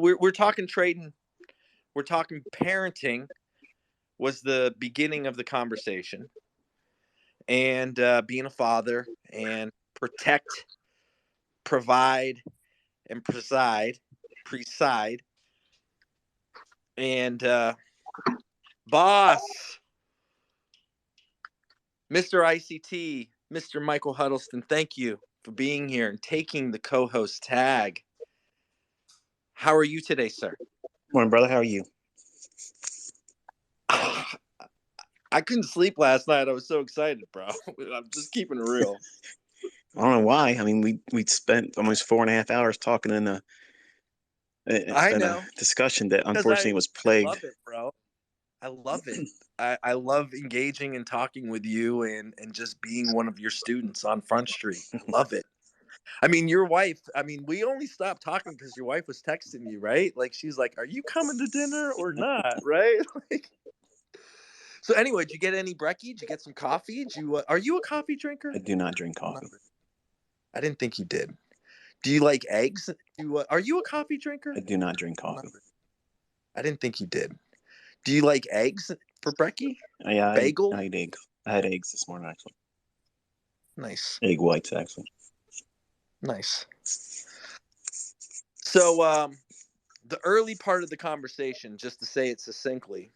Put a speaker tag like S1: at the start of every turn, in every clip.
S1: we're talking trading. We're talking parenting was the beginning of the conversation, and being a father and protect, provide, and preside, and boss, Mr. ICT, Mr. Michael Huddleston. Thank you for being here and taking the co-host tag. How are you today, sir?
S2: Morning, brother. How are you?
S1: I couldn't sleep last night. I was so excited, bro. I'm just keeping it real.
S2: I don't know why. I mean, we spent almost 4.5 hours talking in a discussion that unfortunately was plagued.
S1: I love it, bro. I love it. I love engaging and talking with you and just being one of your students on Front Street. I love it. I mean, your wife, we only stopped talking because your wife was texting you, right? Like, she's like, are you coming to dinner or not, right? So anyway, did you get any brekkie? Did you get some coffee? Are you a coffee drinker?
S2: I do not drink coffee.
S1: I didn't think you did. Do you like eggs? Are you a coffee drinker?
S2: I do not drink coffee.
S1: I didn't think you did. Do you like eggs for brekkie?
S2: Yeah,
S1: bagel?
S2: I ate eggs. I had eggs this morning, actually.
S1: Nice.
S2: Egg whites, actually.
S1: Nice. So the early part of the conversation, just to say it succinctly,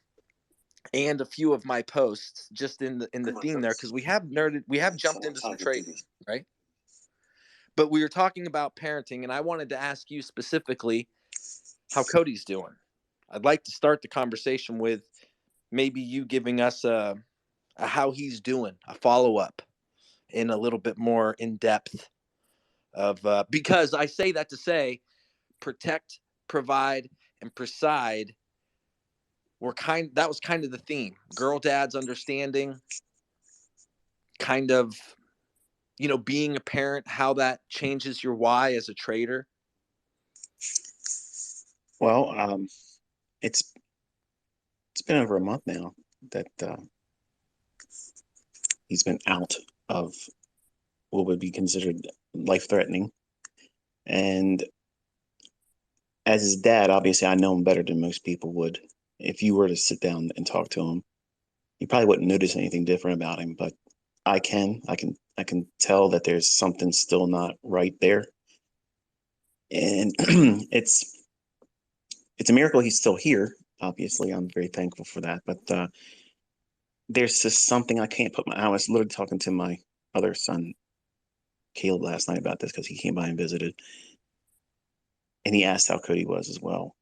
S1: and a few of my posts just in the theme there, because we have jumped into some trading, right? But we were talking about parenting, and I wanted to ask you specifically how Cody's doing. I'd like to start the conversation with maybe you giving us a how he's doing, a follow-up in a little bit more in depth of because I say that to say protect, provide, and preside that was kind of the theme. Girl dads understanding kind of, being a parent, how that changes your why as a trader.
S2: Well, it's been over a month now that he's been out of what would be considered life-threatening. And as his dad, obviously, I know him better than most people would. If you were to sit down and talk to him, you probably wouldn't notice anything different about him. But I can tell that there's something still not right there. And it's a miracle he's still here. Obviously, I'm very thankful for that. But there's just something I can't put I was literally talking to my other son, Caleb, last night about this because he came by and visited. And he asked how Cody was as well.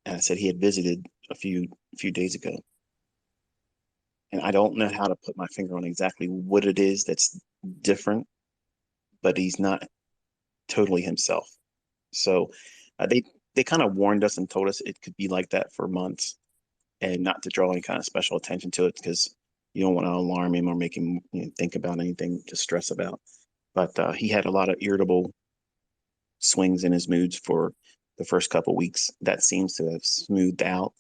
S2: And I said he had visited a few days ago. And I don't know how to put my finger on exactly what it is that's different, but he's not totally himself. So they kind of warned us and told us it could be like that for months and not to draw any kind of special attention to it because you don't want to alarm him or make him think about anything to stress about. But he had a lot of irritable swings in his moods for the first couple of weeks. That seems to have smoothed out,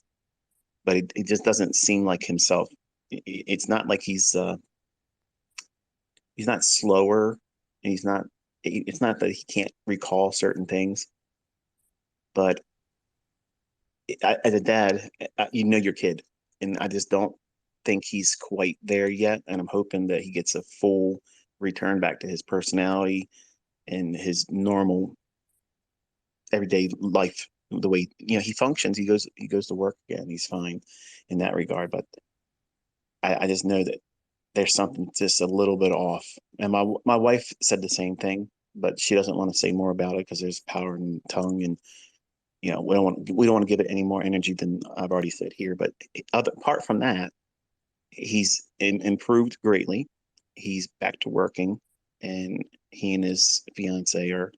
S2: but it just doesn't seem like himself. It's not like he's not slower, and it's not that he can't recall certain things, but as a dad, your kid, and I just don't think he's quite there yet. And I'm hoping that he gets a full return back to his personality and his normal everyday life, the way he functions. He goes to work again. He's fine in that regard, but I just know that there's something just a little bit off. And my wife said the same thing, but she doesn't want to say more about it because there's power in the tongue, and we don't want to give it any more energy than I've already said here. But apart from that, he's improved greatly. He's back to working, and he and his fiance are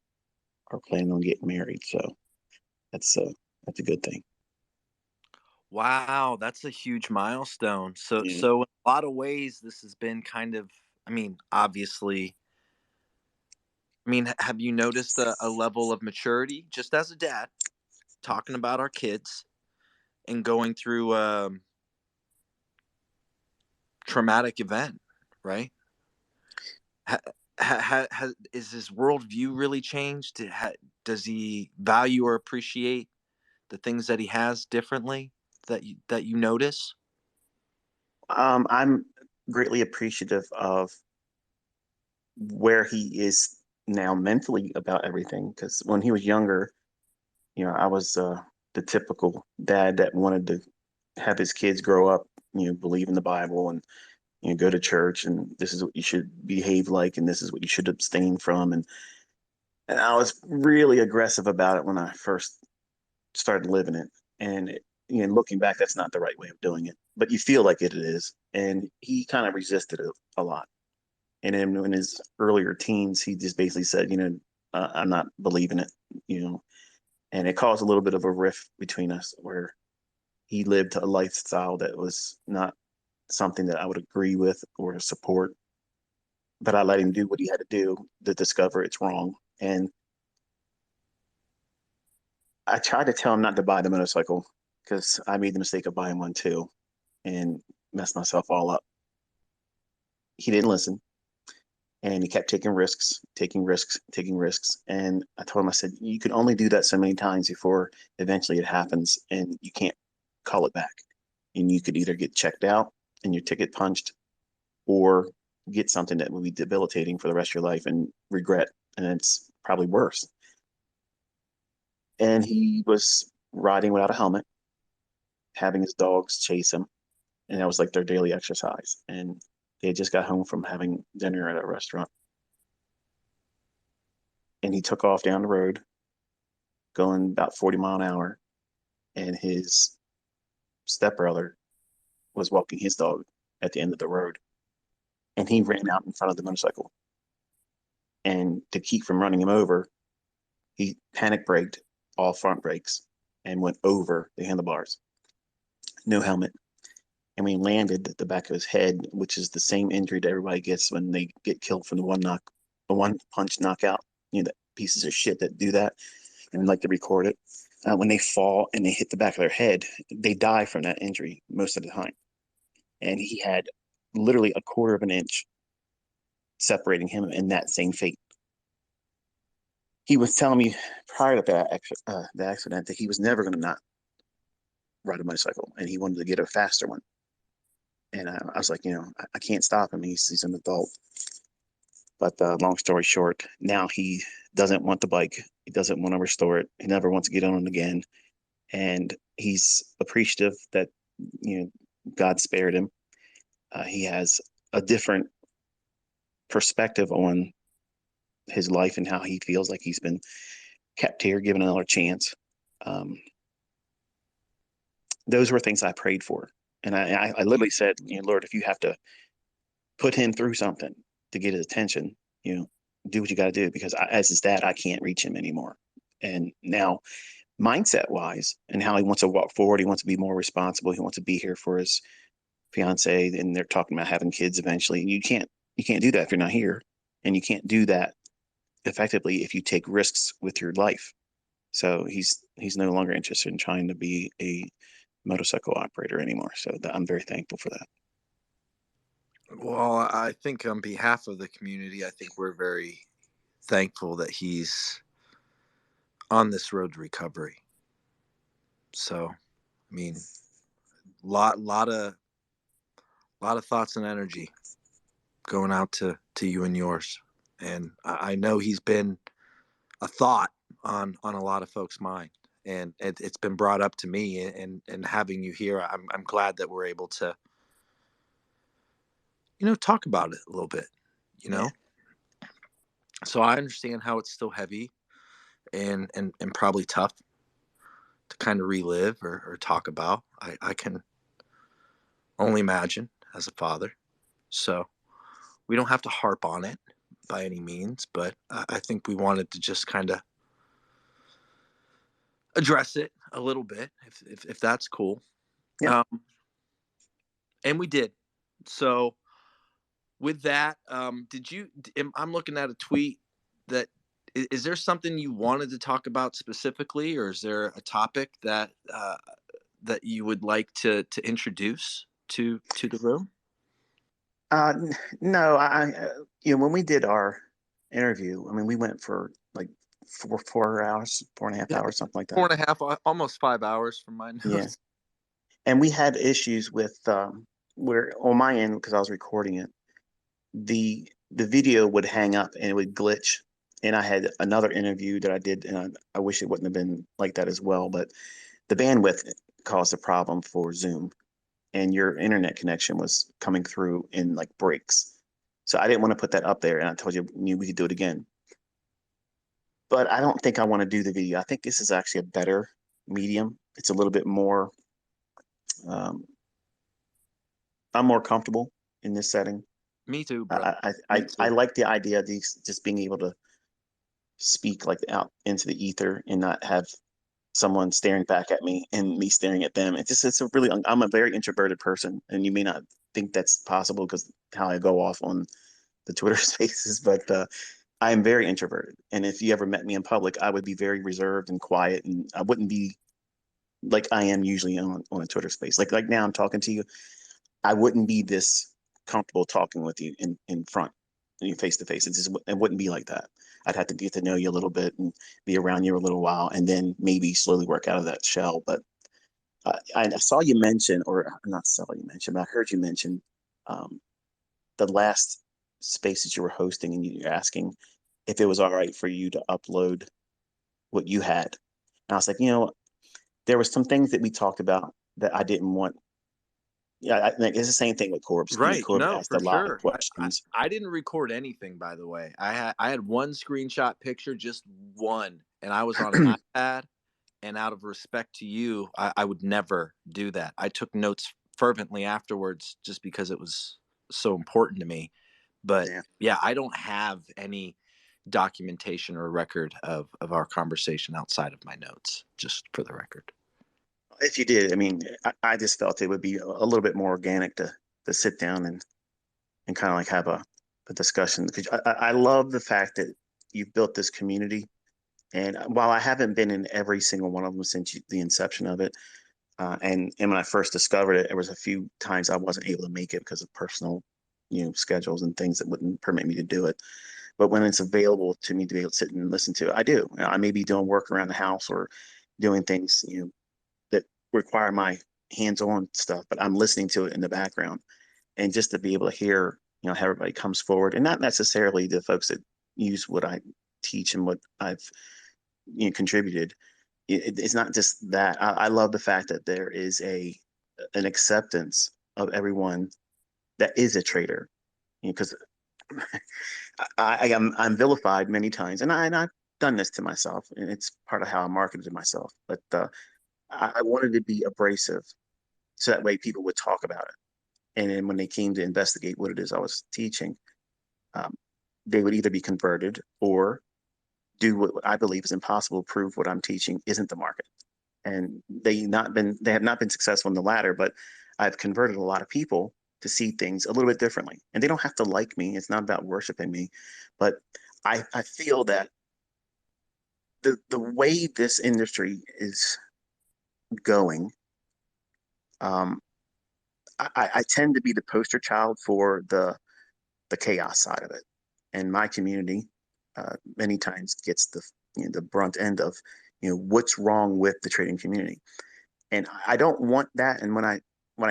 S2: planning on getting married. So that's a good thing.
S1: Wow, that's a huge milestone. So in a lot of ways, this has been kind of, obviously, have you noticed a level of maturity just as a dad, talking about our kids and going through a traumatic event, right? Is his worldview really changed? Does he value or appreciate the things that he has differently that you notice?
S2: I'm greatly appreciative of where he is now mentally about everything. Because when he was younger, I was the typical dad that wanted to have his kids grow up, believe in the Bible and go to church, and this is what you should behave like, and this is what you should abstain from, and I was really aggressive about it when I first started living it, and looking back, that's not the right way of doing it, but you feel like it is, and he kind of resisted it a lot, and then in his earlier teens, he just basically said, I'm not believing it, you know, and it caused a little bit of a rift between us where he lived a lifestyle that was not something that I would agree with or support. But I let him do what he had to do to discover it's wrong. And I tried to tell him not to buy the motorcycle because I made the mistake of buying one too and messed myself all up. He didn't listen and he kept taking risks, taking risks, taking risks. And I told him, I said, you can only do that so many times before eventually it happens and you can't call it back. And you could either get checked out and your ticket punched or get something that would be debilitating for the rest of your life and regret. And it's probably worse. And he was riding without a helmet, having his dogs chase him. And that was like their daily exercise. And they had just got home from having dinner at a restaurant. And he took off down the road, going about 40 miles an hour. And his stepbrother was walking his dog at the end of the road. And he ran out in front of the motorcycle. And to keep from running him over, he panic braked all front brakes and went over the handlebars. No helmet. And when he landed, the back of his head, which is the same injury that everybody gets when they get killed from the one punch knockout. The pieces of shit that do that and like to record it. When they fall and they hit the back of their head, they die from that injury most of the time. And he had literally a quarter of an inch separating him in that same fate. He was telling me prior to the accident that he was never going to not ride a motorcycle and he wanted to get a faster one. And I was like, I can't stop him. He's an adult. But long story short, now he doesn't want the bike. He doesn't want to restore it. He never wants to get on it again. And he's appreciative that, you know, God spared him. He has a different perspective on his life and how he feels like he's been kept here, given another chance. Um, those were things I prayed for. And I literally said, Lord, if you have to put him through something to get his attention, do what you got to do because as his dad, I can't reach him anymore. And now, mindset wise, and how he wants to walk forward, he wants to be more responsible. He wants to be here for his fiance, and they're talking about having kids eventually. And you can't do that if you're not here, and you can't do that effectively if you take risks with your life. So he's no longer interested in trying to be a motorcycle operator anymore. So I'm very thankful for that.
S1: Well, I think on behalf of the community, I think we're very thankful that he's on this road to recovery. So, I mean, lot of thoughts and energy going out to you and yours. And I know he's been a thought on a lot of folks' mind, and it's been brought up to me. And having you here, I'm glad that we're able to talk about it a little bit. You
S2: Yeah.
S1: know, so I understand how it's still heavy and probably tough to kind of relive or talk about. I can only imagine as a father. So we don't have to harp on it by any means, but I think we wanted to just kind of address it a little bit, if that's cool.
S2: Yeah.
S1: Um, and we did. So with that, did you? I'm looking at a tweet that is there something you wanted to talk about specifically, or is there a topic that you would like to introduce to the room?
S2: No, when we did our interview, I mean, we went for like 4 hours, 4.5
S1: Yeah,
S2: hours, something like
S1: four
S2: that.
S1: and a half, almost 5 hours from my
S2: Yeah.
S1: notes.
S2: And we had issues with where on my end, because I was recording it, the video would hang up and it would glitch. And I had another interview that I did, and I wish it wouldn't have been like that as well. But the bandwidth caused a problem for Zoom, and your internet connection was coming through in like breaks. So I didn't want to put that up there, and I told you we could do it again. But I don't think I want to do the video. I think this is actually a better medium. It's a little bit more. Um, I'm more comfortable in this setting.
S1: Me too, brother.
S2: I
S1: Me
S2: I
S1: too.
S2: like the idea of these just being able to speak like out into the ether and not have someone staring back at me and me staring at them. It's a really I'm a very introverted person, and you may not think that's possible because how I go off on the Twitter Spaces, but I am very introverted. And if you ever met me in public, I would be very reserved and quiet, and I wouldn't be like I am usually on a Twitter Space. Like now I'm talking to you, I wouldn't be this comfortable talking with you in front, face to face. It wouldn't be like that. I'd have to get to know you a little bit and be around you a little while, and then maybe slowly work out of that shell. But I saw you mention, or not saw you mention, but I heard you mention um, the last space that you were hosting, and you're asking if it was all right for you to upload what you had. And I was like, there were some things that we talked about that I didn't want. Yeah, I think it's the same thing with Corbs.
S1: Right.
S2: Corb
S1: No,
S2: asked a
S1: for
S2: lot of
S1: sure. I,
S2: questions.
S1: I didn't record anything, by the way. I had one screenshot picture, just one, and I was on an iPad. And out of respect to you, I would never do that. I took notes fervently afterwards just because it was so important to me. But
S2: Yeah.
S1: yeah, I don't have any documentation or record of our conversation outside of my notes, just for the record.
S2: If you did, I mean, I just felt it would be a little bit more organic to sit down and kind of like have a discussion because I love the fact that you've built this community. And while I haven't been in every single one of them since the inception of it, and when I first discovered it, there was a few times I wasn't able to make it because of personal, schedules and things that wouldn't permit me to do it. But when it's available to me to be able to sit and listen to it, I do. I may be doing work around the house or doing things, that require my hands-on stuff, but I'm listening to it in the background. And just to be able to hear, how everybody comes forward, and not necessarily the folks that use what I teach and what I've contributed. It's not just that. I love the fact that there is an acceptance of everyone that is a trader, because I'm vilified many times, and I've done this to myself, and it's part of how I marketed to myself. But I wanted to be abrasive, so that way people would talk about it. And then when they came to investigate what it is I was teaching, um, they would either be converted or do what I believe is impossible, prove what I'm teaching isn't the market. And they have not been successful in the latter, but I've converted a lot of people to see things a little bit differently. And they don't have to like me. It's not about worshiping me, but I feel that the way this industry is going, um, I tend to be the poster child for the chaos side of it. And my community many times gets the brunt end of what's wrong with the trading community. And I don't want that. And when I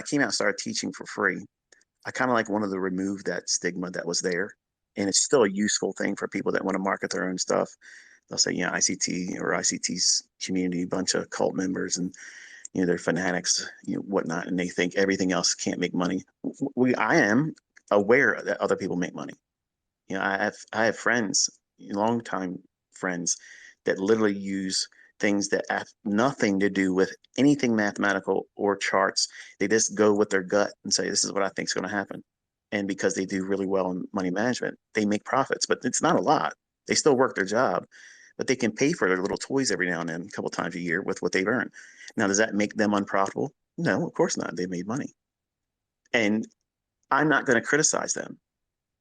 S2: came out and started teaching for free, I kind of like wanted to remove that stigma that was there. And it's still a useful thing for people that want to market their own stuff. They'll say, ICT or ICT's community, bunch of cult members, and they're fanatics, whatnot, and they think everything else can't make money. I am aware that other people make money. I have friends, longtime friends, that literally use things that have nothing to do with anything mathematical or charts. They just go with their gut and say, "This is what I think is going to happen." And because they do really well in money management, they make profits, but it's not a lot. They still work their job, but they can pay for their little toys every now and then, a couple times a year with what they've earned. Now, does that make them unprofitable? No, of course not. They made money. And I'm not going to criticize them.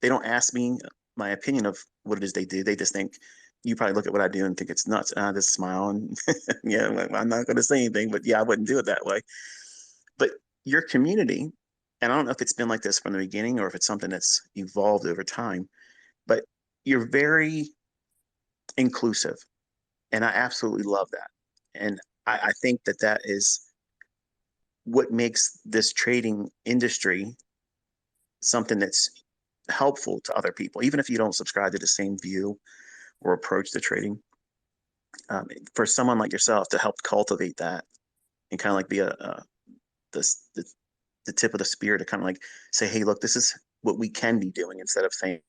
S2: They don't ask me my opinion of what it is they do. They just think you probably look at what I do and think it's nuts. And I just smile and yeah, I'm not going to say anything, but yeah, I wouldn't do it that way. But your community, and I don't know if it's been like this from the beginning or if it's something that's evolved over time, but you're very inclusive. And I absolutely love that. And I think that that is what makes this trading industry something that's helpful to other people, even if you don't subscribe to the same view or approach to trading. For someone like yourself to help cultivate that and kind of like be the, the the tip of the spear to kind of like say, hey, look, this is what we can be doing instead of saying,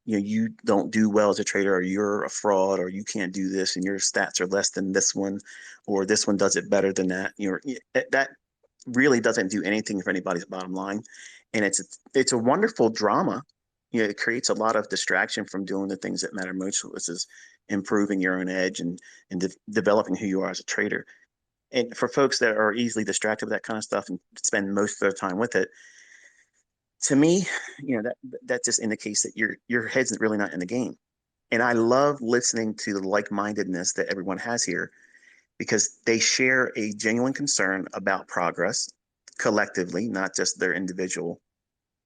S2: you don't do well as a trader, or you're a fraud, or you can't do this, and your stats are less than this one, or this one does it better than that. That really doesn't do anything for anybody's bottom line, and it's a wonderful drama. It creates a lot of distraction from doing the things that matter most, which is improving your own edge and developing who you are as a trader. And for folks that are easily distracted with that kind of stuff and spend most of their time with it, to me, that just indicates that your head's really not in the game. And I love listening to the like-mindedness that everyone has here because they share a genuine concern about progress collectively, not just their individual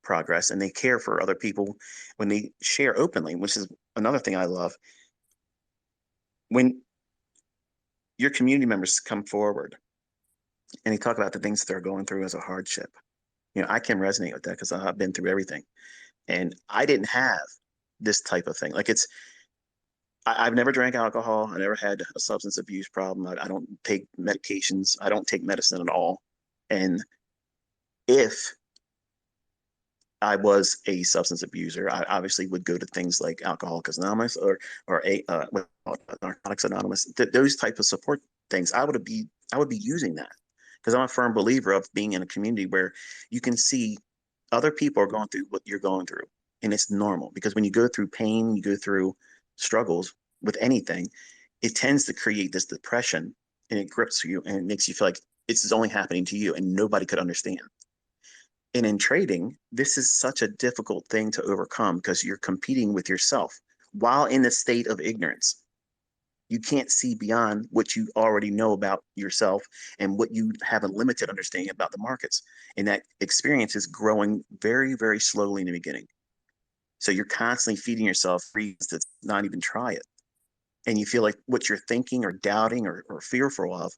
S2: progress. And they care for other people when they share openly, which is another thing I love. When your community members come forward and they talk about the things that they're going through as a hardship, I can resonate with that because I've been through everything. And I didn't have this type of thing. Like I've never drank alcohol. I never had a substance abuse problem. I don't take medications. I don't take medicine at all. And if I was a substance abuser, I obviously would go to things like Alcoholics Anonymous or Narcotics Anonymous. Those type of support things. I would be using that because I'm a firm believer of being in a community where you can see other people are going through what you're going through, and it's normal because when you go through pain, you go through struggles with anything, it tends to create this depression, and it grips you and it makes you feel like it's only happening to you and nobody could understand. And in trading, this is such a difficult thing to overcome because you're competing with yourself while in a state of ignorance. You can't see beyond what you already know about yourself and what you have a limited understanding about the markets. And that experience is growing very, very slowly in the beginning. So you're constantly feeding yourself reasons to not even try it. And you feel like what you're thinking or doubting or fearful of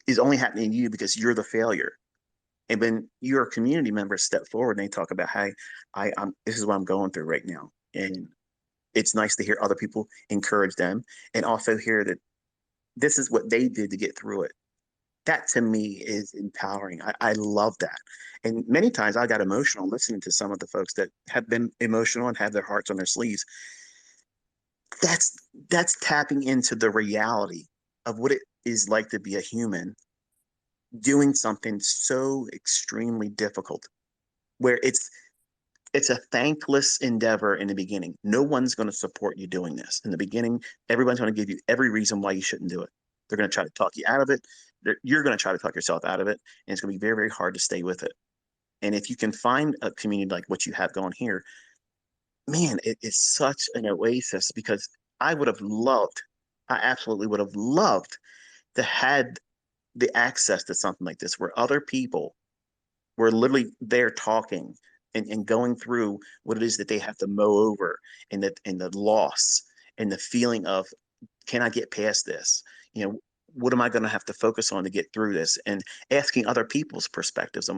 S2: is only happening to you because you're the failure. And when your community members step forward and they talk about, hey, this is what I'm going through right now. And it's nice to hear other people encourage them and also hear that this is what they did to get through it. That to me is empowering. I love that. And many times I got emotional listening to some of the folks that have been emotional and have their hearts on their sleeves. That's that's tapping into the reality of what it is like to be a human doing something so extremely difficult where it's a thankless endeavor in the beginning. No one's going to support you doing this. In the beginning, everyone's going to give you every reason why you shouldn't do it. They're going to try to talk you out of it. You're going to try to talk yourself out of it. And it's going to be very, very hard to stay with it. And if you can find a community like what you have going here, man, it is such an oasis because I would have loved, I absolutely would have loved to had the access to something like this where other people were literally there talking and going through what it is that they have to mow over and the loss and the feeling of can I get past this? What am I going to have to focus on to get through this? And asking other people's perspectives.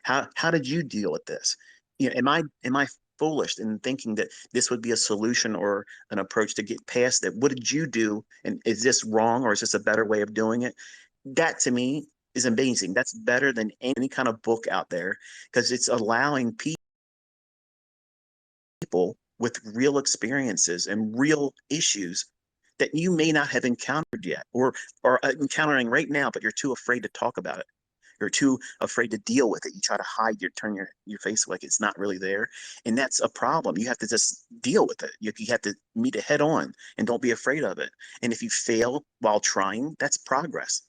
S2: How did you deal with this? Am I foolish in thinking that this would be a solution or an approach to get past it? What did you do? And is this wrong or is this a better way of doing it? That to me is amazing. That's better than any kind of book out there because it's allowing people with real experiences and real issues that you may not have encountered yet or encountering right now, but you're too afraid to talk about it. You're too afraid to deal with it. You try to hide turn your face like it's not really there. And that's a problem. You have to just deal with it. You have to meet it head on and don't be afraid of it. And if you fail while trying, that's progress.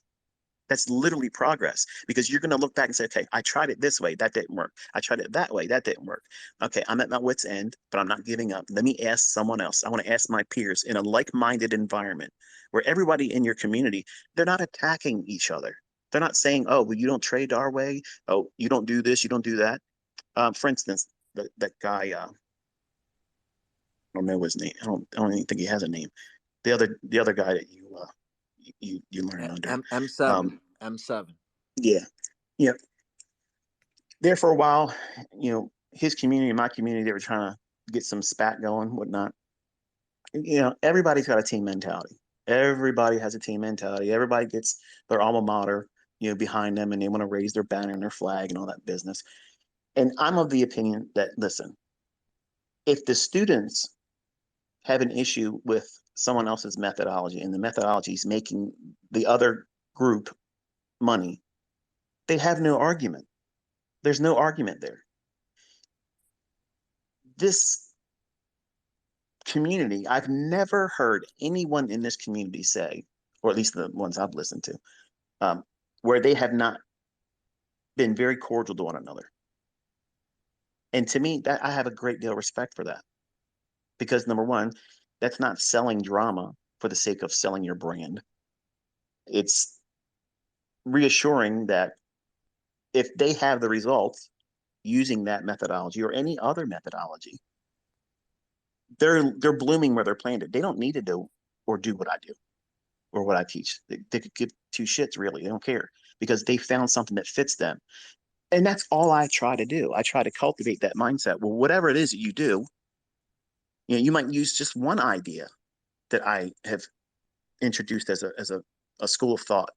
S2: That's literally progress because you're going to look back and say, okay, I tried it this way. That didn't work. I tried it that way. That didn't work. Okay, I'm at my wit's end, but I'm not giving up. Let me ask someone else. I want to ask my peers in a like-minded environment where everybody in your community, they're not attacking each other. They're not saying, oh, well, you don't trade our way. Oh, you don't do this. You don't do that. For instance, that guy, I don't know his name. I don't even think he has a name. the other guy that you learn under.
S1: M7. M7.
S2: Yeah, yeah. There for a while, his community and my community, they were trying to get some spat going, whatnot. Everybody's got a team mentality. Everybody has a team mentality. Everybody gets their alma mater, behind them, and they want to raise their banner and their flag and all that business. And I'm of the opinion that, listen, if the students have an issue with someone else's methodology and the methodology is making the other group money, they have no argument. There's no argument there. This community, I've never heard anyone in this community say, or at least the ones I've listened to, where they have not been very cordial to one another. And to me, that I have a great deal of respect for that. Because number one, that's not selling drama for the sake of selling your brand. It's reassuring that if they have the results using that methodology or any other methodology, they're blooming where they're planted. They don't need to do or do what I do or what I teach. They could give two shits, really. They don't care because they found something that fits them. And that's all I try to do. I try to cultivate that mindset. Well, whatever it is that you do, you might use just one idea that I have introduced as a school of thought.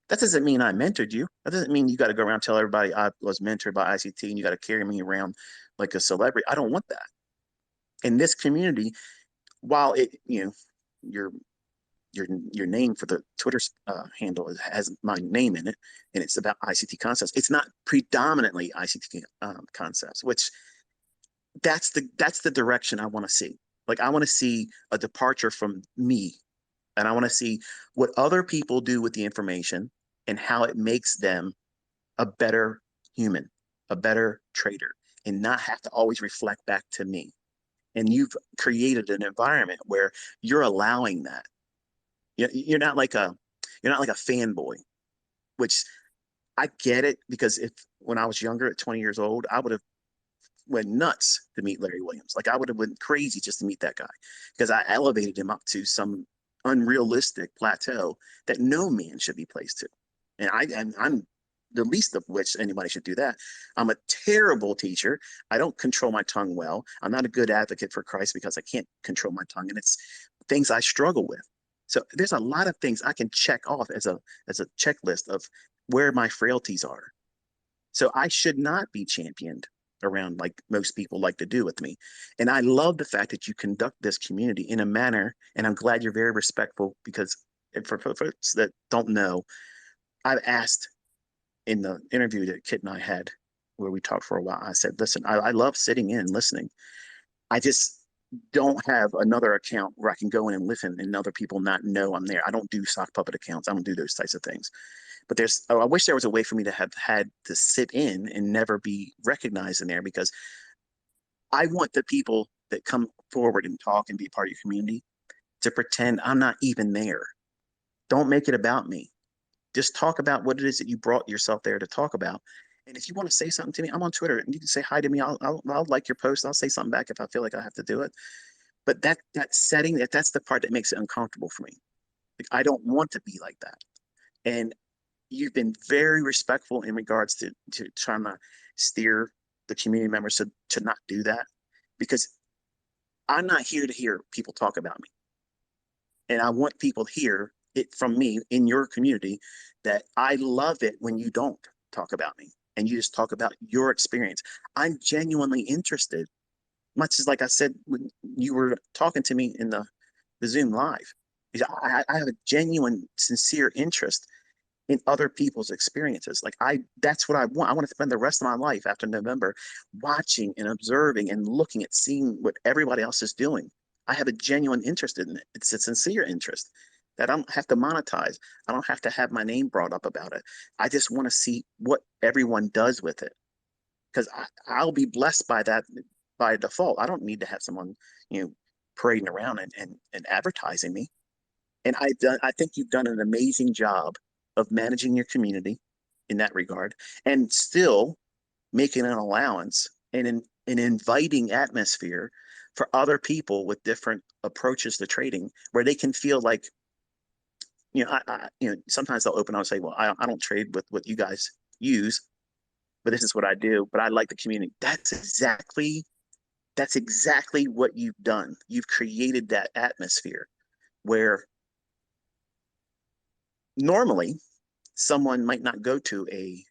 S2: That doesn't mean I mentored you. That doesn't mean you got to go around and tell everybody I was mentored by ICT and you got to carry me around like a celebrity. I don't want that. In this community, while your your name for the Twitter handle has my name in it, and it's about ICT concepts. It's not predominantly ICT concepts, which that's the direction I want to see. Like I want to see a departure from me, and I want to see what other people do with the information and how it makes them a better human, a better trader, and not have to always reflect back to me. And you've created an environment where you're allowing that. You're not like a fanboy, which I get it because if when I was younger at 20 years old, I would have went nuts to meet Larry Williams. Like I would have went crazy just to meet that guy because I elevated him up to some unrealistic plateau that no man should be placed to. And I'm the least of which anybody should do that. I'm a terrible teacher. I don't control my tongue well. I'm not a good advocate for Christ because I can't control my tongue, and it's things I struggle with. So there's a lot of things I can check off as a checklist of where my frailties are. So I should not be championed around like most people like to do with me. And I love the fact that you conduct this community in a manner, and I'm glad you're very respectful because for folks that don't know, I've asked in the interview that Kit and I had where we talked for a while, I said, listen, I love sitting in and listening. I just don't have another account where I can go in and listen and other people not know I'm there. I don't do sock puppet accounts. I don't do those types of things. But I wish there was a way for me to have had to sit in and never be recognized in there because I want the people that come forward and talk and be part of your community to pretend I'm not even there. Don't make it about me. Just talk about what it is that you brought yourself there to talk about. And if you want to say something to me, I'm on Twitter and you can say hi to me. I'll like your post. I'll say something back if I feel like I have to do it. But that setting, that's the part that makes it uncomfortable for me. Like, I don't want to be like that. And you've been very respectful in regards to trying to steer the community members to not do that because I'm not here to hear people talk about me. And I want people to hear it from me in your community that I love it when you don't talk about me and you just talk about your experience. I'm genuinely interested, much as like I said when you were talking to me in the Zoom live. I have a genuine, sincere interest in other people's experiences. Like that's what I want. I want to spend the rest of my life after November watching and observing and looking at seeing what everybody else is doing. I have a genuine interest in it. It's a sincere interest that I don't have to monetize. I don't have to have my name brought up about it. I just want to see what everyone does with it because I'll be blessed by that by default. I don't need to have someone, you know, parading around and advertising me. And I think you've done an amazing job of managing your community in that regard and still making an allowance and an inviting atmosphere for other people with different approaches to trading, where they can feel like, sometimes they'll open up and say, well, I don't trade with what you guys use, but this is what I do. But I like the community. That's exactly what you've done. You've created that atmosphere where normally someone might not go to a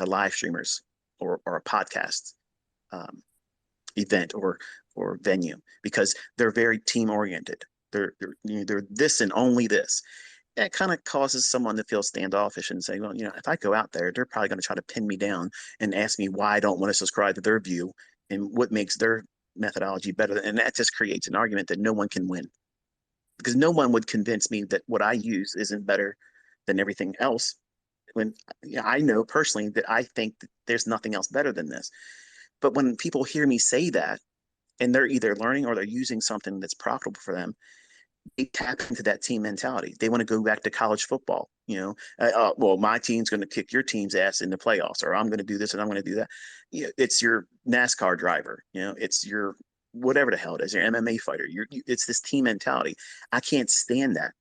S2: live streamers or a podcast um, event or venue because they're very team oriented. They're this and only this. That kind of causes someone to feel standoffish and say, well, if I go out there, they're probably going to try to pin me down and ask me why I don't want to subscribe to their view and what makes their methodology better. And that just creates an argument that no one can win because no one would convince me that what I use isn't better than everything else. When I know personally that I think that there's nothing else better than this. But when people hear me say that and they're either learning or they're using something that's profitable for them, they tap into that team mentality. They want to go back to college football. Well, my team's going to kick your team's ass in the playoffs, or I'm going to do this and I'm going to do that. It's your NASCAR driver. It's your whatever the hell it is, your MMA fighter. It's this team mentality. I can't stand that.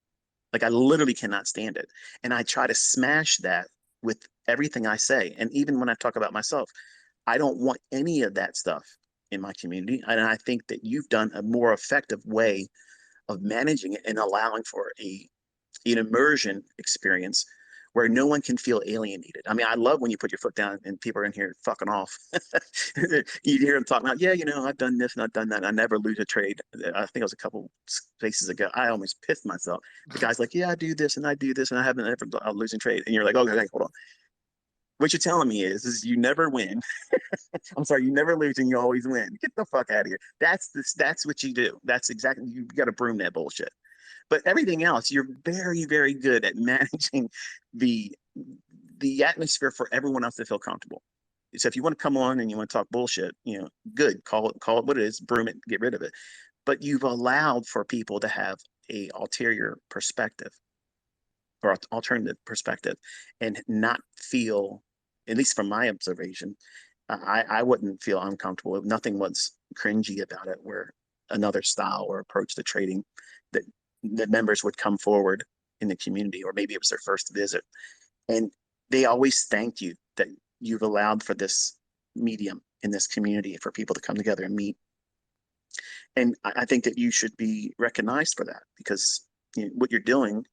S2: Like I literally cannot stand it, and I try to smash that with everything I say. And even when I talk about myself, I don't want any of that stuff in my community. And I think that you've done a more effective way of managing it and allowing for an immersion experience where no one can feel alienated. I mean, I love when you put your foot down and people are in here fucking off. You hear them talking about, yeah, I've done this and I've done that. I never lose a trade. I think it was a couple spaces ago. I almost pissed myself. The guy's like, yeah, I do this and I do this and I haven't ever losing trade. And you're like, okay, hold on. What you're telling me is you never win. I'm sorry, you never lose and you always win. Get the fuck out of here. That's what you do. That's exactly you got to broom that bullshit. But everything else, you're very, very good at managing the the atmosphere for everyone else to feel comfortable. So if you want to come on and you want to talk bullshit, good, call it what it is, broom it, get rid of it. But you've allowed for people to have a ulterior perspective or alternative perspective and not feel, at least from my observation, I wouldn't feel uncomfortable. Nothing was cringy about it where another style or approach to trading that the members would come forward in the community, or maybe it was their first visit. And they always thanked you that you've allowed for this medium in this community for people to come together and meet. And I think that you should be recognized for that because what you're doing,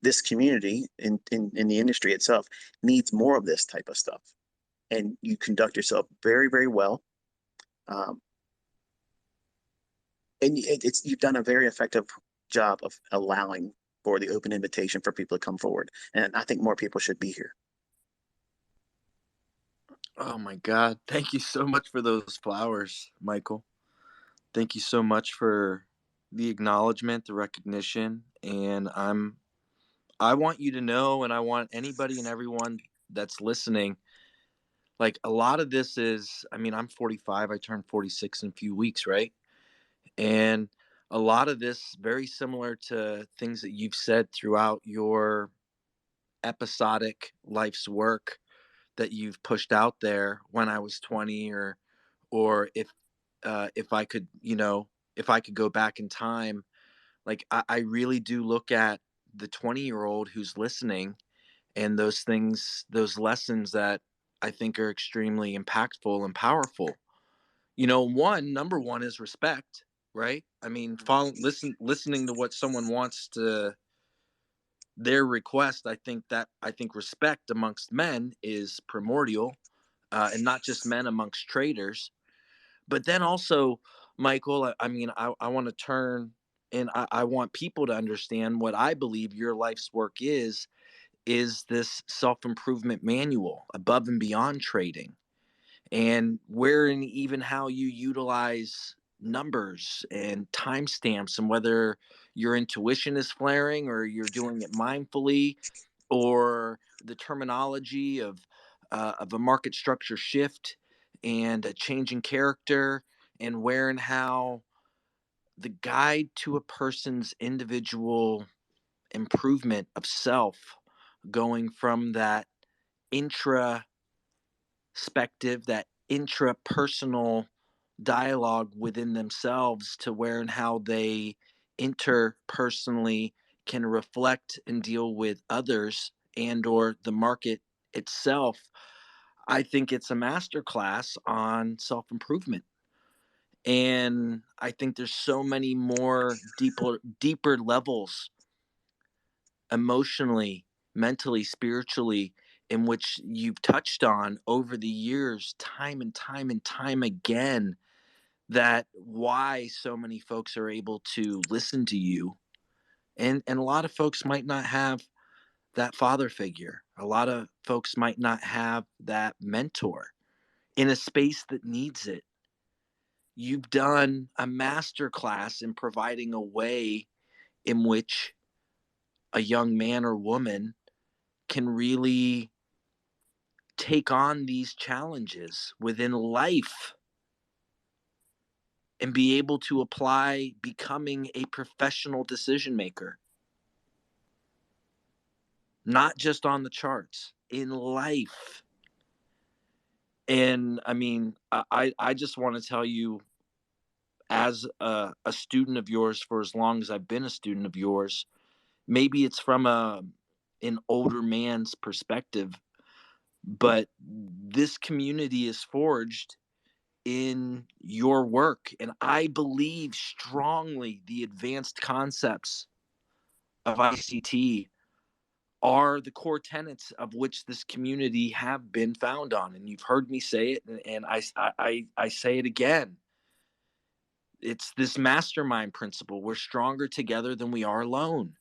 S2: this community in the industry itself needs more of this type of stuff. And you conduct yourself very, very well. Um, and you've done a very effective job of allowing for the open invitation for people to come forward. And I think more people should be here.
S1: Oh my God. Thank you so much for those flowers, Michael. Thank you so much for the acknowledgement, the recognition. And I want you to know, and I want anybody and everyone that's listening, like a lot of this is, I mean, I'm 45, I turn 46 in a few weeks, right? And a lot of this very similar to things that you've said throughout your episodic life's work that you've pushed out there when I was 20, or if I could, if I could go back in time, like I really do look at the 20-year-old who's listening and those things, those lessons that I think are extremely impactful and powerful. Number one is respect, right? I mean, listening to what someone wants to their request. I think respect amongst men is primordial, and not just men amongst traders. But then also, Michael, I mean, I want to turn and I want people to understand what I believe your life's work is this self improvement manual above and beyond trading, and wherein even how you utilize numbers and timestamps, and whether your intuition is flaring or you're doing it mindfully, or the terminology of a market structure shift and a changing character, and where and how the guide to a person's individual improvement of self, going from that introspective, that intrapersonal dialogue within themselves to where and how they interpersonally can reflect and deal with others and or the market itself. I think it's a masterclass on self-improvement. And I think there's so many more deeper levels emotionally, mentally, spiritually, in which you've touched on over the years, time and time and time again, that why so many folks are able to listen to you. And a lot of folks might not have that father figure. A lot of folks might not have that mentor in a space that needs it. You've done a master class in providing a way in which a young man or woman can really take on these challenges within life and be able to apply becoming a professional decision maker, not just on the charts, in life. And I mean, I just want to tell you, as a student of yours for as long as I've been a student of yours, maybe it's from an older man's perspective, but this community is forged in your work. And I believe strongly the advanced concepts of ICT are the core tenets of which this community have been found on. And you've heard me say it, and I say it again. It's this mastermind principle. We're stronger together than we are alone,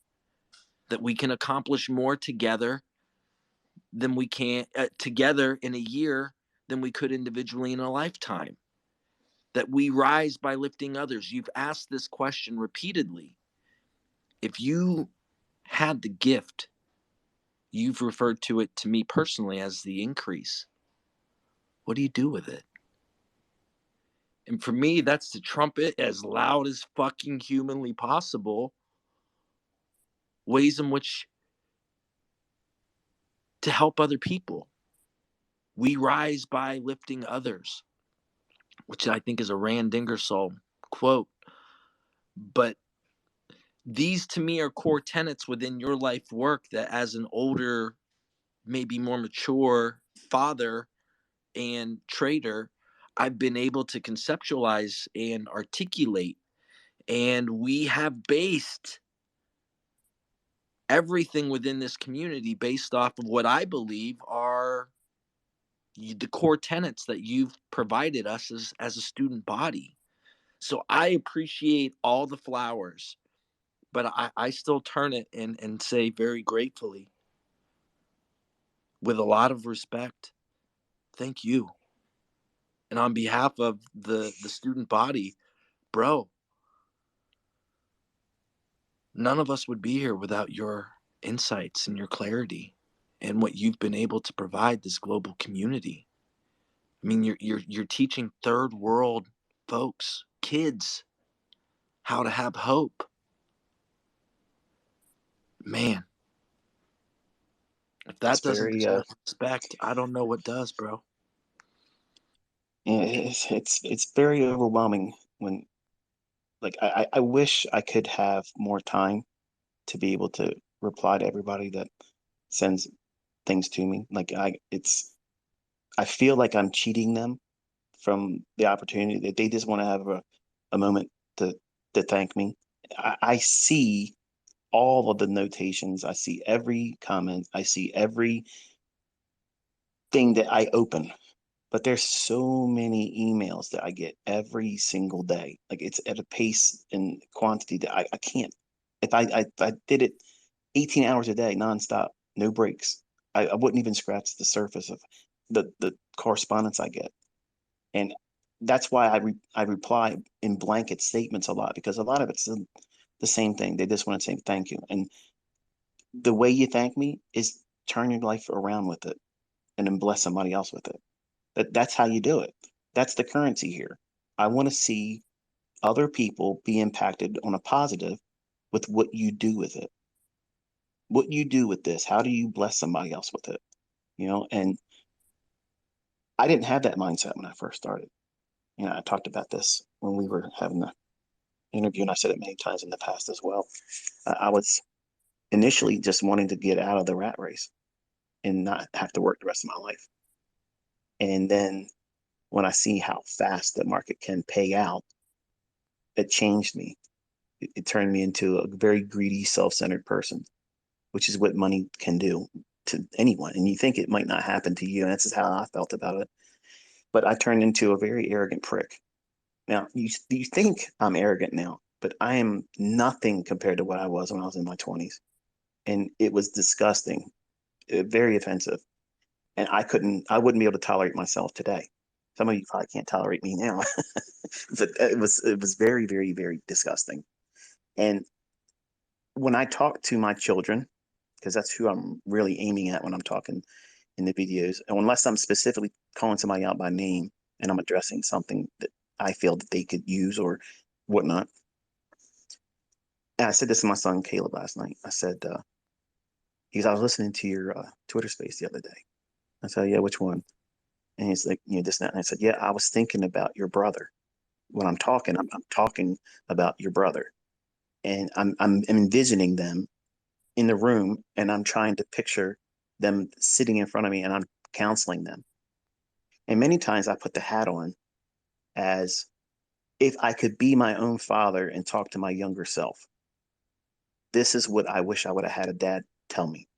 S1: that we can accomplish more together than we can together in a year than we could individually in a lifetime, that we rise by lifting others. You've asked this question repeatedly. If you had the gift, you've referred to it to me personally as the increase. What do you do with it? And for me, that's to trumpet as loud as fucking humanly possible ways in which to help other people. We rise by lifting others, which I think is a Rand Ingersoll quote. But these to me are core tenets within your life work that, as an older, maybe more mature father and trader, I've been able to conceptualize and articulate. And we have based everything within this community based off of what I believe are the core tenets that you've provided us as a student body. So I appreciate all the flowers, but I still turn it and say very gratefully, with a lot of respect, thank you. And on behalf of the student body, bro, none of us would be here without your insights and your clarity and what you've been able to provide this global community. I mean, you're teaching third world folks, kids, how to have hope. Man, if
S2: It's
S1: that doesn't
S2: very
S1: deserve respect, I don't know what does, bro.
S2: it's very overwhelming when, like, I wish I could have more time to be able to reply to everybody that sends things to me. Like, I feel like I'm cheating them from the opportunity that they just want to have a moment to thank me. I see all of the notations. I see every comment. I see every thing that I open. But there's so many emails that I get every single day. Like, it's at a pace and quantity that I can't. If I did it 18 hours a day, nonstop, no breaks, I wouldn't even scratch the surface of the correspondence I get. And that's why I reply in blanket statements a lot, because a lot of it's the same thing. They just want to say thank you. And the way you thank me is turn your life around with it and then bless somebody else with it. That's how you do it. That's the currency here. I want to see other people be impacted on a positive with what you do with it. What you do with this, how do you bless somebody else with it? And I didn't have that mindset when I first started. I talked about this when we were having the interview, and I said it many times in the past as well. I was initially just wanting to get out of the rat race and not have to work the rest of my life. And then when I see how fast the market can pay out, it changed me. It turned me into a very greedy, self-centered person, which is what money can do to anyone. And you think it might not happen to you, and that's just how I felt about it. But I turned into a very arrogant prick. Now, you think I'm arrogant now, but I am nothing compared to what I was when I was in my 20s. And it was disgusting, very offensive. And I wouldn't be able to tolerate myself today. Some of you probably can't tolerate me now, but it was very, very, very disgusting. And when I talk to my children, because that's who I'm really aiming at when I'm talking in the videos, and unless I'm specifically calling somebody out by name and I'm addressing something that I feel that they could use or whatnot. And I said this to my son Caleb last night. I said, because I was listening to your Twitter space the other day. I said, yeah, which one? And he's like, this and that. And I said, yeah, I was thinking about your brother. When I'm talking, I'm talking about your brother. And I'm envisioning them in the room, and I'm trying to picture them sitting in front of me, and I'm counseling them. And many times I put the hat on as if I could be my own father and talk to my younger self. This is what I wish I would have had a dad tell me.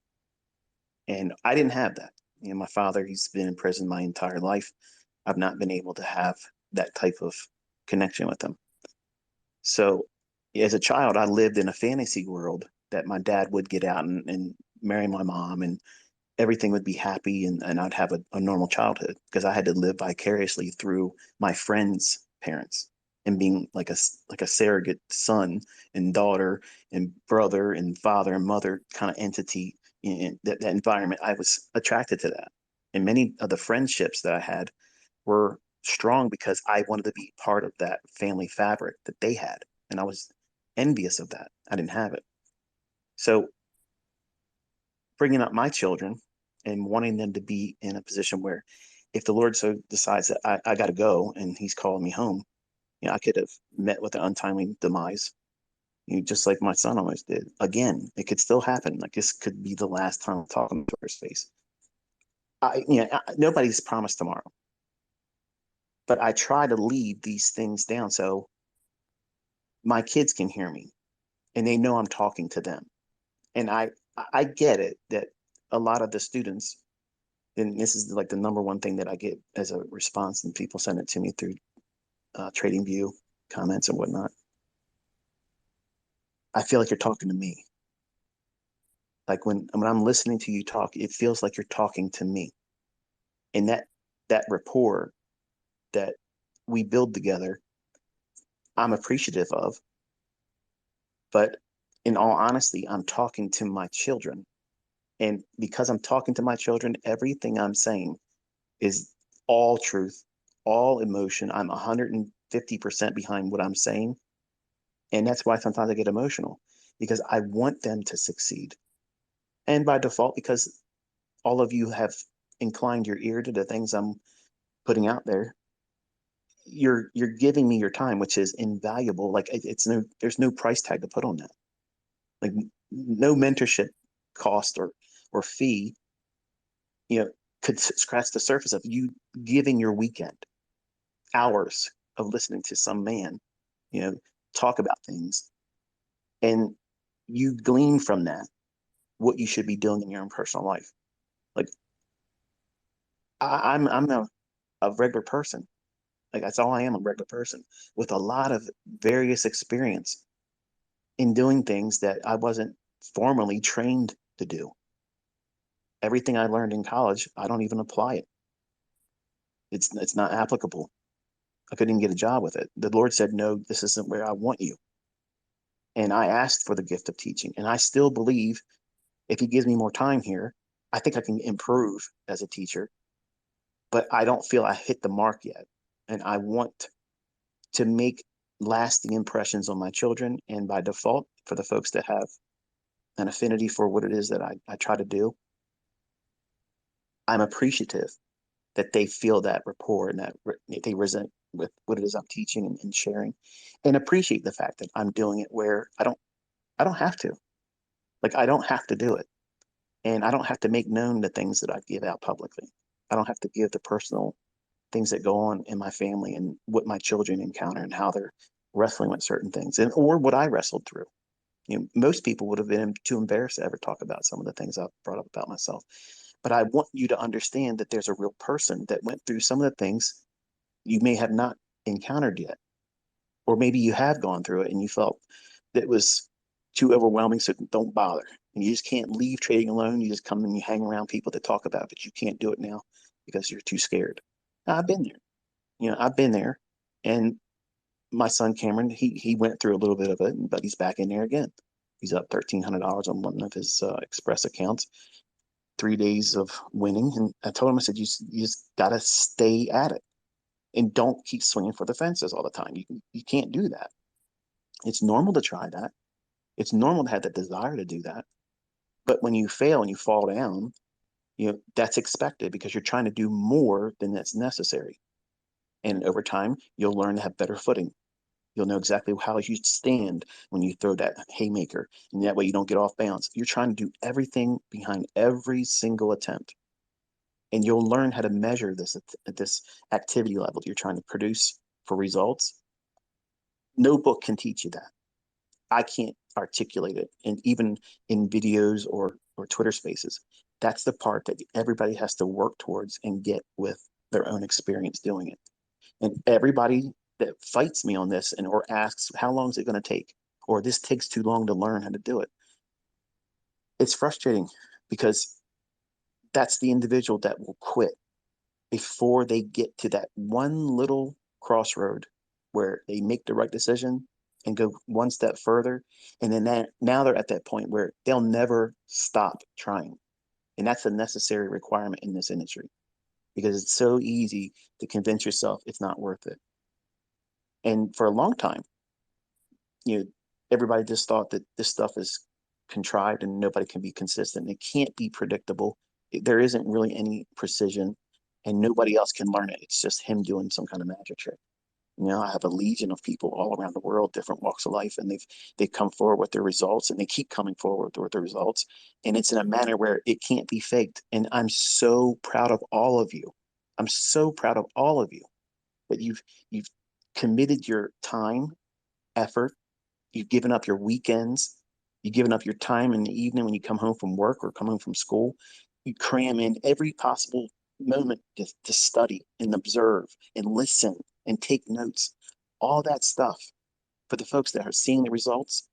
S2: And I didn't have that. My father, he's been in prison my entire life. I've not been able to have that type of connection with him. So as a child, I lived in a fantasy world that my dad would get out and marry my mom, and everything would be happy, and I'd have a normal childhood because I had to live vicariously through my friends' parents and being like a surrogate son and daughter and brother and father and mother kind of entity in that environment. I was attracted to that. And many of the friendships that I had were strong because I wanted to be part of that family fabric that they had. And I was envious of that. I didn't have it. So bringing up my children and wanting them to be in a position where if the Lord so decides that I got to go and he's calling me home, I could have met with an untimely demise, just like my son almost did. Again, it could still happen. Like this could be the last time I'm talking to his face. Nobody's promised tomorrow, but I try to leave these things down so my kids can hear me and they know I'm talking to them. And I get it that a lot of the students, and this is like the number one thing that I get as a response, and people send it to me through Trading View comments and whatnot. I feel like you're talking to me. Like when I'm listening to you talk, it feels like you're talking to me. And that rapport that we build together, I'm appreciative of. But in all honesty, I'm talking to my children. And because I'm talking to my children, everything I'm saying is all truth, all emotion. I'm 150% behind what I'm saying. And that's why sometimes I get emotional because I want them to succeed. And by default, because all of you have inclined your ear to the things I'm putting out there, you're giving me your time, which is invaluable. Like there's no price tag to put on that. Like no mentorship cost or fee, could scratch the surface of you giving your weekend hours of listening to some man, talk about things, and you glean from that what you should be doing in your own personal life. Like I'm a regular person. Like that's all I am, a regular person with a lot of various experience in doing things that I wasn't formally trained to do. Everything I learned in college, I don't even apply it. It's not applicable. I couldn't even get a job with it. The Lord said, no, this isn't where I want you. And I asked for the gift of teaching. And I still believe if he gives me more time here, I think I can improve as a teacher, but I don't feel I hit the mark yet. And I want to make lasting impressions on my children. And by default, for the folks that have an affinity for what it is that I try to do, I'm appreciative that they feel that rapport and that they with what it is I'm teaching and sharing, and appreciate the fact that I'm doing it where I don't have to. Like I don't have to do it. And I don't have to make known the things that I give out publicly. I don't have to give the personal things that go on in my family and what my children encounter and how they're wrestling with certain things and or what I wrestled through. Most people would have been too embarrassed to ever talk about some of the things I've brought up about myself. But I want you to understand that there's a real person that went through some of the things you may have not encountered yet. Or maybe you have gone through it and you felt that it was too overwhelming, so don't bother. And you just can't leave trading alone. You just come and you hang around people that talk about it, but you can't do it now because you're too scared. Now, I've been there. I've been there. And my son Cameron, he went through a little bit of it, but he's back in there again. He's up $1,300 on one of his Express accounts. 3 days of winning, and I told him, I said, you just gotta stay at it, and don't keep swinging for the fences all the time. You can't do that. It's normal to try that. It's normal to have the desire to do that. But when you fail and you fall down, that's expected because you're trying to do more than that's necessary. And over time, you'll learn to have better footing. You'll know exactly how you stand when you throw that haymaker, and that way you don't get off balance. You're trying to do everything behind every single attempt, and you'll learn how to measure this activity level that you're trying to produce for results. No book can teach you that. I can't articulate it, and even in videos or Twitter Spaces, that's the part that everybody has to work towards and get with their own experience doing it. And everybody that fights me on this and or asks how long is it going to take, or this takes too long to learn how to do it, it's frustrating because that's the individual that will quit before they get to that one little crossroad where they make the right decision and go one step further. And then now they're at that point where they'll never stop trying. And that's a necessary requirement in this industry because it's so easy to convince yourself it's not worth it. And for a long time, you know, everybody just thought that this stuff is contrived and nobody can be consistent. It can't be predictable. There isn't really any precision, and nobody else can learn it. It's just him doing some kind of magic trick. I have a legion of people all around the world, different walks of life, and they've come forward with their results, and they keep coming forward with their results, and it's in a manner where it can't be faked. And I'm so proud of all of you. I'm so proud of all of you that you've committed your time, effort. You've given up your weekends. You've given up your time in the evening when you come home from work or come home from school. You cram in every possible moment to study and observe and listen and take notes. All that stuff for the folks that are seeing the results.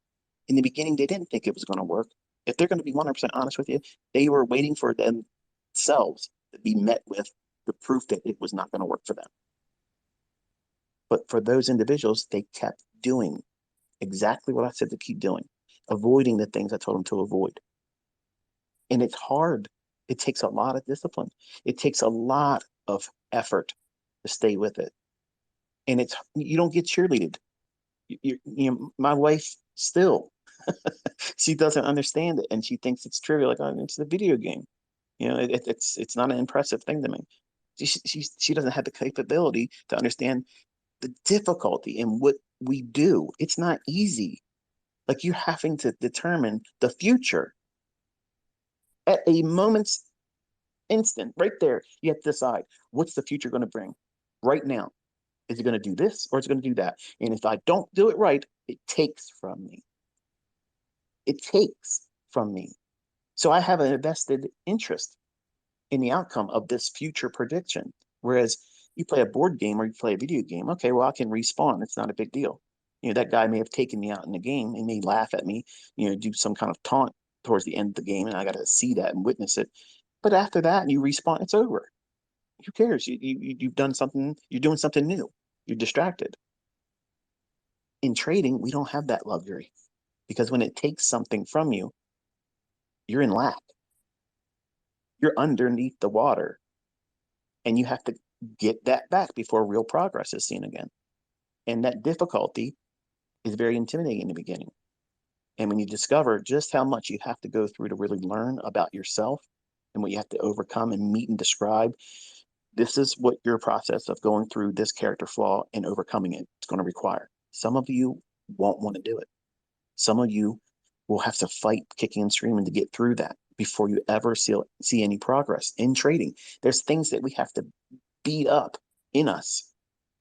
S2: In the beginning, they didn't think it was going to work. If they're going to be 100% honest with you, they were waiting for themselves to be met with the proof that it was not going to work for them. But for those individuals, they kept doing exactly what I said to keep doing, avoiding the things I told them to avoid. And it's hard. It takes a lot of discipline. It takes a lot of effort to stay with it. And you don't get cheerleaded. My wife still, she doesn't understand it, and she thinks it's trivial. Like, oh, it's a video game. It's not an impressive thing to me. She doesn't have the capability to understand the difficulty in what we do. It's not easy. Like you're having to determine the future at a moment's instant, right there. You have to decide what's the future going to bring right now. Is it going to do this or is it going to do that? And if I don't do it right, it takes from me. It takes from me. So I have a vested interest in the outcome of this future prediction. Whereas you play a board game or you play a video game, okay, well, I can respawn. It's not a big deal. That guy may have taken me out in the game. He may laugh at me, do some kind of taunt towards the end of the game, and I got to see that and witness it. But after that, and you respawn, it's over. Who cares? You've done something. You're doing something new. You're distracted. In trading, we don't have that luxury because when it takes something from you, you're in lack. You're underneath the water, and you have to get that back before real progress is seen again. And that difficulty is very intimidating in the beginning. And when you discover just how much you have to go through to really learn about yourself and what you have to overcome and meet and describe, This is what your process of going through this character flaw and overcoming it is going to require. Some of you won't want to do it. Some of you will have to fight kicking and screaming to get through that before you ever see any progress in trading. There's things that we have to beat up in us,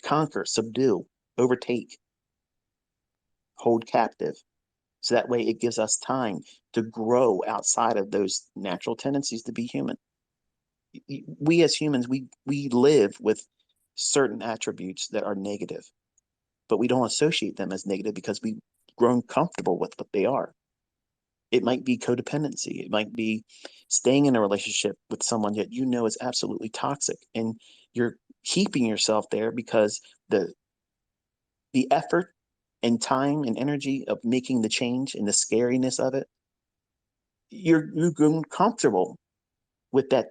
S2: conquer, subdue, overtake, hold captive. So that way it gives us time to grow outside of those natural tendencies to be human. We as humans, we live with certain attributes that are negative, but we don't associate them as negative because we've grown comfortable with what they are. It might be codependency. It might be staying in a relationship with someone that you know is absolutely toxic, and you're keeping yourself there because the effort and time and energy of making the change and the scariness of it, you're grown comfortable with that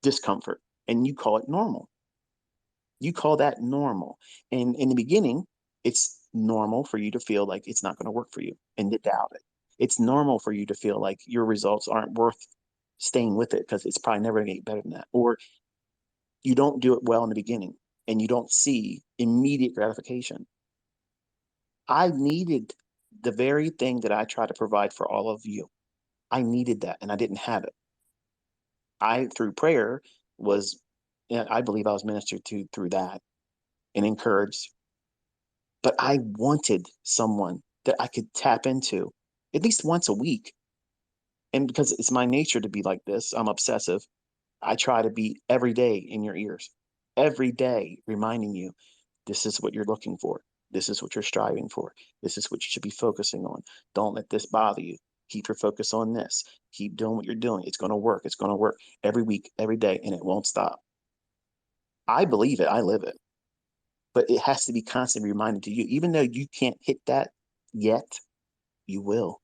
S2: discomfort, and you call it normal. You call that normal. And in the beginning, it's normal for you to feel like it's not going to work for you and to doubt it. It's normal for you to feel like your results aren't worth staying with it because it's probably never going to get better than that. Or you don't do it well in the beginning and you don't see immediate gratification. I needed the very thing that I try to provide for all of you. I needed that and I didn't have it. Through prayer, was, I believe I was ministered to through that and encouraged. But I wanted someone that I could tap into at least once a week. And because it's my nature to be like this, I'm obsessive. I try to be every day in your ears, every day reminding you this is what you're looking for. This is what you're striving for. This is what you should be focusing on. Don't let this bother you. Keep your focus on this. Keep doing what you're doing. It's going to work. It's going to work every week, every day, and it won't stop. I believe it. I live it. But it has to be constantly reminded to you. Even though you can't hit that yet, you will.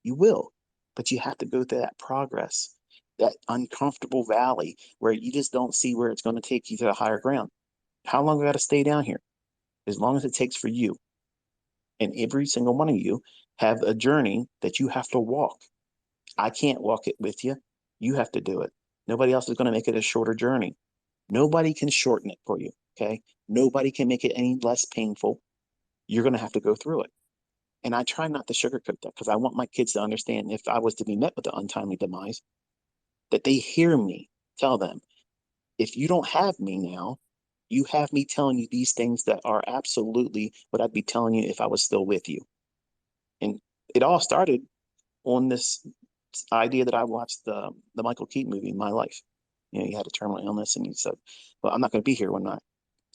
S2: You will. But you have to go through that progress, that uncomfortable valley where you just don't see where it's going to take you to the higher ground. How long we got to stay down here? As long as it takes for you. And every single one of you have a journey that you have to walk. I can't walk it with you. You have to do it. Nobody else is going to make it a shorter journey. Nobody can shorten it for you. Okay. Nobody can make it any less painful. You're going to have to go through it. And I try not to sugarcoat that because I want my kids to understand if I was to be met with an untimely demise, that they hear me tell them, if you don't have me now, you have me telling you these things that are absolutely what I'd be telling you if I was still with you. And it all started on this idea that I watched the Michael Keaton movie, My Life. You know, he had a terminal illness and he said, well, I'm not going to be here when my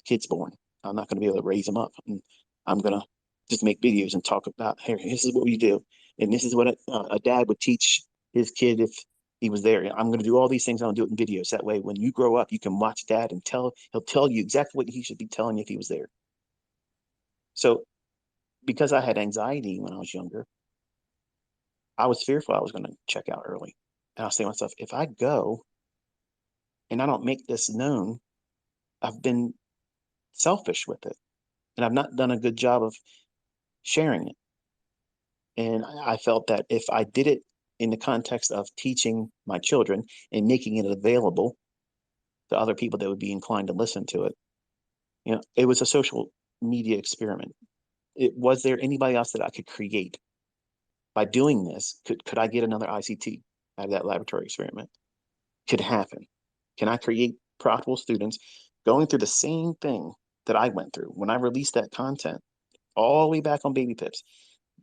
S2: kid's born. I'm not going to be able to raise them up. And I'm going to just make videos and talk about, hey, this is what we do. And this is what a dad would teach his kid if he was there. I'm going to do all these things. I'm going to do it in videos. That way, when you grow up, you can watch dad and he'll tell you exactly what he should be telling you if he was there. So because I had anxiety when I was younger, I was fearful I was going to check out early. And I was saying to myself, if I go and I don't make this known, I've been selfish with it. And I've not done a good job of sharing it. And I felt that if I did it in the context of teaching my children and making it available to other people that would be inclined to listen to it, you know, it was a social media experiment. Was there anybody else that I could create by doing this? Could I get another ICT out of that laboratory experiment? Could happen. Can I create profitable students going through the same thing that I went through when I released that content all the way back on Baby Pips?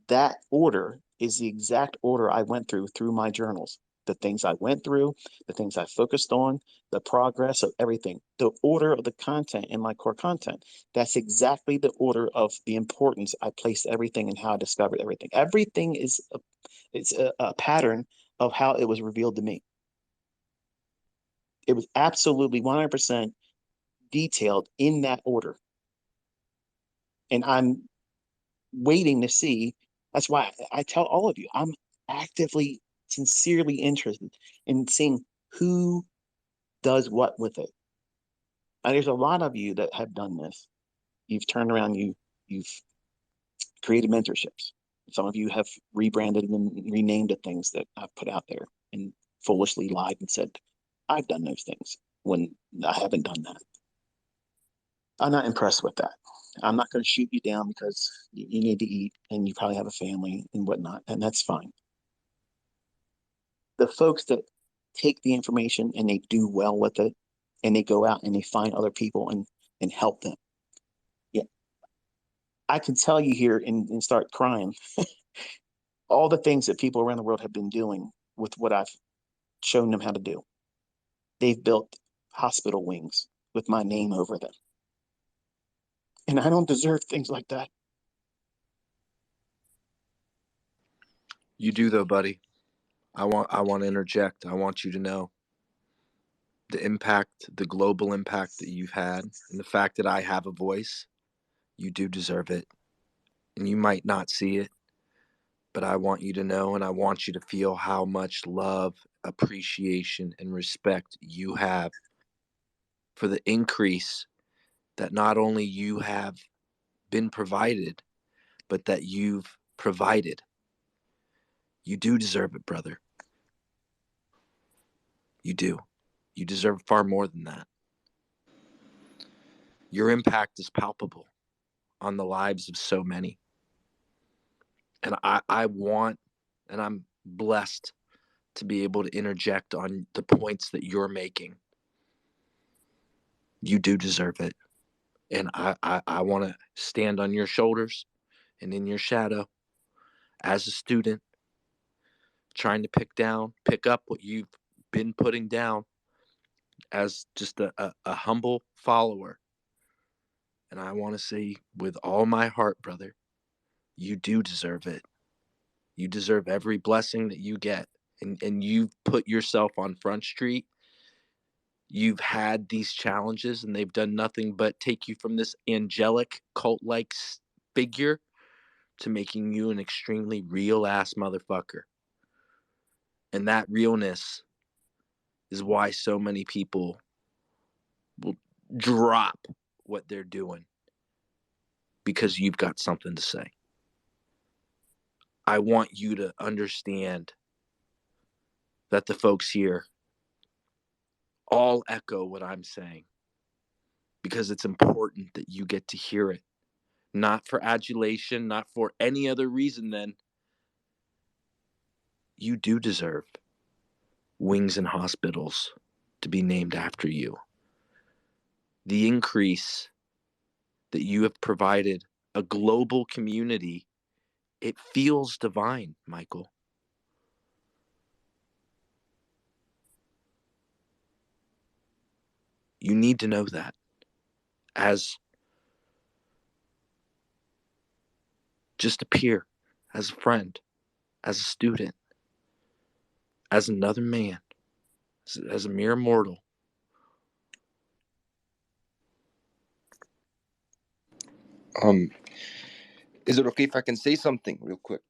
S2: That order is the exact order I went through my journals. The things I went through, the things I focused on, the progress of everything, the order of the content in my core content. That's exactly the order of the importance I placed everything and how I discovered everything. Everything is a pattern of how it was revealed to me. It was absolutely 100% detailed in that order. And I'm waiting to see. That's why I tell all of you, I'm actively, sincerely interested in seeing who does what with it. And there's a lot of you that have done this. You've turned around, you've created mentorships. Some of you have rebranded and renamed the things that I've put out there and foolishly lied and said, I've done those things. when I haven't done that. I'm not impressed with that. I'm not going to shoot you down because you need to eat and you probably have a family and whatnot, and that's fine. The folks that take the information and they do well with it and they go out and they find other people and help them. Yeah, I can tell you here and start crying. All the things that people around the world have been doing with what I've shown them how to do. They've built hospital wings with my name over them. And I don't deserve things like that.
S1: You do though, buddy. I want to interject. I want you to know the impact, the global impact that you've had, and the fact that I have a voice. You do deserve it. And you might not see it, but I want you to know and I want you to feel how much love, appreciation, and respect you have for the increase that not only you have been provided, but that you've provided. You do deserve it, brother. You do. You deserve far more than that. Your impact is palpable on the lives of so many. And I want, and I'm blessed to be able to interject on the points that you're making. You do deserve it. And I want to stand on your shoulders and in your shadow as a student, trying to pick up what you've been putting down as just a humble follower. And I want to say with all my heart, brother, you do deserve it. You deserve every blessing that you get. And you've put yourself on Front Street. You've had these challenges, and they've done nothing but take you from this angelic, cult like figure to making you an extremely real ass motherfucker. And that realness is why so many people will drop what they're doing because you've got something to say. I want you to understand that the folks here all echo what I'm saying because it's important that you get to hear it. Not for adulation, not for any other reason than you do deserve wings and hospitals to be named after you. The increase that you have provided a global community, it feels divine, Michael. You need to know that as just a peer, as a friend, as a student, as another man, as a mere mortal.
S3: Um, is it okay if I can say something real quick?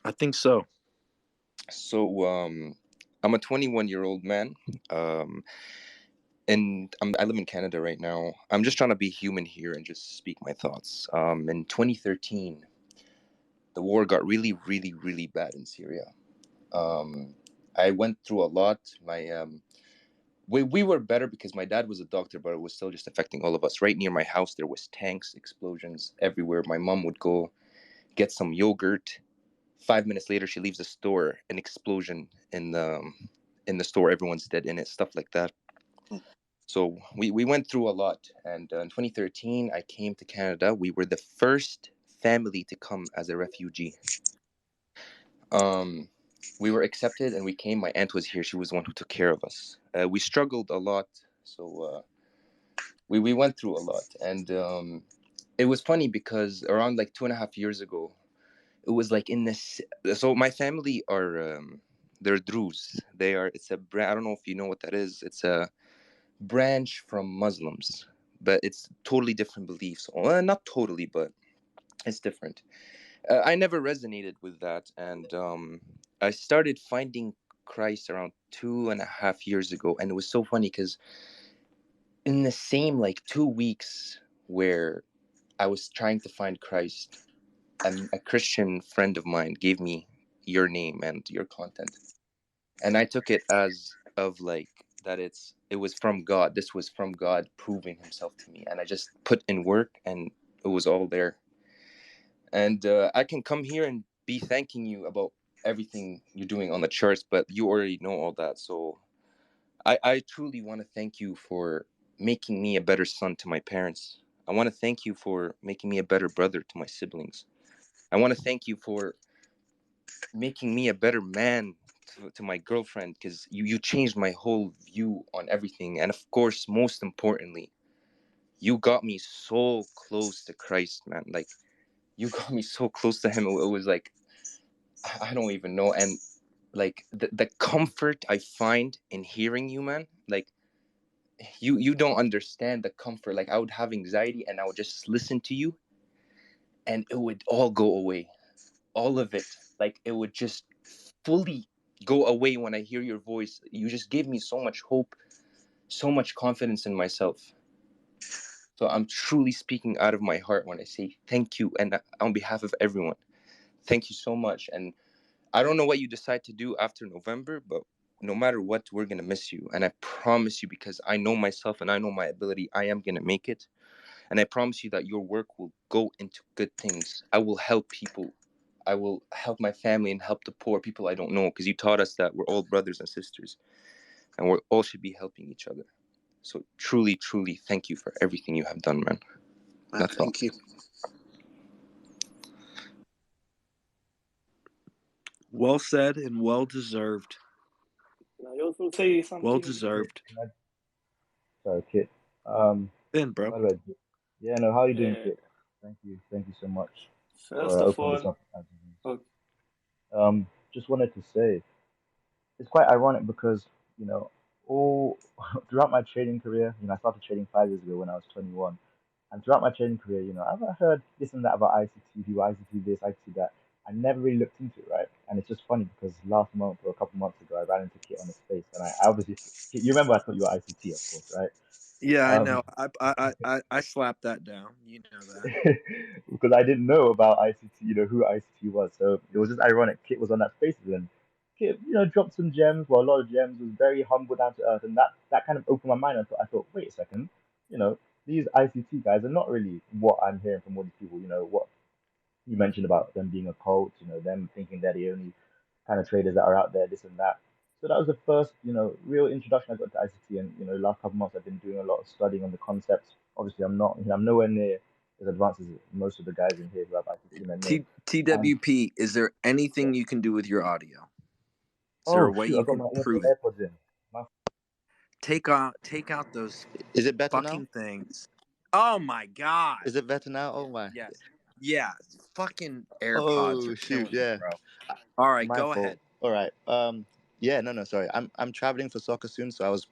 S1: I think so.
S3: So, I'm a 21-year-old man, um, and I live in Canada right now. I'm just trying to be human here and just speak my thoughts. In 2013, the war got really, really, really bad in Syria. Um, I went through a lot. We were better because my dad was a doctor, but it was still just affecting all of us. Right near my house, there was tanks, explosions everywhere. My mom would go get some yogurt. 5 minutes later, she leaves the store. An explosion in the store. Everyone's dead in it. Stuff like that. So we went through a lot. And in 2013, I came to Canada. We were the first family to come as a refugee. Um, we were accepted and we came. My aunt was here. She was the one who took care of us. We struggled a lot. So we went through a lot. And it was funny because around like 2.5 years ago, it was like in this. So my family are they're Druze. It's a brand. I don't know if you know what that is. It's a branch from Muslims, but it's totally different beliefs. Well, not totally, but it's different. I never resonated with that, and I started finding Christ around 2.5 years ago, and it was so funny because in the same like 2 weeks where I was trying to find Christ, a Christian friend of mine gave me your name and your content, and I took it as of like that it was from God. This was from God proving himself to me. And I just put in work and it was all there. And I can come here and be thanking you about everything you're doing on the charts, but you already know all that. So I truly want to thank you for making me a better son to my parents. I want to thank you for making me a better brother to my siblings. I want to thank you for making me a better man to my girlfriend, because you changed my whole view on everything. And of course, most importantly, you got me so close to Christ, man. Like, you got me so close to him. It was like, I don't even know. And like the comfort I find in hearing you, man, like you don't understand the comfort. Like, I would have anxiety and I would just listen to you and it would all go away. All of it. Like, it would just fully go away when I hear your voice. You just give me so much hope, so much confidence in myself. So I'm truly speaking out of my heart when I say thank you, and on behalf of everyone, thank you so much. And I don't know what you decide to do after November, but no matter what, we're going to miss you. And I promise you, because I know myself and I know my ability, I am going to make it. And I promise you that your work will go into good things. I will help people. I will help my family and help the poor people I don't know, because you taught us that we're all brothers and sisters and we all should be helping each other. So truly, truly, thank you for everything you have done, man. That's all.
S2: Thank you.
S1: Well said and well deserved.
S4: Can I also say something?
S1: Well deserved.
S5: Sorry, Kit.
S1: Then, bro.
S5: By the way, yeah, no, how are you doing,
S4: Yeah.
S5: Kit? Thank you so much
S4: First
S5: for
S4: of
S5: opening this
S4: all,
S5: up.
S4: okay.
S5: Just wanted to say it's quite ironic because all throughout my trading career, I started trading 5 years ago when I was 21, and throughout my trading career, I've heard this and that about ICT, do ICT this, ICT that. I never really looked into it, right? And it's just funny because last month or a couple months ago, I ran into Kit on his face, and I obviously, Kit, you remember I thought you were ICT, of course, right?
S1: Yeah, I
S5: Um,
S1: know. I slapped that down. You know that.
S5: because I didn't know about ICT, who ICT was. So it was just ironic. Kit was on that Spaces and Kit, dropped some gems, well, a lot of gems, was very humble, down to earth, and that kind of opened my mind. I thought, wait a second, you know, these ICT guys are not really what I'm hearing from all these people. What you mentioned about them being a cult, them thinking they're the only kind of traders that are out there, this and that. So that was the first, real introduction I got to ICT, and last couple months I've been doing a lot of studying on the concepts. Obviously, I'm nowhere near as advanced as most of the guys in here who have ICT in their name. And
S1: TWP, is there anything you can do with your audio? Is there a
S5: oh
S1: way
S5: shoot, I
S1: you
S5: got
S1: can
S5: my
S1: improve it?
S5: AirPods in.
S1: Take out those
S6: Is it better
S1: fucking
S6: now?
S1: things. Oh my god.
S6: Is it better now? Oh my.
S1: Yes. Yeah. Fucking AirPods
S6: Oh
S1: are
S6: shoot,
S1: killing me,
S6: yeah.
S1: bro. All right,
S6: My
S1: go
S6: fault.
S1: ahead.
S6: All right. Yeah, no, sorry. I'm traveling for soccer soon, so I was,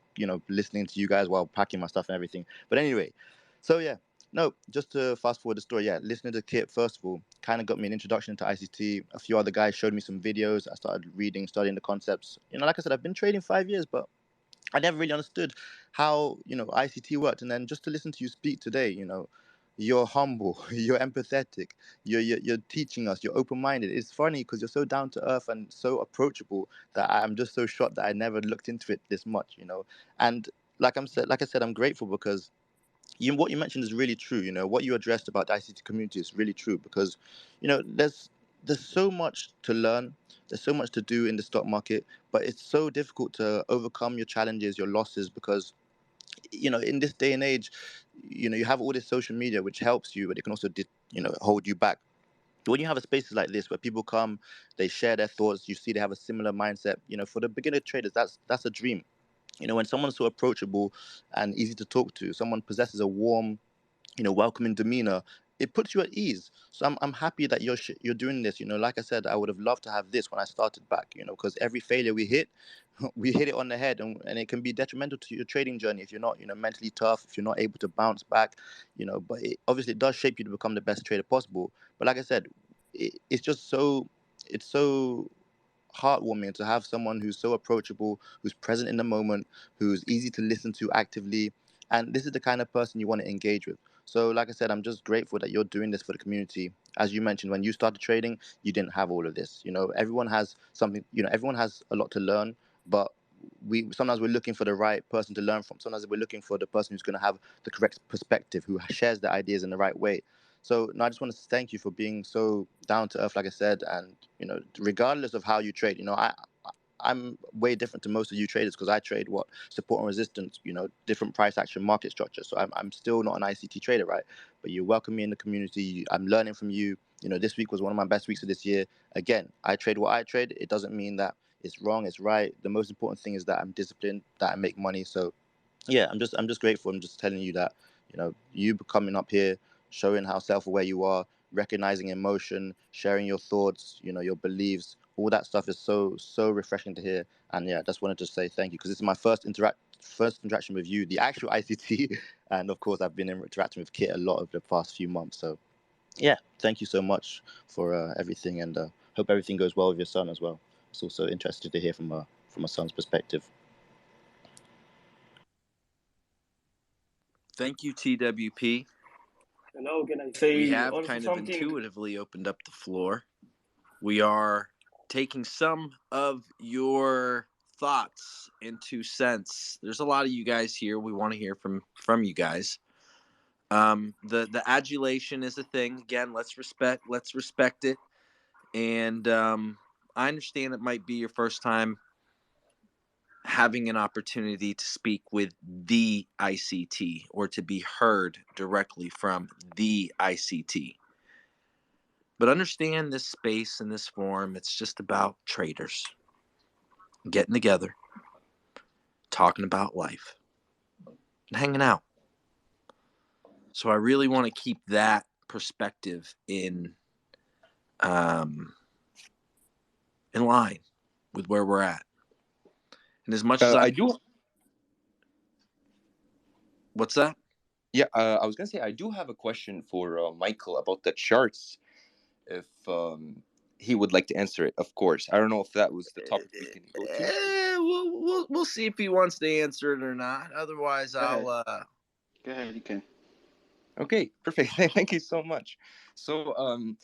S6: listening to you guys while packing my stuff and everything. But anyway, so yeah. No, just to fast forward the story, yeah, listening to Kit, first of all, kind of got me an introduction to ICT. A few other guys showed me some videos. I started reading, studying the concepts. Like I said, I've been trading 5 years, but I never really understood how ICT worked. And then just to listen to you speak today, you're humble, you're empathetic, you're teaching us, you're open minded. It's funny because you're so down to earth and so approachable that I'm just so shocked that I never looked into it this much. And like I said, I'm grateful because what you mentioned is really true. What you addressed about the ICT community is really true because there's so much to learn, there's so much to do in the stock market, but it's so difficult to overcome your challenges, your losses, because in this day and age, you have all this social media which helps you, but it can also hold you back. When you have a spaces like this where people come, they share their thoughts, you see they have a similar mindset. For the beginner traders, that's a dream. When someone's so approachable and easy to talk to, someone possesses a warm, welcoming demeanor, it puts you at ease. So I'm happy that you're doing this. Like I said, I would have loved to have this when I started back. Because every failure we hit, we hit it on the head, and it can be detrimental to your trading journey if you're not, mentally tough, if you're not able to bounce back. But obviously it does shape you to become the best trader possible. But like I said, it's just it's so heartwarming to have someone who's so approachable, who's present in the moment, who's easy to listen to actively. And this is the kind of person you want to engage with. So, like I said, I'm just grateful that you're doing this for the community. As you mentioned, when you started trading, you didn't have all of this. Everyone has something, everyone has a lot to learn, but sometimes we're looking for the right person to learn from. Sometimes we're looking for the person who's going to have the correct perspective, who shares the ideas in the right way. So no, I just want to thank you for being so down to earth, like I said, and regardless of how you trade, I'm way different to most of you traders because I trade support and resistance, different price action market structure. So I'm still not an ICT trader, right? But you welcome me in the community. I'm learning from you. This week was one of my best weeks of this year. Again, I trade what I trade. It doesn't mean that it's wrong, it's right. The most important thing is that I'm disciplined, that I make money. So yeah, I'm just grateful. I'm just telling you that, you coming up here, showing how self-aware you are, recognizing emotion, sharing your thoughts, your beliefs, all that stuff is so refreshing to hear. And yeah, just wanted to say thank you because this is my first interaction with you, the actual ICT, and of course I've been interacting with Kit a lot over the past few months. So yeah, thank you so much for everything, and hope everything goes well with your son as well. It's also interested to hear from a son's perspective.
S1: Thank you, TWP.
S4: Can I
S1: We
S4: say
S1: have
S4: also
S1: kind of
S4: something?
S1: intuitively opened up the floor. We are taking some of your thoughts into sense. There's a lot of you guys here. We want to hear from you guys. The adulation is a thing. Again, let's respect it. And I understand it might be your first time having an opportunity to speak with the ICT or to be heard directly from the ICT. But understand this space and this forum, it's just about traders getting together, talking about life, and hanging out. So I really want to keep that perspective in line with where we're at. And as much as
S3: I do.
S1: What's that?
S3: Yeah, I was gonna say I do have a question for Michael about the charts. If he would like to answer it, of course. I don't know if that was the topic we can go to.
S1: We'll see if he wants to answer it or not. Otherwise, I'll.
S2: Go ahead, you can.
S3: Okay, perfect. Thank you so much. So,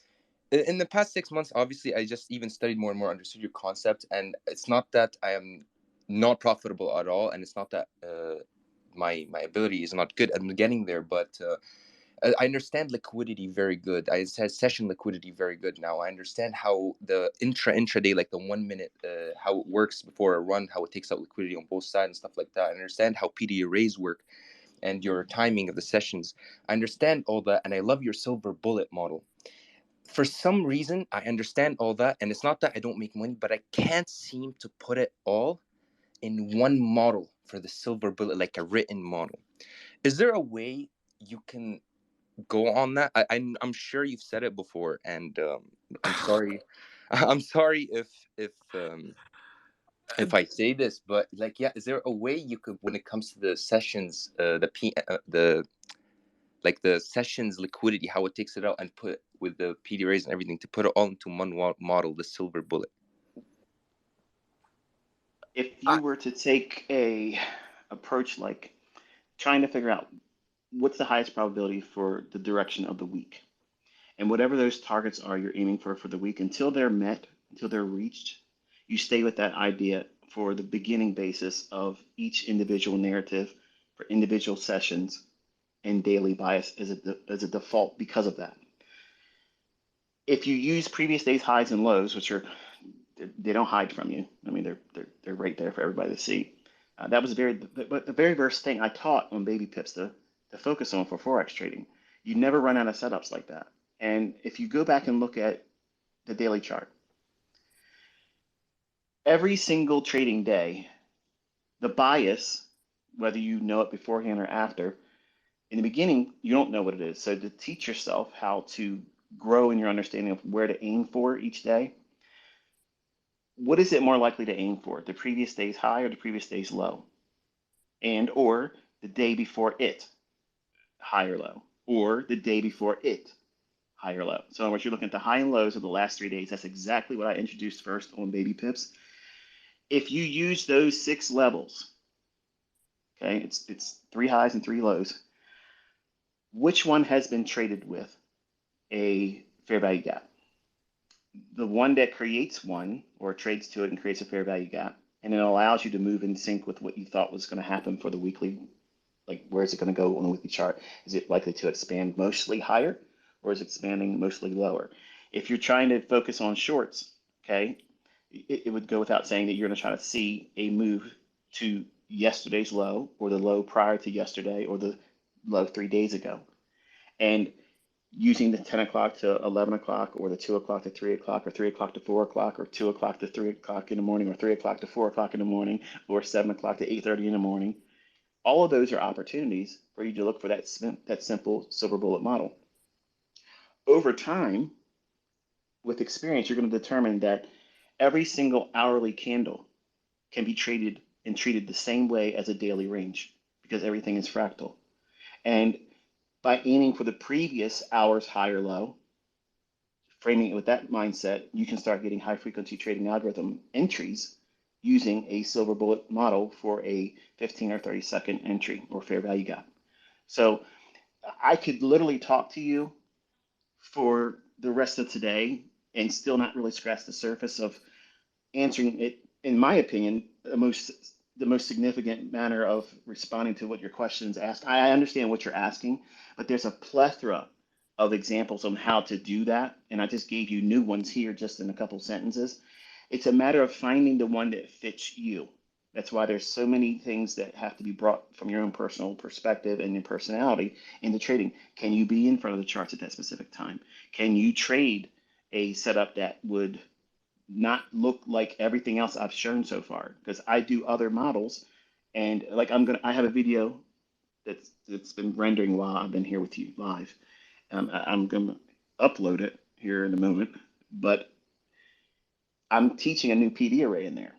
S3: in the past 6 months, obviously, I just even studied more and more, understood your concept, and it's not that I am not profitable at all, and it's not that my ability is not good. I'm getting there, but I understand liquidity very good. I said session liquidity very good now. I understand how the intraday, like the 1 minute, how it works before a run, how it takes out liquidity on both sides and stuff like that. I understand how PD arrays work and your timing of the sessions. I understand all that, and I love your silver bullet model. For some reason, I understand all that, and it's not that I don't make money, but I can't seem to put it all in one model for the silver bullet, like a written model. Is there a way you can go on that? I'm sure you've said it before, and I'm sorry. I'm sorry if I say this, but like, yeah, is there a way you could, when it comes to the sessions, the sessions liquidity, how it takes it out and put with the PD arrays and everything, to put it all into one model, the silver bullet?
S2: If you were to take a approach like trying to figure out what's the highest probability for the direction of the week, and whatever those targets are you're aiming for the week, until they're met, until they're reached, you stay with that idea for the beginning basis of each individual narrative for individual sessions, and daily bias as a default because of that. If you use previous days highs and lows, which they don't hide from you. I mean, they're right there for everybody to see. That was the very first thing I taught on baby pips to focus on for Forex trading. You never run out of setups like that. And if you go back and look at the daily chart, every single trading day, the bias, whether you know it beforehand or after, in the beginning, you don't know what it is. So to teach yourself how to grow in your understanding of where to aim for each day, what is it more likely to aim for? The previous day's high or the previous day's low? And or the day before it, high or low? Or the day before it, high or low? So in other words, you're looking at the high and lows of the last 3 days. That's exactly what I introduced first on baby pips. If you use those 6 levels, okay, it's 3 highs and 3 lows, which one has been traded with a fair value gap? The one that creates one or trades to it and creates a fair value gap and it allows you to move in sync with what you thought was going to happen for the weekly. Like, where is it going to go on the weekly chart? Is it likely to expand mostly higher, or is it expanding mostly lower? If you're trying to focus on shorts, okay, it would go without saying that you're going to try to see a move to yesterday's low, or the low prior to yesterday, or the low 3 days ago. And using the 10 o'clock to 11 o'clock, or the 2 o'clock to 3 o'clock, or 3 o'clock to 4 o'clock, or 2 o'clock to 3 o'clock in the morning, or 3 o'clock to 4 o'clock in the morning, or 7 o'clock to 8:30 in the morning. All of those are opportunities for you to look for that simple silver bullet model. Over time, with experience, you're going to determine that every single hourly candle can be traded and treated the same way as a daily range, because everything is fractal. And by aiming for the previous hour's high or low, framing it with that mindset, you can start getting high frequency trading algorithm entries using a silver bullet model for a 15 or 30-second entry or fair value gap. So I could literally talk to you for the rest of today and still not really scratch the surface of answering it, in my opinion, the most significant manner of responding to what your questions ask. I understand what you're asking, but there's a plethora of examples on how to do that, and I just gave you new ones here just in a couple sentences. It's a matter of finding the one that fits you. That's why there's so many things that have to be brought from your own personal perspective and your personality into trading. Can you be in front of the charts at that specific time? Can you trade a setup that would not look like everything else I've shown so far? Because I do other models, and like I have a video that's been rendering while I've been here with you live. I'm gonna upload it here in a moment, but I'm teaching a new PD array in there,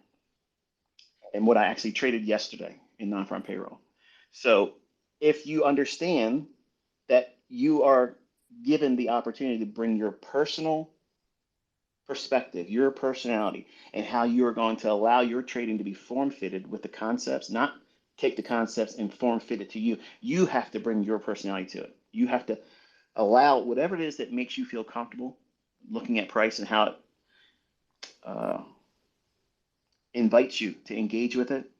S2: and what I actually traded yesterday in non-farm payroll. So if you understand that you are given the opportunity to bring your personal perspective, your personality, and how you are going to allow your trading to be form fitted with the concepts, not take the concepts and form fit it to you. You have to bring your personality to it. You have to allow whatever it is that makes you feel comfortable looking at price and how it invites you to engage with it.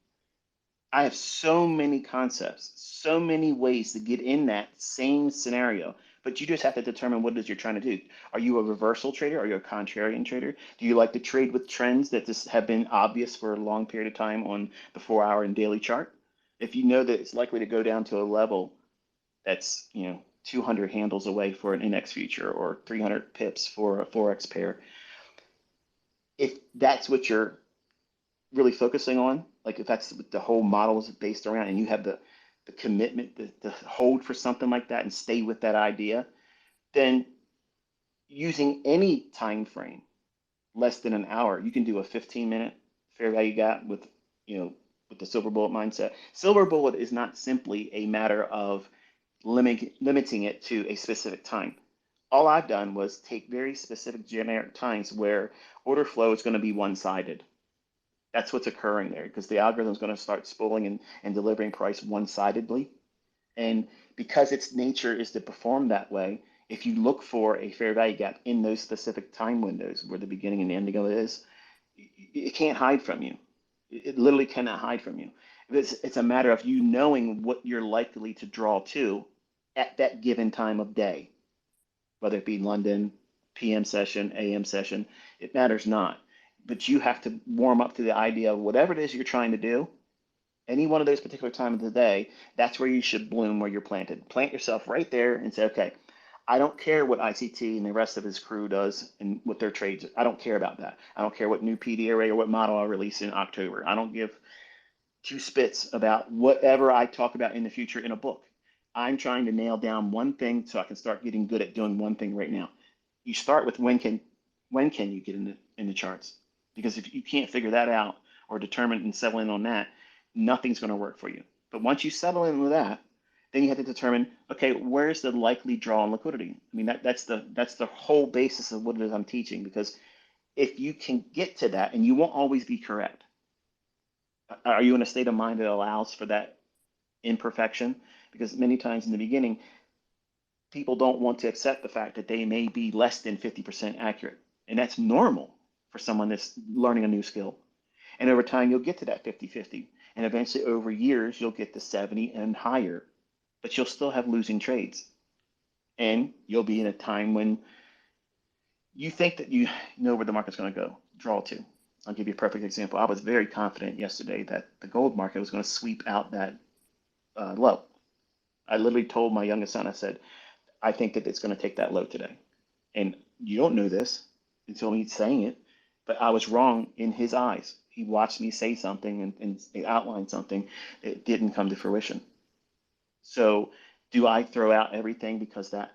S2: I have so many concepts, so many ways to get in that same scenario, but you just have to determine what it is you're trying to do. Are you a reversal trader? Are you a contrarian trader? Do you like to trade with trends that just have been obvious for a long period of time on the 4-hour and daily chart? If you know that it's likely to go down to a level that's 200 handles away for an index future, or 300 pips for a Forex pair, if that's what you're really focusing on, like if that's what the whole model is based around, and you have the commitment to hold for something like that and stay with that idea, then using any time frame less than an hour, you can do a 15-minute fair value gap with the silver bullet mindset. Silver bullet is not simply a matter of limiting it to a specific time. All I've done was take very specific generic times where order flow is going to be one-sided. That's what's occurring there, because the algorithm is going to start spooling and delivering price one-sidedly. And because its nature is to perform that way, if you look for a fair value gap in those specific time windows where the beginning and the ending of it is, it can't hide from you. It literally cannot hide from you. It's a matter of you knowing what you're likely to draw to at that given time of day, whether it be London, PM session, AM session, it matters not. But you have to warm up to the idea of whatever it is you're trying to do. Any one of those particular times of the day, that's where you should bloom, where you're planted. Plant yourself right there and say, okay, I don't care what ICT and the rest of his crew does and what their trades. I don't care about that. I don't care what new PD array or what model I release in October. I don't give two spits about whatever I talk about in the future in a book. I'm trying to nail down one thing so I can start getting good at doing one thing right now. You start with when can you get in the charts? Because if you can't figure that out or determine and settle in on that, nothing's going to work for you. But once you settle in with that, then you have to determine, okay, where's the likely draw on liquidity? I mean, that's the whole basis of what it is I'm teaching, because if you can get to that, and you won't always be correct. Are you in a state of mind that allows for that imperfection? Because many times in the beginning, people don't want to accept the fact that they may be less than 50% accurate. And that's normal for someone that's learning a new skill. And over time, you'll get to that 50-50. And eventually, over years, you'll get to 70 and higher. But you'll still have losing trades. And you'll be in a time when you think that you know where the market's going to go, draw to. I'll give you a perfect example. I was very confident yesterday that the gold market was going to sweep out that low. I literally told my youngest son, I said, I think that it's going to take that low today. And you don't know this until me saying it, but I was wrong in his eyes. He watched me say something and outline something that didn't come to fruition. So do I throw out everything because that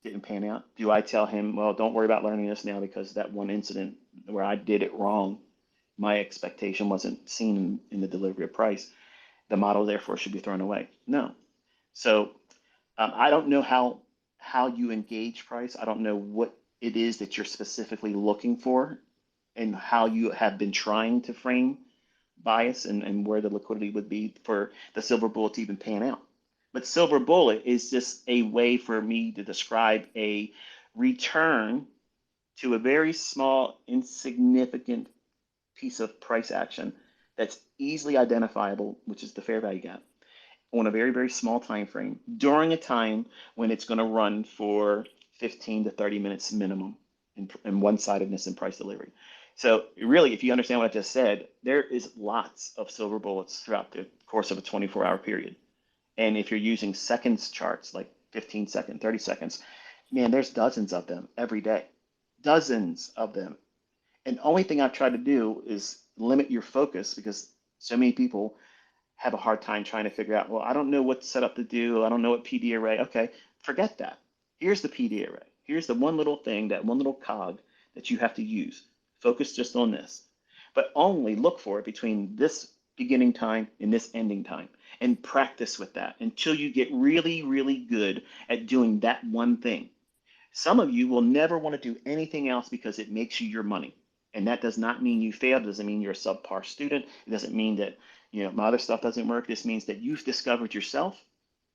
S2: didn't pan out? Do I tell him, well, don't worry about learning this now because that one incident where I did it wrong, my expectation wasn't seen in the delivery of price. The model therefore should be thrown away. No. So I don't know how you engage price. I don't know what it is that you're specifically looking for and how you have been trying to frame bias and where the liquidity would be for the silver bullet to even pan out. But silver bullet is just a way for me to describe a return to a very small, insignificant piece of price action that's easily identifiable, which is the fair value gap, on a very, very small time frame during a time when it's going to run for 15 to 30 minutes minimum in one-sidedness in price delivery. So really, if you understand what I just said, there is lots of silver bullets throughout the course of a 24-hour period. And if you're using seconds charts, like 15 seconds, 30 seconds, man, there's dozens of them every day. Dozens of them. And the only thing I've tried to do is limit your focus because so many people have a hard time trying to figure out, well, I don't know what setup to do. I don't know what PD array. Okay, forget that. Here's the PD array. Here's the one little thing, that one little cog that you have to use. Focus just on this, but only look for it between this beginning time and this ending time and practice with that until you get really, really good at doing that one thing. Some of you will never want to do anything else because it makes you your money. And that does not mean you failed. It doesn't mean you're a subpar student. It doesn't mean that my other stuff doesn't work. This means that you've discovered yourself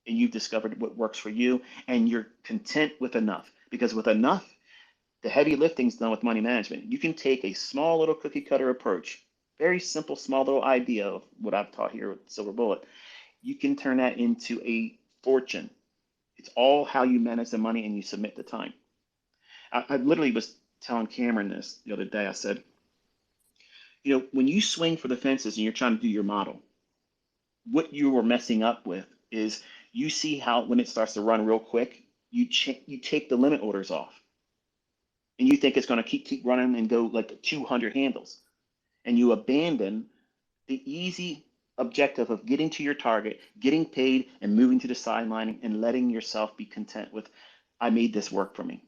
S2: and you've discovered what works for you and you're content with enough. Because with enough, the heavy lifting's done with money management. You can take a small little cookie cutter approach, very simple, small little idea of what I've taught here with Silver Bullet. You can turn that into a fortune. It's all how you manage the money and you submit the time. I literally was telling Cameron this the other day. I said, when you swing for the fences and you're trying to do your model, what you were messing up with is you see how when it starts to run real quick, you take the limit orders off. And you think it's going to keep running and go like 200 handles. And you abandon the easy objective of getting to your target, getting paid, and moving to the sidelining and letting yourself be content with, I made this work for me.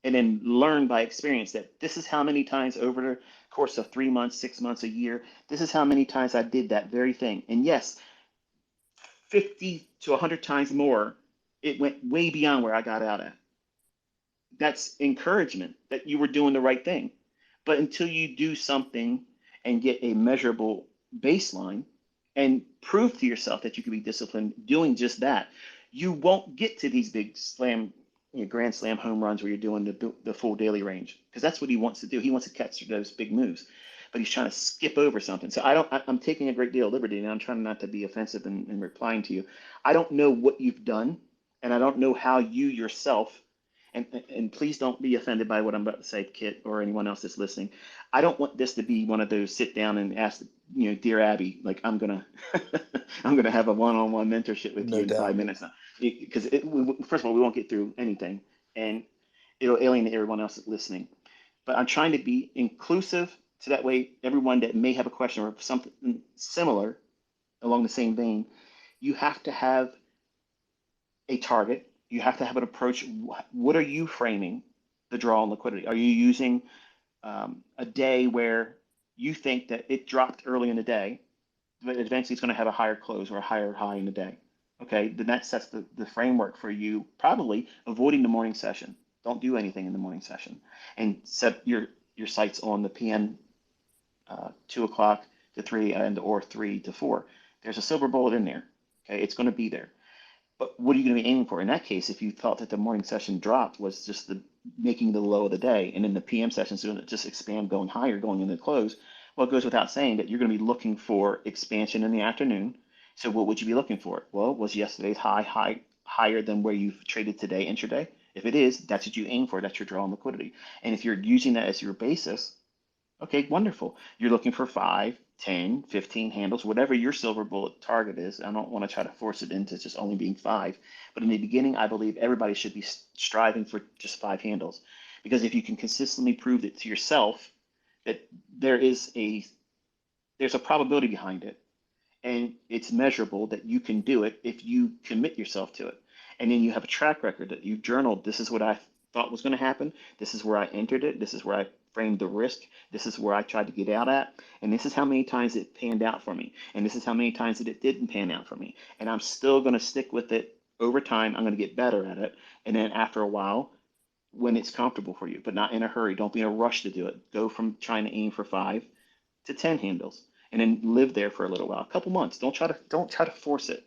S2: And then learn by experience that this is how many times over the course of 3 months, 6 months, a year, this is how many times I did that very thing. And yes, 50 to 100 times more, it went way beyond where I got out at. That's encouragement that you were doing the right thing. But until you do something and get a measurable baseline and prove to yourself that you can be disciplined doing just that, you won't get to these big grand slam home runs where you're doing the full daily range, because that's what he wants to do. He wants to catch those big moves, but he's trying to skip over something. So I'm taking a great deal of liberty, and I'm trying not to be offensive in replying to you. I don't know what you've done, and I don't know how you yourself, and please don't be offended by what I'm about to say, Kit, or anyone else that's listening. I don't want this to be one of those sit down and ask, dear Abby, like I'm gonna have a one-on-one mentorship with
S1: No
S2: you in
S1: doubt.
S2: 5 minutes now, because first of all, we won't get through anything, and it'll alienate everyone else that's listening. But I'm trying to be inclusive, so that way everyone that may have a question or something similar along the same vein, you have to have a target. You have to have an approach. What are you framing the draw on liquidity? Are you using a day where you think that it dropped early in the day, but eventually it's going to have a higher close or a higher high in the day? Okay, then that sets the framework for you, probably avoiding the morning session. Don't do anything in the morning session, and set your sights on the PM 2 o'clock to 3 or 3 to 4. There's a silver bullet in there. Okay, it's going to be there. But what are you going to be aiming for? In that case, if you thought that the morning session dropped was just making the low of the day, and then the PM session is going to just expand going higher, going into the close, Well, it goes without saying that you're going to be looking for expansion in the afternoon. So what would you be looking for? Well, was yesterday's higher than where you've traded today intraday? If it is, that's what you aim for. That's your draw on liquidity. And if you're using that as your basis, okay, wonderful. You're looking for 5, 10, 15 handles, whatever your silver bullet target is. I don't want to try to force it into just only being 5. But in the beginning, I believe everybody should be striving for just 5 handles. Because if you can consistently prove it to yourself that there is there's a probability behind it, and it's measurable that you can do it if you commit yourself to it. And then you have a track record that you journaled. This is what I thought was going to happen. This is where I entered it. This is where I framed the risk. This is where I tried to get out at. And this is how many times it panned out for me. And this is how many times that it didn't pan out for me. And I'm still going to stick with it over time. I'm going to get better at it. And then after a while, when it's comfortable for you, but not in a hurry, don't be in a rush to do it. Go from trying to aim for 5 to 10 handles and then live there for a little while, a couple months. Don't try to force it,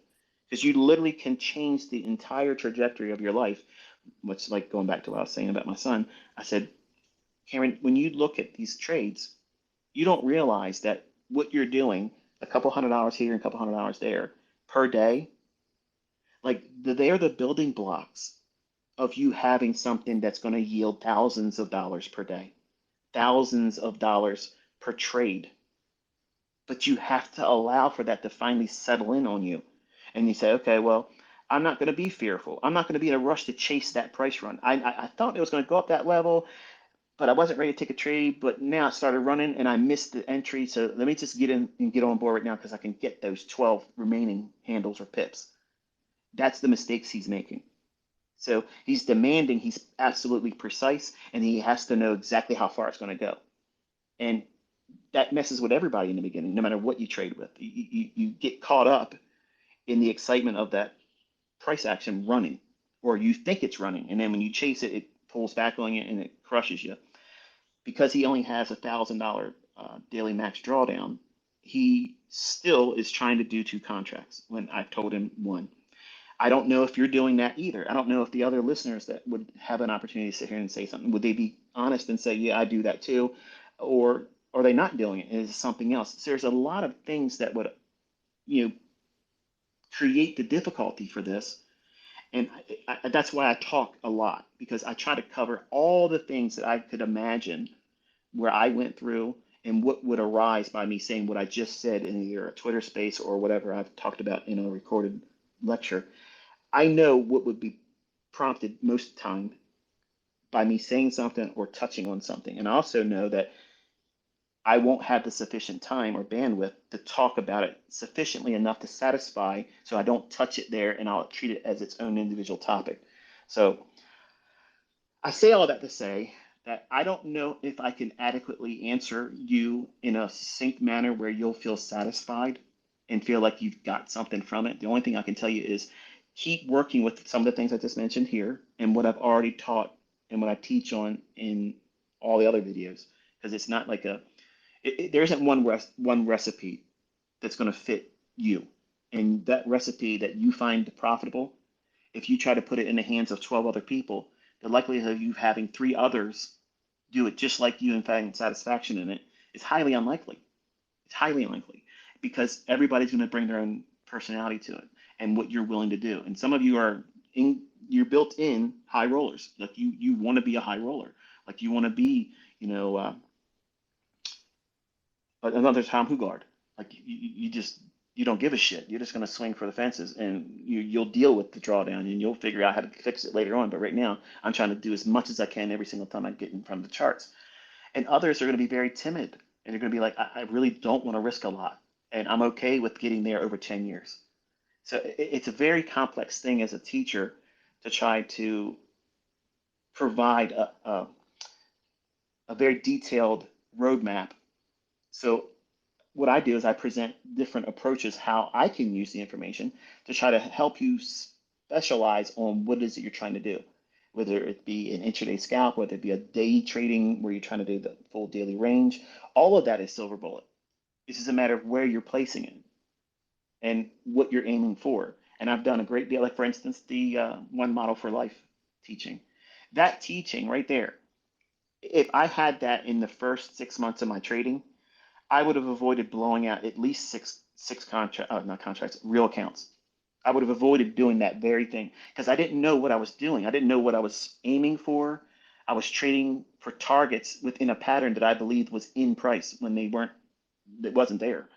S2: because you literally can change the entire trajectory of your life. Much like going back to what I was saying about my son, I said, Cameron, when you look at these trades, you don't realize that what you're doing, a couple $100 here and a couple $100 there per day, like they're the building blocks of you having something that's going to yield thousands of dollars per day, thousands of dollars per trade. But you have to allow for that to finally settle in on you. And you say, okay, well, I'm not going to be fearful. I'm not going to be in a rush to chase that price run. I thought it was going to go up that level, but I wasn't ready to take a trade. But now it started running and I missed the entry. So let me just get in and get on board right now because I can get those 12 remaining handles or pips. That's the mistakes he's making. So he's demanding, he's absolutely precise, and he has to know exactly how far it's going to go. And that messes with everybody in the beginning, no matter what you trade with. You get caught up in the excitement of that price action running, or you think it's running. And then when you chase it, it pulls back on you and it crushes you. Because he only has $1,000 daily max drawdown, he still is trying to do 2 contracts when I've told him 1. I don't know if you're doing that either. I don't know if the other listeners that would have an opportunity to sit here and say something, would they be honest and say, yeah, I do that too? Or are they not doing it? Is it something else? So there's a lot of things that would, you know, create the difficulty for this. And that's why I talk a lot, because I try to cover all the things that I could imagine where I went through and what would arise by me saying what I just said in either a Twitter space or whatever I've talked about in a recorded lecture. I know what would be prompted most of the time by me saying something or touching on something. And I also know that I won't have the sufficient time or bandwidth to talk about it sufficiently enough to satisfy, so I don't touch it there and I'll treat it as its own individual topic. So I say all that to say that I don't know if I can adequately answer you in a succinct manner where you'll feel satisfied and feel like you've got something from it. The only thing I can tell you is keep working with some of the things I just mentioned here and what I've already taught and what I teach on in all the other videos, because it's not like there isn't one recipe that's going to fit you. And that recipe that you find profitable, if you try to put it in the hands of 12 other people, the likelihood of you having 3 others do it just like you and finding satisfaction in it is highly unlikely. It's highly unlikely because everybody's going to bring their own personality to it and what you're willing to do. And some of you you're built in high rollers. Like you want to be a high roller. Like you want to be, another Tom Hugard. Like you don't give a shit. You're just going to swing for the fences, and you'll deal with the drawdown, and you'll figure out how to fix it later on. But right now, I'm trying to do as much as I can every single time I get in front of the charts. And others are going to be very timid, and they're going to be like, I really don't want to risk a lot, and I'm okay with getting there over 10 years. So it's a very complex thing as a teacher to try to provide a very detailed roadmap. So what I do is I present different approaches how I can use the information to try to help you specialize on what it is that you're trying to do, whether it be an intraday scalp, whether it be a day trading where you're trying to do the full daily range. All of that is silver bullet. It's just a matter of where you're placing it and what you're aiming for. And I've done a great deal, like for instance, the one model for life teaching. That teaching right there, if I had that in the first 6 months of my trading,
S7: I would have avoided blowing out at least not contracts, real accounts. I would have avoided doing that very thing because I didn't know what I was doing. I didn't know what I was aiming for. I was trading for targets within a pattern that I believed was in price when they weren't. It wasn't there.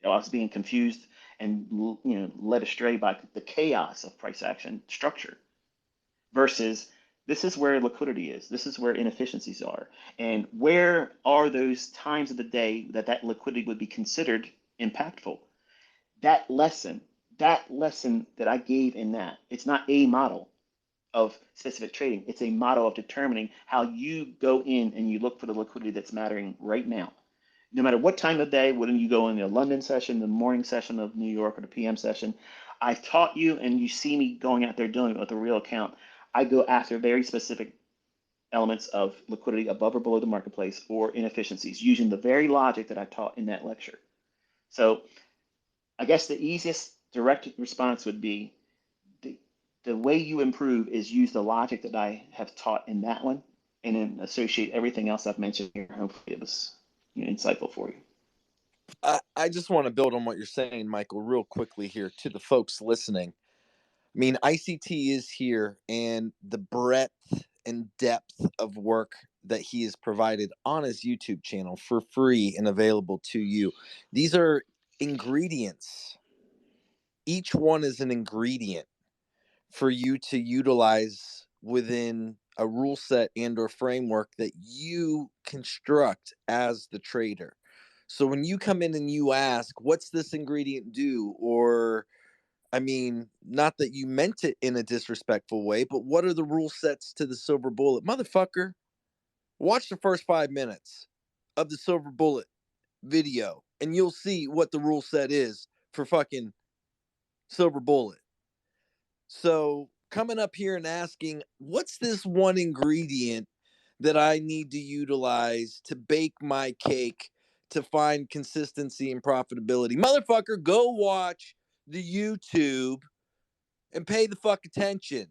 S7: I was being confused and led astray by the chaos of price action structure versus this is where liquidity is. This is where inefficiencies are. And where are those times of the day that that liquidity would be considered impactful? That lesson, that lesson that I gave in that, it's not a model of specific trading. It's a model of determining how you go in and you look for the liquidity that's mattering right now. No matter what time of day, whether you go in the London session, the morning session of New York, or the PM session, I've taught you and you see me going out there doing it with a real account. I go after very specific elements of liquidity above or below the marketplace or inefficiencies using the very logic that I taught in that lecture. So I guess the easiest direct response would be the way you improve is use the logic that I have taught in that one and then associate everything else I've mentioned here. Hopefully it was insightful for you.
S1: I just want to build on what you're saying, Michael, real quickly here to the folks listening. I mean, ICT is here, and the breadth and depth of work that he has provided on his YouTube channel for free and available to you. These are ingredients. Each one is an ingredient for you to utilize within a rule set and or framework that you construct as the trader. So when you come in and you ask, what's this ingredient do? Or, I mean, not that you meant it in a disrespectful way, but what are the rule sets to the silver bullet? Motherfucker, watch the first 5 minutes of the silver bullet video and you'll see what the rule set is for fucking silver bullet. So coming up here and asking, what's this one ingredient that I need to utilize to bake my cake to find consistency and profitability? Motherfucker, go watch the YouTube and pay the fuck attention.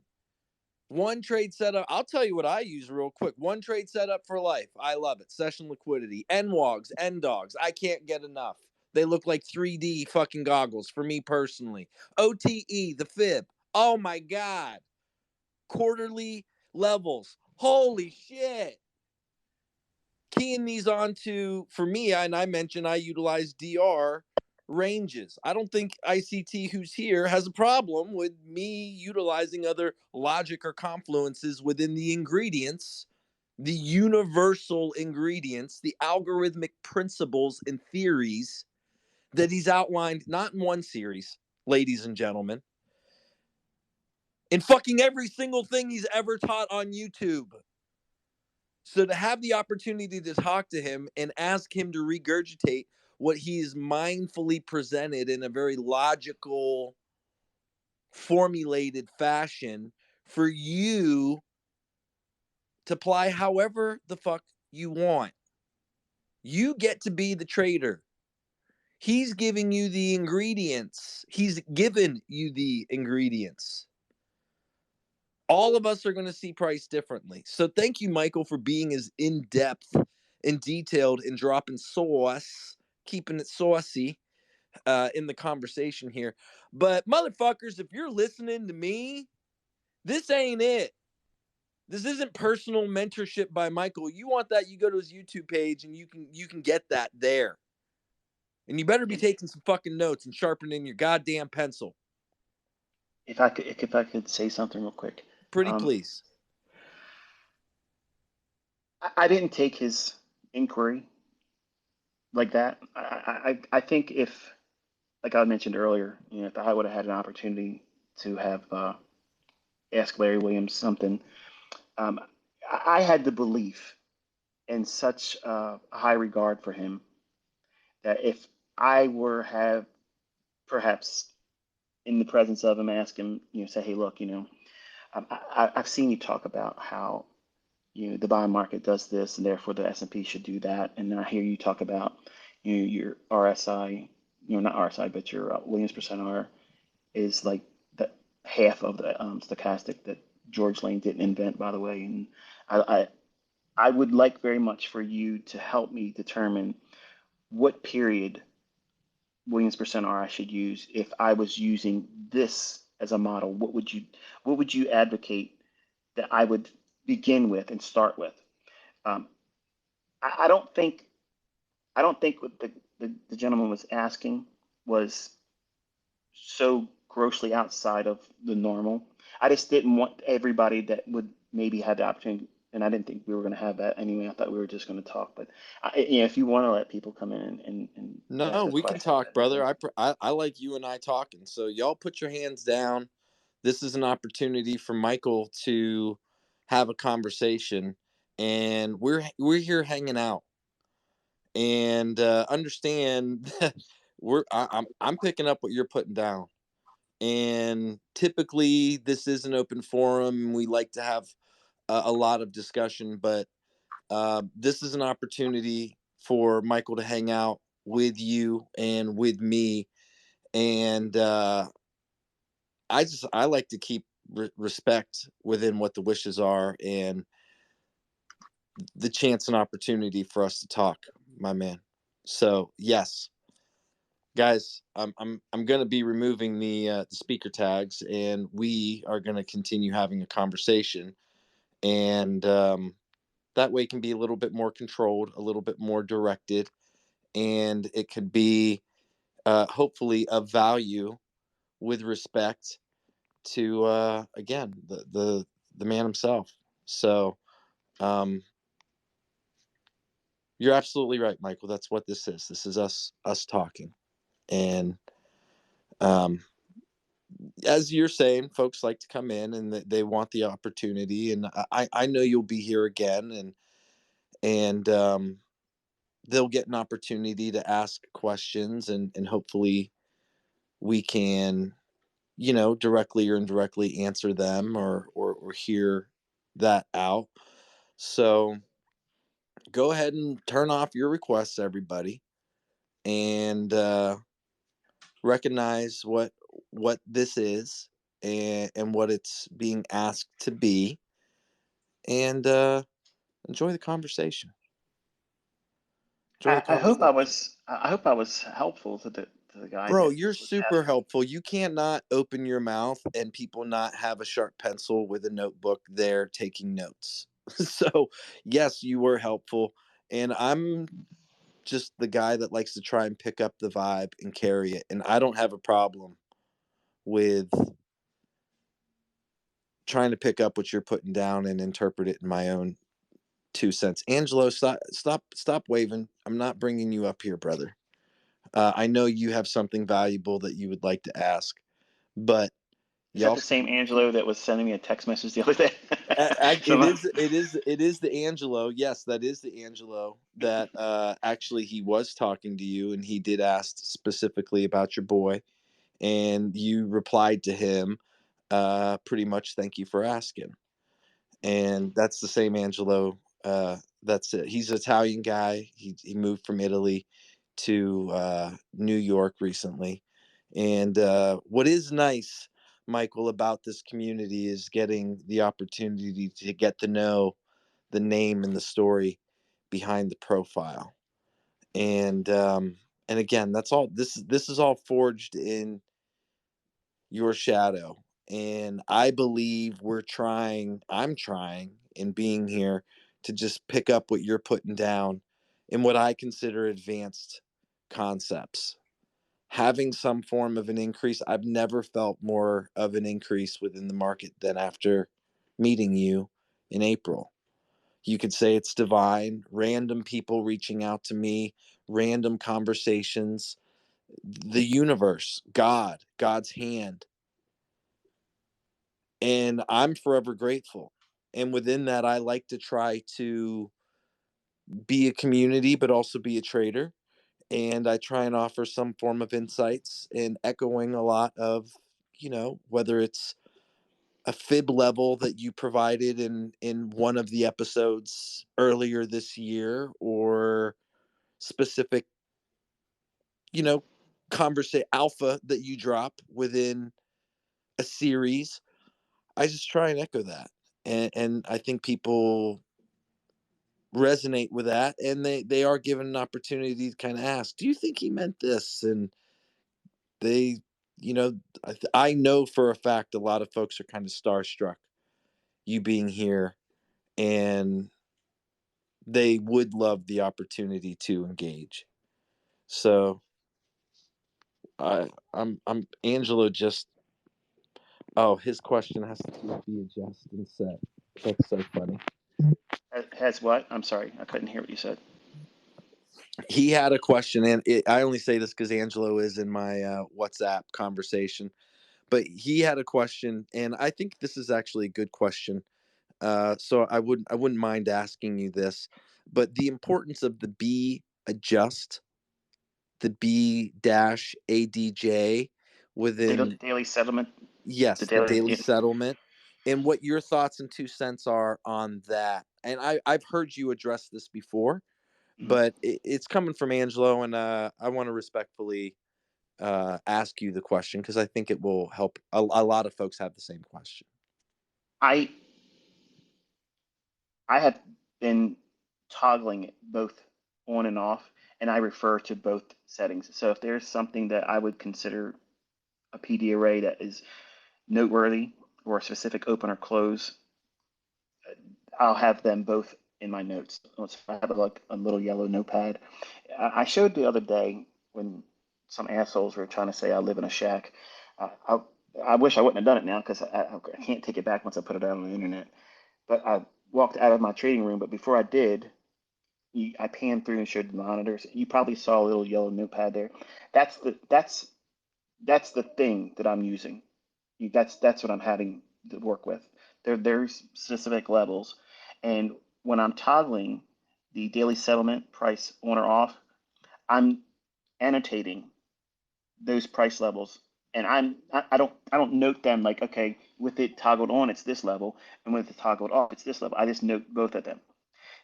S1: One trade setup. I'll tell you what I use real quick. One trade setup for life. I love it. Session liquidity. NWOGs, NDOGs. I can't get enough. They look like 3D fucking goggles for me personally. OTE, the fib. Oh my God. Quarterly levels. Holy shit. Keying these onto, for me, and I mentioned I utilize DR ranges. I don't think ICT who's here has a problem with me utilizing other logic or confluences within the ingredients, the universal ingredients, the algorithmic principles and theories that he's outlined, not in one series, ladies and gentlemen, in fucking every single thing he's ever taught on YouTube. So to have the opportunity to talk to him and ask him to regurgitate what he's mindfully presented in a very logical, formulated fashion for you to apply however the fuck you want. You get to be the trader. He's giving you the ingredients. He's given you the ingredients. All of us are going to see price differently. So thank you, Michael, for being as in-depth and detailed and dropping sauce, keeping it saucy in the conversation here. But motherfuckers, if you're listening to me, this ain't it. This isn't personal mentorship by Michael. You want that, you go to his YouTube page and you can get that there. And you better be taking some fucking notes and sharpening your goddamn pencil.
S7: If I could say something real quick.
S1: Pretty please.
S7: I didn't take his inquiry like that. I think if, like I mentioned earlier, if I would have had an opportunity to have asked Larry Williams something, I had the belief in such high regard for him that if I were have perhaps in the presence of him, ask him, say, hey, look, I've seen you talk about how the bond market does this, and therefore the S&P should do that. And I hear you talk about your RSI, not RSI, but your Williams percent R is like the half of the stochastic that George Lane didn't invent, by the way. And I would like very much for you to help me determine what period Williams percent R I should use if I was using this as a model. What would you advocate that I would begin with and start with? Um, I don't think what the gentleman was asking was so grossly outside of the normal. I just didn't want everybody that would maybe have the opportunity, and I didn't think we were going to have that anyway. I thought we were just going to talk, but if you want to let people come in and
S1: No,
S7: ask a
S1: we can
S7: question,
S1: talk,
S7: that'd be
S1: brother.
S7: great.
S1: I like you and I talking. So y'all put your hands down. This is an opportunity for Michael to have a conversation, and we're here hanging out. And understand that I'm picking up what you're putting down. And typically, this is an open forum. We like to have a lot of discussion, but this is an opportunity for Michael to hang out with you and with me. And I like to keep respect within what the wishes are and the chance and opportunity for us to talk, my man. So yes, guys, I'm going to be removing the speaker tags, and we are going to continue having a conversation, and that way it can be a little bit more controlled, a little bit more directed, and it could be hopefully of value with respect to again the man himself. So um, you're absolutely right, Michael. That's what this is. This is us talking, and um, as you're saying, folks like to come in and they want the opportunity, and I know you'll be here again, and they'll get an opportunity to ask questions, and hopefully we can, directly or indirectly answer them or hear that out. So go ahead and turn off your requests, everybody, and recognize what this is and what it's being asked to be, and enjoy the conversation. Enjoy the conversation.
S7: I hope I was helpful to the guy
S1: Bro,
S7: that
S1: you're
S7: was
S1: super
S7: asking.
S1: helpful. You can't not open your mouth and people not have a sharp pencil with a notebook there taking notes. So, yes, you were helpful. And I'm just the guy that likes to try and pick up the vibe and carry it. And I don't have a problem with trying to pick up what you're putting down and interpret it in my own 2 cents. Angelo, stop waving. I'm not bringing you up here, brother. I know you have something valuable that you would like to ask, but
S7: Is that
S1: y'all,
S7: the same Angelo that was sending me a text message the other day? So
S1: it is the Angelo. Yes, that is the Angelo that actually he was talking to you, and he did ask specifically about your boy, and you replied to him pretty much, thank you for asking. And that's the same Angelo. That's it. He's an Italian guy. He moved from Italy to New York recently. And what is nice, Michael, about this community is getting the opportunity to get to know the name and the story behind the profile. And again, that's all. This is all forged in your shadow. And I believe I'm trying in being here to just pick up what you're putting down in what I consider advanced concepts. Having some form of an increase, I've never felt more of an increase within the market than after meeting you in April. You could say it's divine, random people reaching out to me, random conversations, the universe, God's hand, and I'm forever grateful. And within that, I like to try to be a community, but also be a trader. And I try and offer some form of insights and echoing a lot of, whether it's a fib level that you provided in one of the episodes earlier this year, or specific, you know, conversation alpha that you drop within a series. I just try and echo that. And I think people resonate with that, and they are given an opportunity to kind of ask, do you think he meant this? And they, I know for a fact a lot of folks are kind of starstruck you being here, and they would love the opportunity to engage. So I'm Angelo just, oh, his question has to be adjusted and set. That's so funny.
S7: Has what? I'm sorry, I couldn't hear what you said.
S1: He had a question, and I only say this because Angelo is in my WhatsApp conversation, but he had a question, and I think this is actually a good question. So I wouldn't mind asking you this, but the importance of the B adjust, the B dash ADJ within,
S7: Daily settlement.
S1: yes, the daily settlement, and what your thoughts and 2 cents are on that. And I've heard you address this before, but it's coming from Angelo, and I want to respectfully ask you the question because I think it will help a lot of folks have the same question.
S7: I have been toggling it both on and off, and I refer to both settings. So if there's something that I would consider a PD array that is noteworthy or a specific open or close, I'll have them both in my notes. So I have like a little yellow notepad. I showed the other day when some assholes were trying to say I live in a shack. I wish I wouldn't have done it now because I can't take it back once I put it out on the internet. But I walked out of my trading room. But before I did, I panned through and showed the monitors. You probably saw a little yellow notepad there. That's the thing that I'm using. That's what I'm having to work with. There's specific levels, and when I'm toggling the daily settlement price on or off, I'm annotating those price levels, and I don't note them like, okay, with it toggled on it's this level, and with it toggled off it's this level. I just note both of them.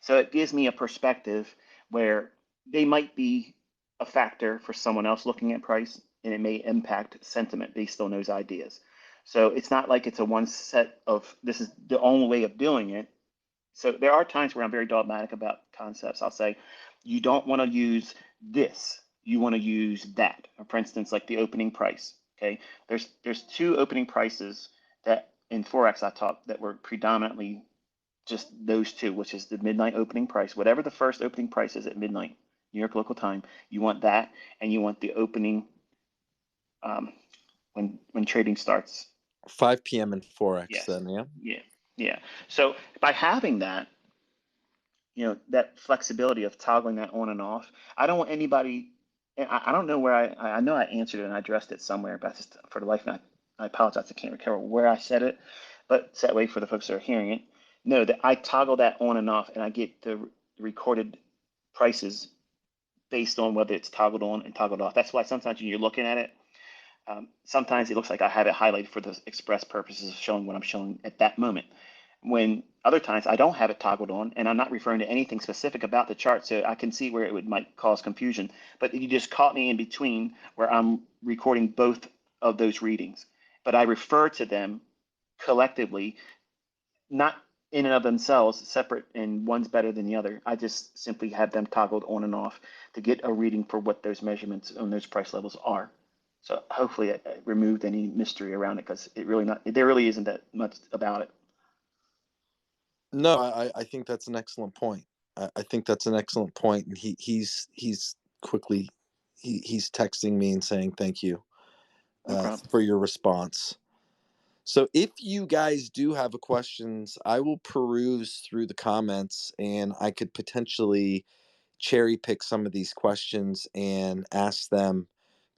S7: So it gives me a perspective where they might be a factor for someone else looking at price, and it may impact sentiment based on those ideas. So it's not like it's a one set of this is the only way of doing it. So there are times where I'm very dogmatic about concepts. I'll say, you don't want to use this. You want to use that. Or for instance, like the opening price. Okay, there's two opening prices that in Forex I taught that were predominantly just those two, which is the midnight opening price. Whatever the first opening price is at midnight, New York local time, you want that, and you want the opening when trading starts.
S1: 5 p.m. in Forex,
S7: Yes.
S1: then, yeah?
S7: Yeah. So by having that, that flexibility of toggling that on and off, I don't want anybody, and I don't know where I know I answered it and I addressed it somewhere, but just for the life of me, I apologize, I can't remember where I said it, but it's that way for the folks that are hearing it. No, that I toggle that on and off, and I get the recorded prices based on whether it's toggled on and toggled off. That's why sometimes when you're looking at it, sometimes it looks like I have it highlighted for the express purposes of showing what I'm showing at that moment. When other times I don't have it toggled on, and I'm not referring to anything specific about the chart, so I can see where might cause confusion. But you just caught me in between where I'm recording both of those readings, but I refer to them collectively, not in and of themselves separate, and one's better than the other. I just simply have them toggled on and off to get a reading for what those measurements on those price levels are. So hopefully I removed any mystery around it, because there really isn't that much about it.
S1: No, I think that's an excellent point. I think that's an excellent point, and he's quickly he's texting me and saying thank you for your response. So if you guys do have questions, I will peruse through the comments, and I could potentially cherry pick some of these questions and ask them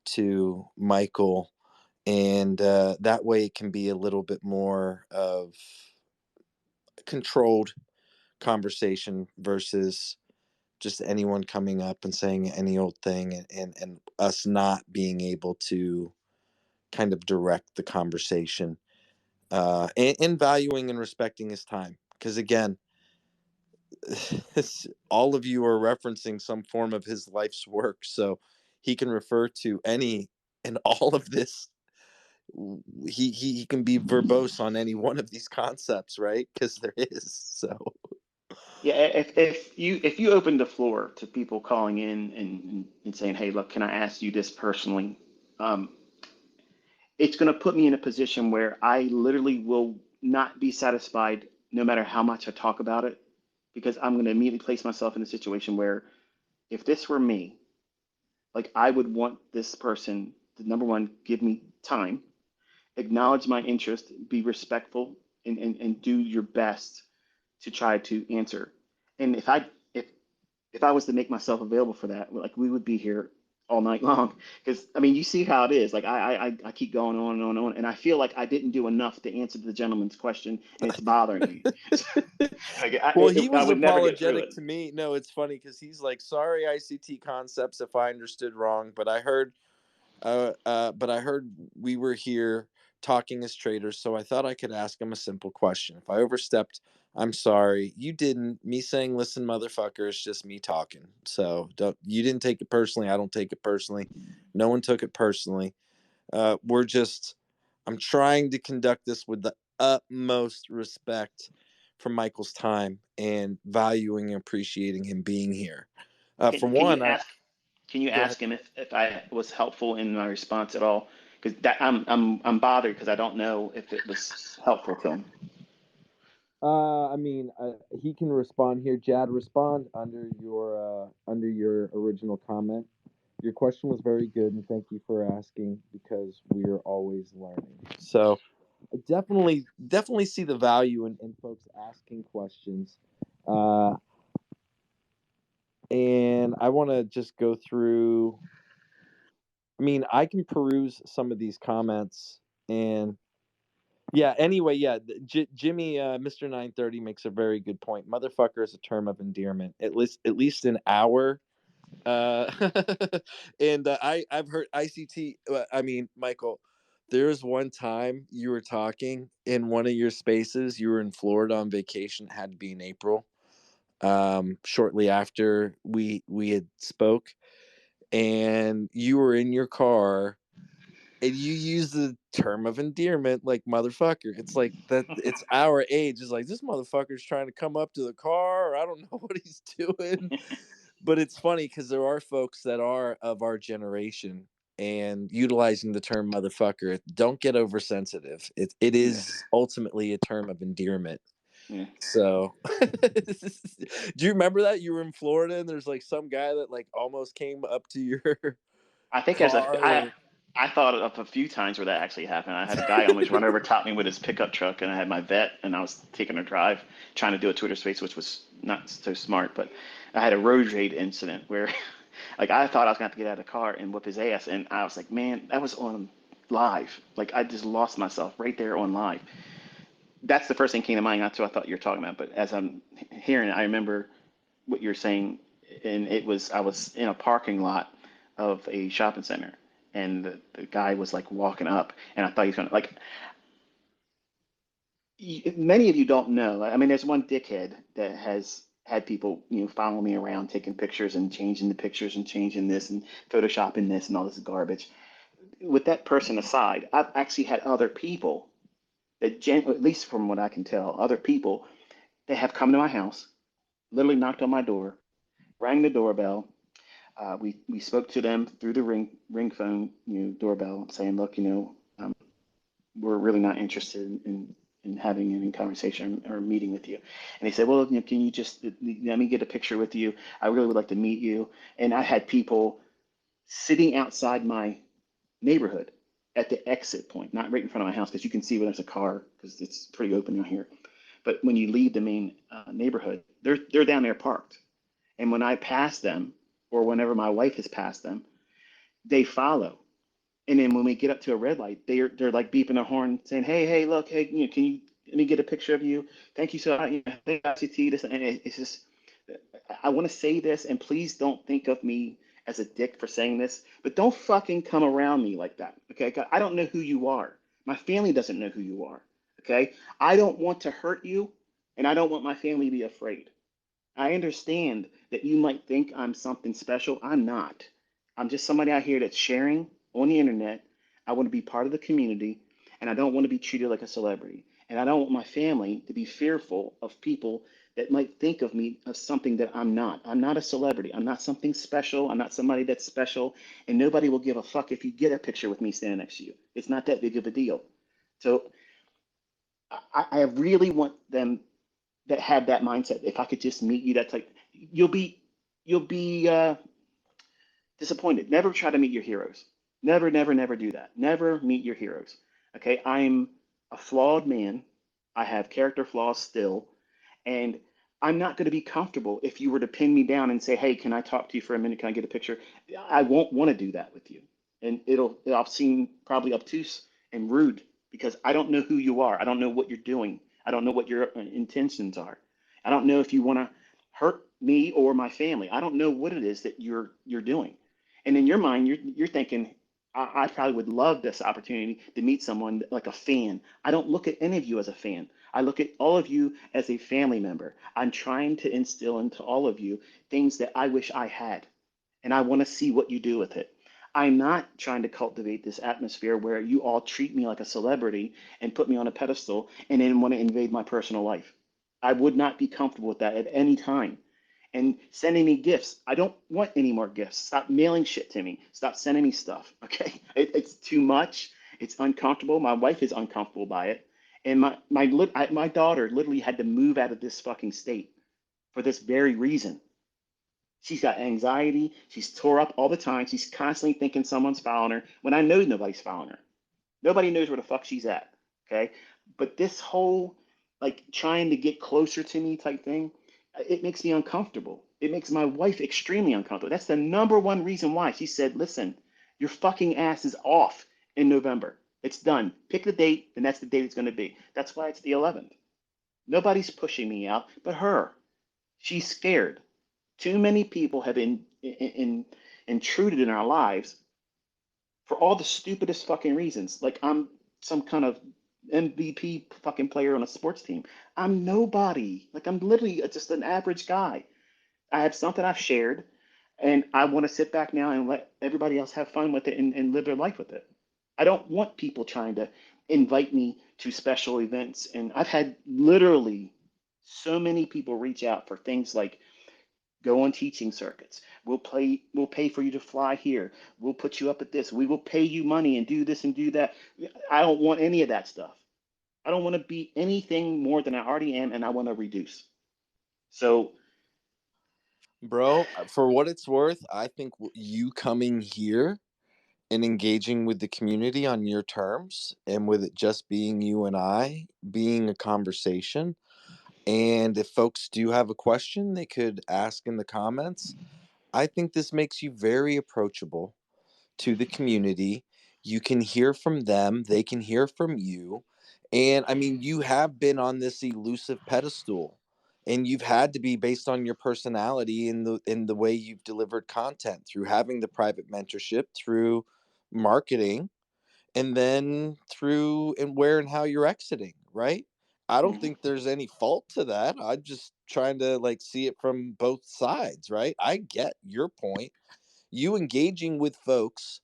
S1: to Michael, and that way it can be a little bit more of controlled conversation versus just anyone coming up and saying any old thing, and us not being able to kind of direct the conversation, and valuing and respecting his time, because again, all of you are referencing some form of his life's work, so he can refer to any and all of this. He can be verbose on any one of these concepts, right? Because there is. So
S7: Yeah, if you open the floor to people calling in and saying, "Hey, look, can I ask you this personally?" Um, it's going to put me in a position where I literally will not be satisfied no matter how much I talk about it, because I'm going to immediately place myself in a situation where if this were me, like I would want this person to, number one, give me time, acknowledge my interest, be respectful, and do your best to try to answer. And if I was to make myself available for that, like we would be here all night long. Because I mean, you see how it is. Like I keep going on and on and on, and I feel like I didn't do enough to answer the gentleman's question, and it's bothering me. Like
S1: Well, he
S7: I
S1: was
S7: would never get through
S1: apologetic
S7: it.
S1: to me. No, it's funny because he's like, "Sorry, ICT concepts, if I understood wrong, but I heard but I heard we were here talking as traders, so I thought I could ask him a simple question. If I overstepped, I'm sorry. You didn't. Me saying, listen, motherfucker, it's just me talking. So you didn't take it personally. I don't take it personally. No one took it personally. I'm trying to conduct this with the utmost respect for Michael's time and valuing and appreciating him being here. For
S7: Can you
S1: one, I
S7: ask? Can you
S1: go ahead.
S7: ask him if I was helpful in my response at all? Because that I'm bothered because I don't know if it was helpful to him.
S1: I mean, he can respond here. Jad, respond under your original comment. Your question was very good, and thank you for asking because we are always learning. So I definitely see the value in folks asking questions. And I want to just go through. I mean, I can peruse some of these comments and yeah. Anyway, yeah. Jimmy, Mr. 930 makes a very good point. Motherfucker is a term of endearment, at least in our. Uh, and I've heard ICT. I mean, Michael, there was one time you were talking in one of your spaces. You were in Florida on vacation. It had to be in April. Shortly after we had spoke, and you were in your car and you use the term of endearment like motherfucker. It's like that. It's our age. It's like this motherfucker's trying to come up to the car. Or I don't know what he's doing, but it's funny because there are folks that are of our generation and utilizing the term motherfucker. Don't get oversensitive. It
S7: Yeah.
S1: is ultimately a term of endearment.
S7: Yeah.
S1: So, do you remember that you were in Florida and there's like some guy that like almost came up to your
S7: I think there's
S1: car?
S7: I thought of a few times where that actually happened. I had a guy almost run over top me with his pickup truck, and I had my vet, and I was taking a drive, trying to do a Twitter space, which was not so smart. But I had a road rage incident where, like, I thought I was going to have to get out of the car and whip his ass, and I was like, man, that was on live. Like, I just lost myself right there on live. That's the first thing came to mind. That's what I thought you were talking about. But as I'm hearing it, I remember what you're saying, and it was I was in a parking lot of a shopping center, and the guy was like walking up, and I thought he was gonna like. Many of you don't know. I mean, there's one dickhead that has had people, follow me around, taking pictures and changing the pictures and changing this and photoshopping this and all this garbage. With that person aside, I've actually had other people that, at least from what I can tell, other people that have come to my house, literally knocked on my door, rang the doorbell. We spoke to them through the ring phone, doorbell, saying, look, we're really not interested in having any conversation or meeting with you. And they said, well, can you just let me get a picture with you? I really would like to meet you. And I had people sitting outside my neighborhood at the exit point, not right in front of my house, because you can see where there's a car because it's pretty open out here. But when you leave the main neighborhood, they're down there parked. And when I pass them, or whenever my wife has passed them, they follow. And then when we get up to a red light, they're like beeping their horn, saying, "Hey, look, hey, can you let me get a picture of you? Thank you so much. Thank you, ICT." This and it's just, I want to say this, and please don't think of me as a dick for saying this, but don't fucking come around me like that, okay? I don't know who you are. My family doesn't know who you are, okay? I don't want to hurt you, and I don't want my family to be afraid. I understand that you might think I'm something special. I'm not. I'm just somebody out here that's sharing on the internet. I want to be part of the community, and I don't want to be treated like a celebrity. And I don't want my family to be fearful of people that might think of me as something that I'm not. I'm not a celebrity. I'm not something special. I'm not somebody that's special. And nobody will give a fuck if you get a picture with me standing next to you. It's not that big of a deal. So I really want them that have that mindset. If I could just meet you, that's like you'll be disappointed. Never try to meet your heroes. Never, never, never do that. Never meet your heroes. Okay, I'm a flawed man. I have character flaws still, and I'm not going to be comfortable if you were to pin me down and say, "Hey, can I talk to you for a minute? Can I get a picture?" I won't want to do that with you, and I'll seem probably obtuse and rude because I don't know who you are. I don't know what you're doing. I don't know what your intentions are. I don't know if you want to hurt me or my family. I don't know what it is that you're doing. And in your mind, you're thinking, I probably would love this opportunity to meet someone like a fan. I don't look at any of you as a fan. I look at all of you as a family member. I'm trying to instill into all of you things that I wish I had, and I want to see what you do with it. I'm not trying to cultivate this atmosphere where you all treat me like a celebrity and put me on a pedestal and then want to invade my personal life. I would not be comfortable with that at any time. And sending me gifts. I don't want any more gifts. Stop mailing shit to me. Stop sending me stuff. Okay. It's too much. It's uncomfortable. My wife is uncomfortable by it. And my daughter literally had to move out of this fucking state for this very reason. She's got anxiety. She's tore up all the time. She's constantly thinking someone's following her when I know nobody's following her. Nobody knows where the fuck she's at. Okay. But this whole like trying to get closer to me type thing, it makes me uncomfortable. It makes my wife extremely uncomfortable. That's the number one reason why. She said, listen, your fucking ass is off in November. It's done. Pick the date, and that's the date it's going to be. That's why it's the 11th. Nobody's pushing me out but her. She's scared. Too many people have intruded in our lives for all the stupidest fucking reasons. Like I'm some kind of MVP fucking player on a sports team. I'm nobody. Like I'm literally just an average guy. I have something I've shared, and I want to sit back now and let everybody else have fun with it and live their life with it. I don't want people trying to invite me to special events. And I've had literally so many people reach out for things like go on teaching circuits. We'll pay for you to fly here. We'll put you up at this. We will pay you money and do this and do that. I don't want any of that stuff. I don't want to be anything more than I already am, and I want to reduce. So,
S1: Bro, for what it's worth, I think you coming here and engaging with the community on your terms and with it just being you and I, being a conversation. And if folks do have a question, they could ask in the comments. I think this makes you very approachable to the community. You can hear from them, they can hear from you. And I mean, you have been on this elusive pedestal and you've had to be based on your personality in the way you've delivered content through having the private mentorship, through marketing, and then through and where and how you're exiting, right? I don't
S7: mhm,
S1: think there's any fault to that. I'm just trying to like see it from both sides, right? I get your point. You engaging with folks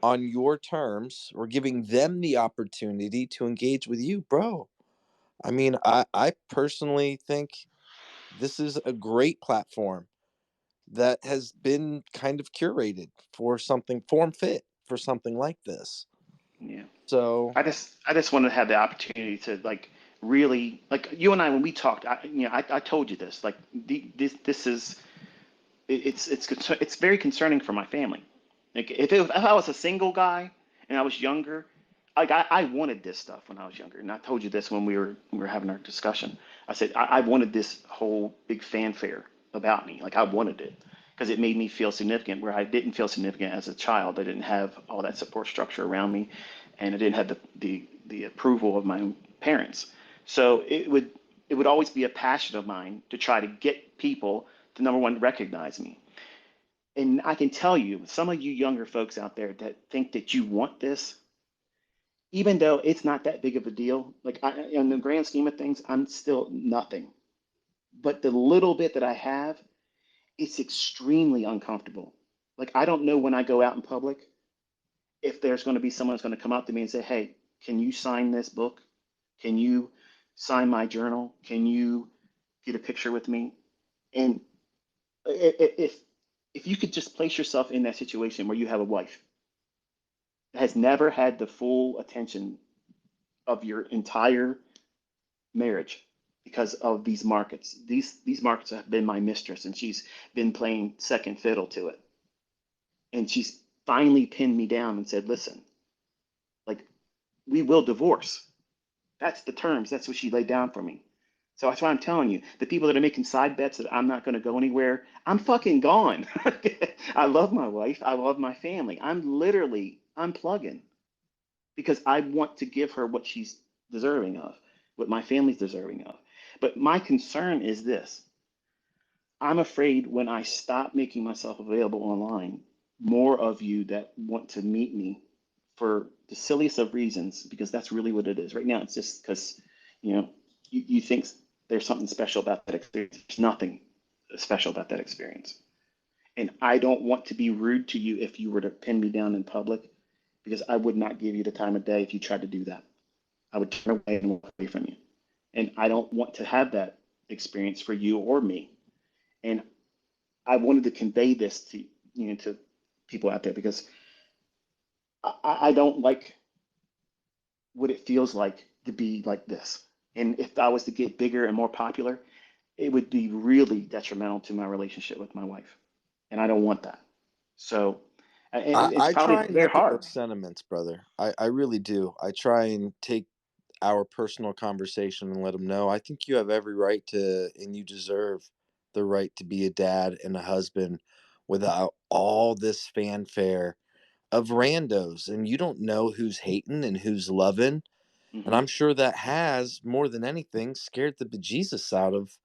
S1: on your terms or giving them the opportunity to engage with you, bro. I mean, I personally think this is a great platform that has been kind of curated for something form fit for something like this.
S7: yeah.
S1: So
S7: I just wanted to have the opportunity to like really like you and I when we talked. I told you this. Like this is it's very concerning for my family. Like if I was a single guy and I was younger, like I wanted this stuff when I was younger, and I told you this when we were having our discussion. I said I wanted this whole big fanfare about me. Like I wanted it because it made me feel significant where I didn't feel significant as a child. I didn't have all that support structure around me, and I didn't have the approval of my parents. So it would always be a passion of mine to try to get people to number one recognize me. And I can tell you, some of you younger folks out there that think that you want this, even though it's not that big of a deal, like in the grand scheme of things, I'm still nothing. But the little bit that I have, it's extremely uncomfortable. Like I don't know when I go out in public if there's going to be someone that's going to come up to me and say, "Hey, can you sign this book? Can you sign my journal? Can you get a picture with me. And if you could just place yourself in that situation where you have a wife that has never had the full attention of your entire marriage because of these markets. These markets have been my mistress, and she's been playing second fiddle to it. And she's finally pinned me down and said, "Listen, like we will divorce. That's the terms. That's what she laid down for me." So that's why I'm telling you, the people that are making side bets that I'm not going to go anywhere, I'm fucking gone. I love my wife. I love my family. I'm literally unplugging because I want to give her what she's deserving of, what my family's deserving of. But my concern is this. I'm afraid when I stop making myself available online, more of you that want to meet me for the silliest of reasons, because that's really what it is. Right now, it's just because, you think there's something special about that experience. There's nothing special about that experience. And I don't want to be rude to you if you were to pin me down in public, because I would not give you the time of day if you tried to do that. I would turn away and walk away from you. And I don't want to have that experience for you or me. And I wanted to convey this to people out there, because I don't like what it feels like to be like this. And if I was to get bigger and more popular, it would be really detrimental to my relationship with my wife. And I don't want that. So it's
S1: I
S7: probably
S1: try and
S7: very
S1: echo
S7: hard.
S1: those sentiments, brother. I really do. I try and take our personal conversation and let them know I think you have every right to, and you deserve the right to be a dad and a husband without all this fanfare of randos, and you don't know who's hating and who's loving. And
S7: Mm-hmm.
S1: I'm sure that has, more than anything, scared the bejesus out of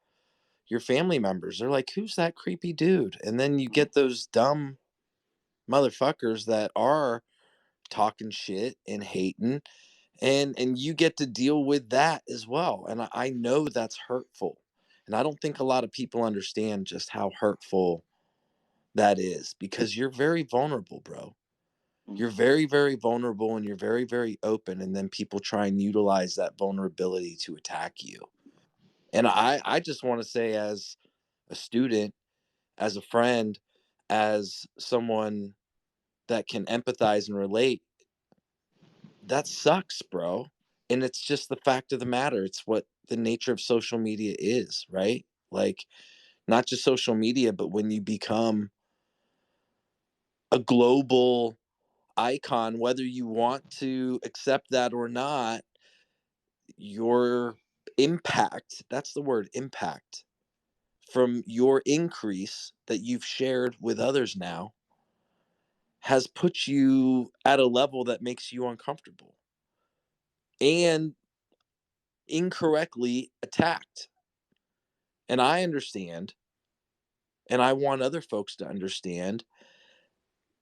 S1: your family members. They're like, who's that creepy dude? And then you get those dumb motherfuckers that are talking shit and hating, and you get to deal with that as well. And I know that's hurtful. And I don't think a lot of people understand just how hurtful that is, because you're very vulnerable, bro. You're very, very vulnerable, and you're very, very open. And then people try and utilize that vulnerability to attack you. And I just want to say, as a student, as a friend, as someone that can empathize and relate, that sucks, bro. And it's just the fact of the matter. It's what the nature of social media is, right? Like, not just social media, but when you become a global icon, whether you want to accept that or not, your impact, that's the word, impact, from your increase that you've shared with others now has put you at a level that makes you uncomfortable and incorrectly attacked. And I understand, and I want other folks to understand,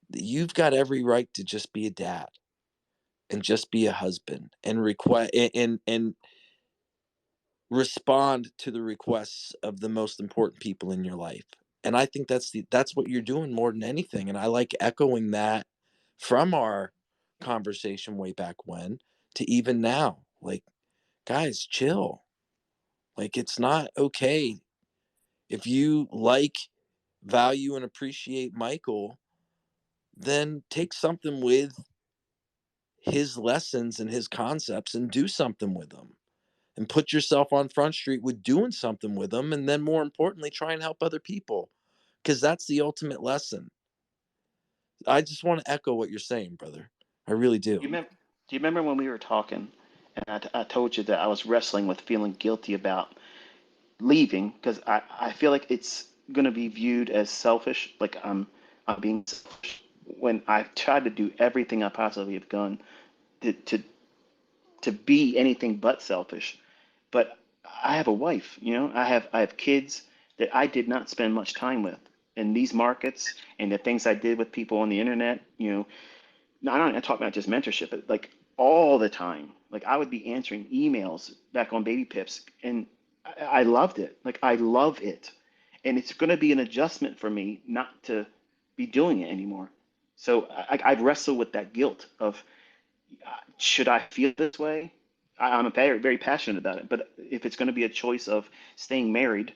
S1: that you've got every right to just be a dad and just be a husband and request and respond to the requests of the most important people in your life. And I think that's what you're doing more than anything. And I like echoing that from our conversation way back when to even now. Like, guys, chill. Like, it's not okay. If you like, value, and appreciate Michael, then take something with his lessons and his concepts and do something with them, and put yourself on Front Street with doing something with them. And then, more importantly, try and help other people, because that's the ultimate lesson. I just want to echo what you're saying, brother. I really do.
S7: Do you remember when we were talking and I told you that I was wrestling with feeling guilty about leaving because I feel like it's going to be viewed as selfish, like I'm being selfish when I've tried to do everything I possibly have done to, to, to be anything but selfish. But I have a wife, I have kids that I did not spend much time with in these markets and the things I did with people on the internet, I'm not talking about just mentorship, but like all the time. Like I would be answering emails back on Baby Pips, and I loved it. Like I love it, and it's going to be an adjustment for me not to be doing it anymore. So I wrestle with that guilt of should I feel this way? I'm very, very passionate about it. But if it's going to be a choice of staying married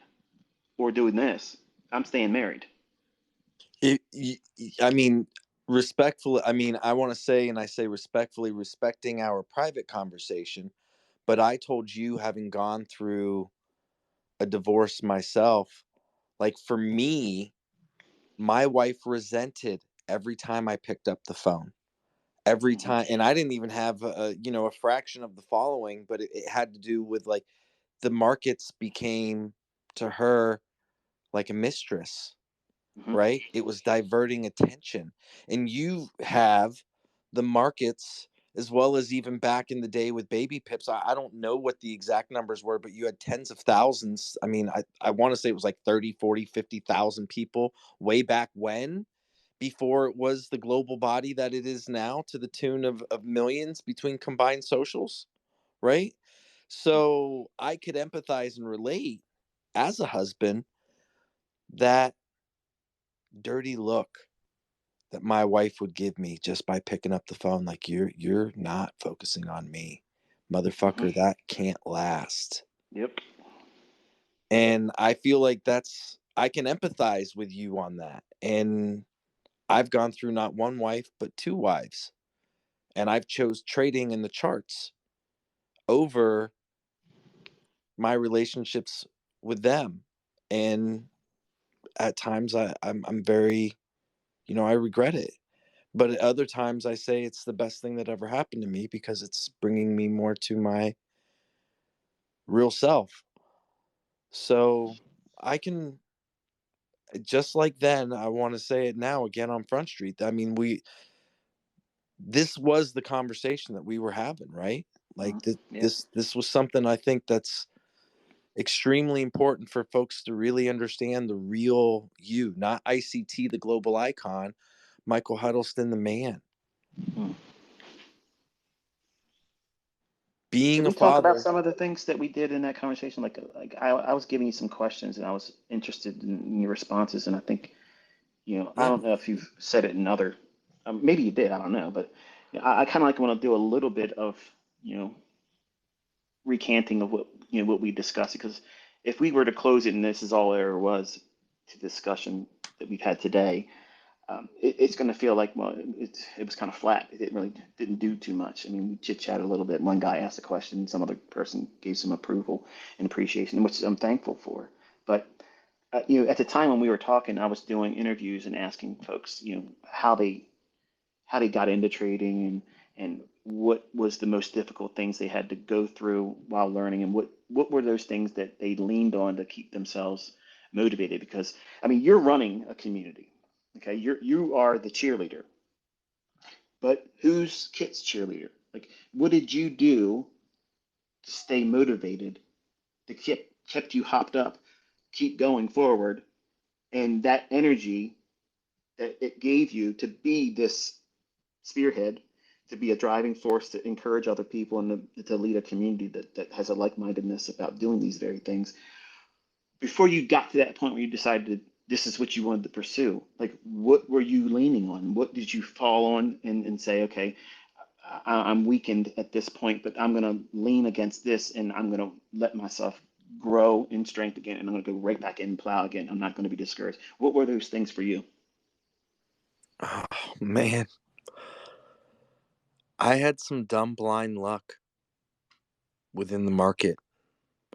S7: or doing this, I'm staying married.
S1: I mean, respectfully, I mean, I want to say, and I say respectfully, respecting our private conversation, but I told you, having gone through a divorce myself, like for me, my wife resented every time I picked up the phone. Every
S7: Mhm.
S1: time, and I didn't even have a fraction of the following, but it had to do with like the markets became to her like a mistress,
S7: Mhm.
S1: right? It was diverting attention. And you have the markets, as well as even back in the day with baby pips. I don't know what the exact numbers were, but you had tens of thousands. I mean, I want to say it was like 30, 40, 50,000 people way back when, before it was the global body that it is now, to the tune of millions between combined socials, right? So I could empathize and relate as a husband, that dirty look that my wife would give me just by picking up the phone, like, you're not focusing on me,
S7: Mhm.
S1: motherfucker. That can't last.
S7: Yep.
S1: And I feel like I can empathize with you on that. And I've gone through not one wife but two wives, and I've chose trading in the charts over my relationships with them. And at times I'm very, I regret it. But at other times I say it's the best thing that ever happened to me, because it's bringing me more to my real self. So I can, just like then, I want to say it now again on Front Street. I mean, this was the conversation that we were having, right? Like
S7: Mhm. Yep.
S1: this was something I think that's extremely important for folks to really understand the real you, not ICT, the global icon, Michael Huddleston, the man,
S7: Mhm. Did
S1: being a
S7: we talk about
S1: father.
S7: some of the things that we did in that conversation? Like I was giving you some questions and I was interested in your responses, and I think, I
S1: Yeah.
S7: don't know if you've said it in other, maybe you did, I don't know, but I kind of like want to do a little bit of, you know, recanting of what we discussed, because if we were to close it and this is all there was to discussion that we've had today, it's going to feel like, well, it was kind of flat. It really didn't do too much. I mean, we chit chatted a little bit. One guy asked a question, some other person gave some approval and appreciation, which I'm thankful for. But at the time when we were talking, I was doing interviews and asking folks, how they got into trading, and what was the most difficult things they had to go through while learning, and what were those things that they leaned on to keep themselves motivated. Because I mean, you're running a community, okay? You are the cheerleader, but who's Kit's cheerleader? Like, what did you do to stay motivated, to kept you hopped up, keep going forward, and that energy that it gave you to be this spearhead, to be a driving force, to encourage other people, and to lead a community that has a like-mindedness about doing these very things. Before you got to that point where you decided this is what you wanted to pursue, like, what were you leaning on? What did you fall on and say, okay, I'm weakened at this point, but I'm going to lean against this, and I'm going to let myself grow in strength again, and I'm going to go right back in and plow again. I'm not going to be discouraged. What were those things for you?
S1: Oh man, I had some dumb blind luck within the market.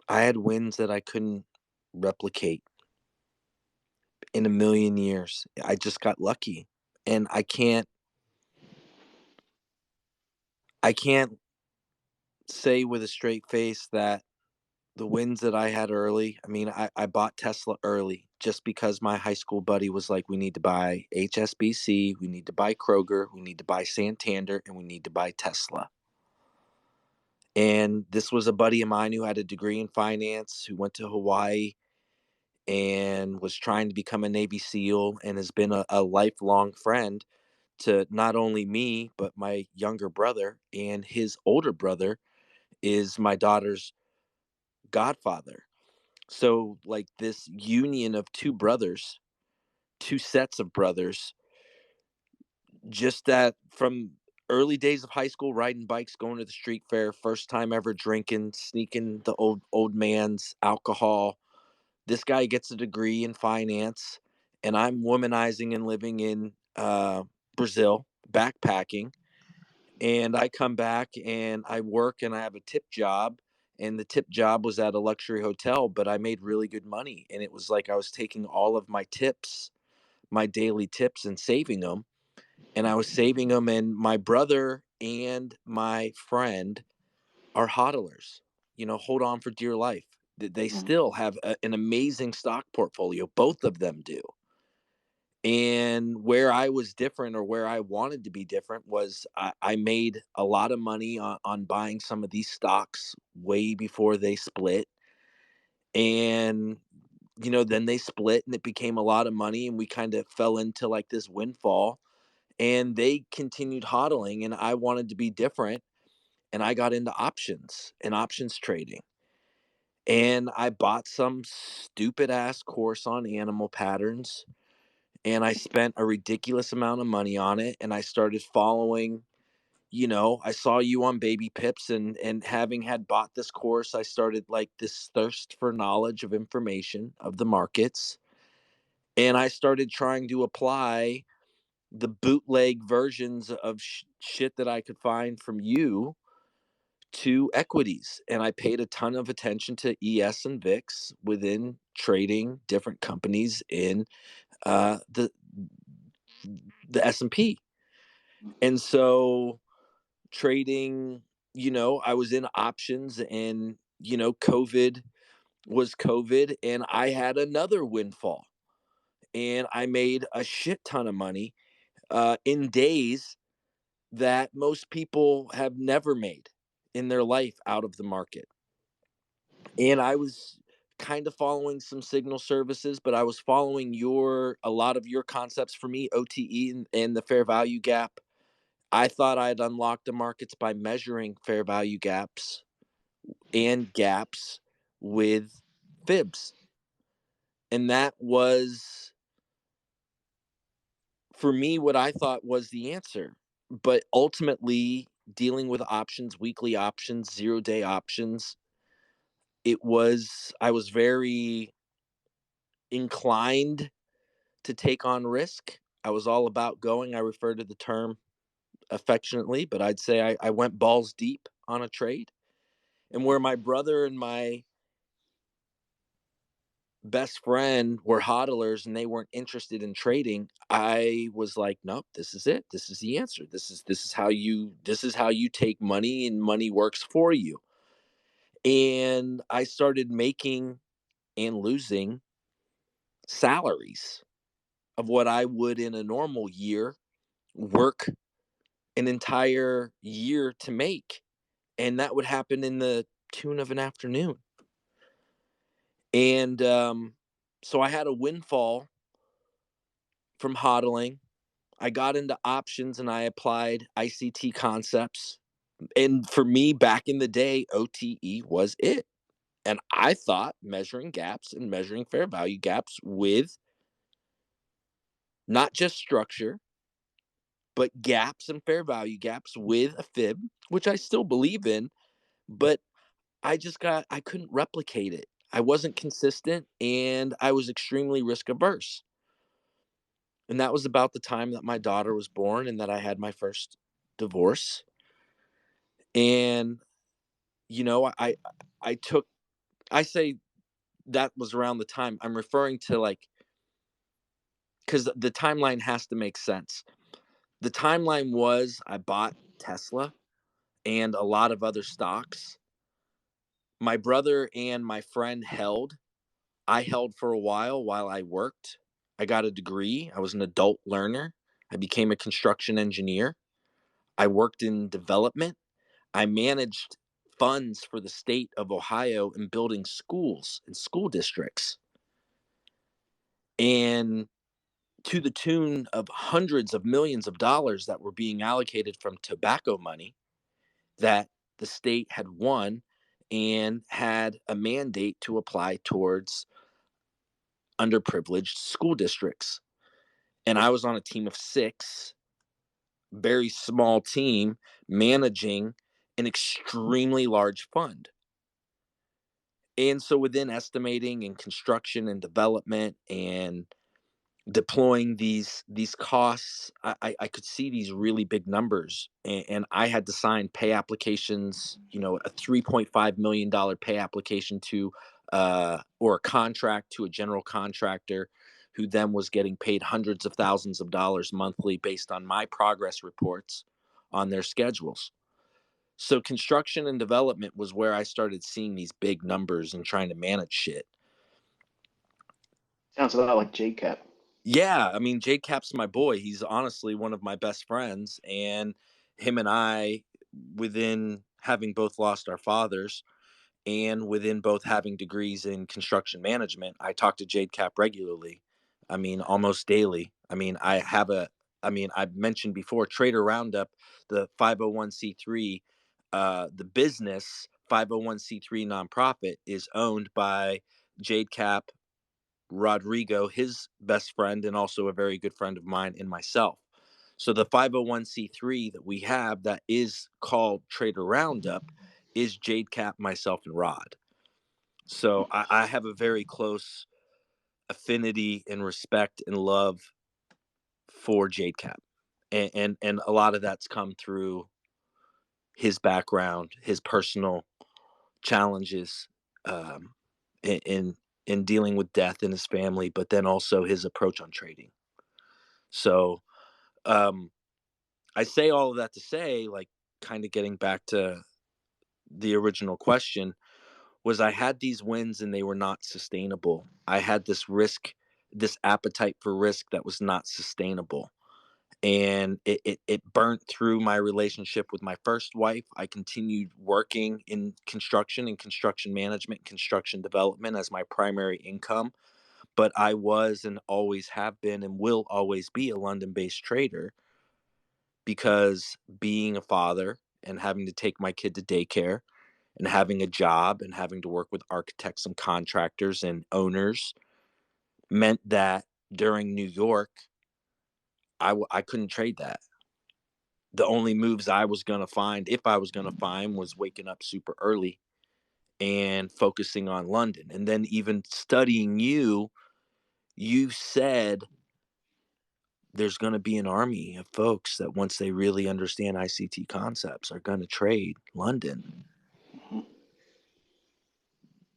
S1: I had wins that I couldn't replicate in a million years. I just got lucky. And I can't say with a straight face that the wins that I had early, I mean, I bought Tesla early just because my high school buddy was like, we need to buy HSBC, we need to buy Kroger, we need to buy Santander, and we need to buy Tesla. And this was a buddy of mine who had a degree in finance, who went to Hawaii and was trying to become a Navy SEAL, and has been a lifelong friend to not only me, but my younger brother. And his older brother is my daughter's godfather. So, like, this union of two brothers, two sets of brothers, just that from early days of high school, riding bikes, going to the street fair, first time ever drinking, sneaking the old man's alcohol. This guy gets a degree in finance, and I'm womanizing and living in Brazil, backpacking. And I come back and I work and I have a tip job. And the tip job was at a luxury hotel, but I made really good money. And it was like I was taking all of my tips, my daily tips, and saving them. And I was saving them. And my brother and my friend are hodlers, hold on for dear life. They still have an amazing stock portfolio. Both of them do. And where I was different, or where I wanted to be different, was I made a lot of money on buying some of these stocks way before they split. And, then they split and it became a lot of money, and we kind of fell into like this windfall, and they continued hodling, and I wanted to be different. And I got into options and options trading. And I bought some stupid ass course on animal patterns, and I spent a ridiculous amount of money on it. And I started following, I saw you on Baby Pips, and having had bought this course, I started like this thirst for knowledge of information of the markets. And I started trying to apply the bootleg versions of shit that I could find from you to equities. And I paid a ton of attention to ES and VIX within trading different companies in the S&P. And so trading, I was in options, and COVID was COVID, and I had another windfall, and I made a shit ton of money in days that most people have never made in their life out of the market. And I was kind of following some signal services, but I was following a lot of your concepts. For me, OTE and the fair value gap. I thought I had unlocked the markets by measuring fair value gaps and gaps with fibs. And that was, for me, what I thought was the answer. But ultimately, dealing with options, weekly options, 0-day options, I was very inclined to take on risk. I was all about going. I refer to the term affectionately, but I'd say I went balls deep on a trade. And where my brother and my best friend were hodlers and they weren't interested in trading, I was like, nope, this is it. This is the answer. This is how you take money, and money works for you. And I started making and losing salaries of what I would in a normal year work an entire year to make. And that would happen in the tune of an afternoon. And so I had a windfall from hodling. I got into options and I applied ICT concepts. And for me, back in the day, OTE was it. And I thought measuring gaps and measuring fair value gaps with not just structure, but gaps and fair value gaps with a fib, which I still believe in, but I couldn't replicate it. I wasn't consistent, and I was extremely risk averse. And that was about the time that my daughter was born and that I had my first divorce. And, I I say that was around the time I'm referring to, like, because the timeline has to make sense. The timeline was I bought Tesla and a lot of other stocks. My brother and my friend held. I held for a while I worked. I got a degree. I was an adult learner. I became a construction engineer. I worked in development. I managed funds for the state of Ohio in building schools and school districts. And to the tune of hundreds of millions of dollars that were being allocated from tobacco money that the state had won and had a mandate to apply towards underprivileged school districts. And I was on a team of 6 very small team managing an extremely large fund. And so within estimating and construction and development and deploying these costs, I could see these really big numbers, and I had to sign pay applications, a $3.5 million pay application to or a contract to a general contractor who then was getting paid hundreds of thousands of dollars monthly based on my progress reports on their schedules. So construction and development was where I started seeing these big numbers and trying to manage shit.
S7: Sounds a lot like JCap.
S1: Yeah, I mean, Jake Cap's my boy. He's honestly one of my best friends, and him and I, within having both lost our fathers and within both having degrees in construction management, I talk to Jade Cap regularly. I mean, almost daily. I've mentioned before Trader Roundup, the 501c3, the business 501c3 nonprofit is owned by Jade Cap, Rodrigo, his best friend, and also a very good friend of mine, and myself. So the 501c3 that we have that is called Trader Roundup is Jade Cap, myself, and Rod. So I have a very close affinity and respect and love for Jade Cap. And a lot of that's come through his background, his personal challenges, in in dealing with death in his family, but then also his approach on trading. So um, I say all of that to say, like, kind of getting back to the original question, was I had these wins and they were not sustainable. I had this appetite for risk that was not sustainable. And it burnt through my relationship with my first wife. I continued working in construction and construction management, construction development as my primary income. But I was and always have been and will always be a London based trader, because being a father and having to take my kid to daycare and having a job and having to work with architects and contractors and owners meant that during New York, I couldn't trade that. The only moves I was going to find, if I was going to find, was waking up super early and focusing on London. And then even studying you said there's going to be an army of folks that once they really understand ICT concepts are going to trade London.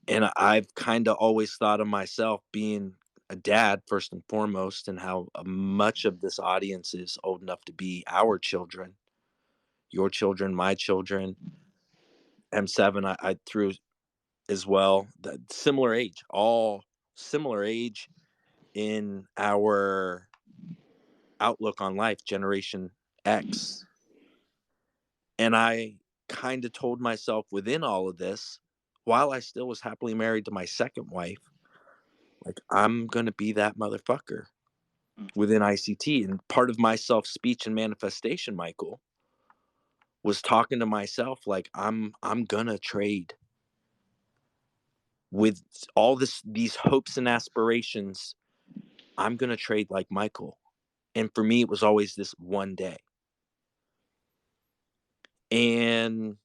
S1: And I've kind of always thought of myself being a dad first and foremost, and how much of this audience is old enough to be our children, your children, my children. M7, I threw as well, that similar age, all similar age in our outlook on life, Generation X. And I kind of told myself within all of this, while I still was happily married to my second wife, like, I'm going to be that motherfucker within ICT. And part of my self speech and manifestation, Michael, was talking to myself like, I'm going to trade with all these hopes and aspirations. I'm going to trade like Michael. And for me, it was always this one day. And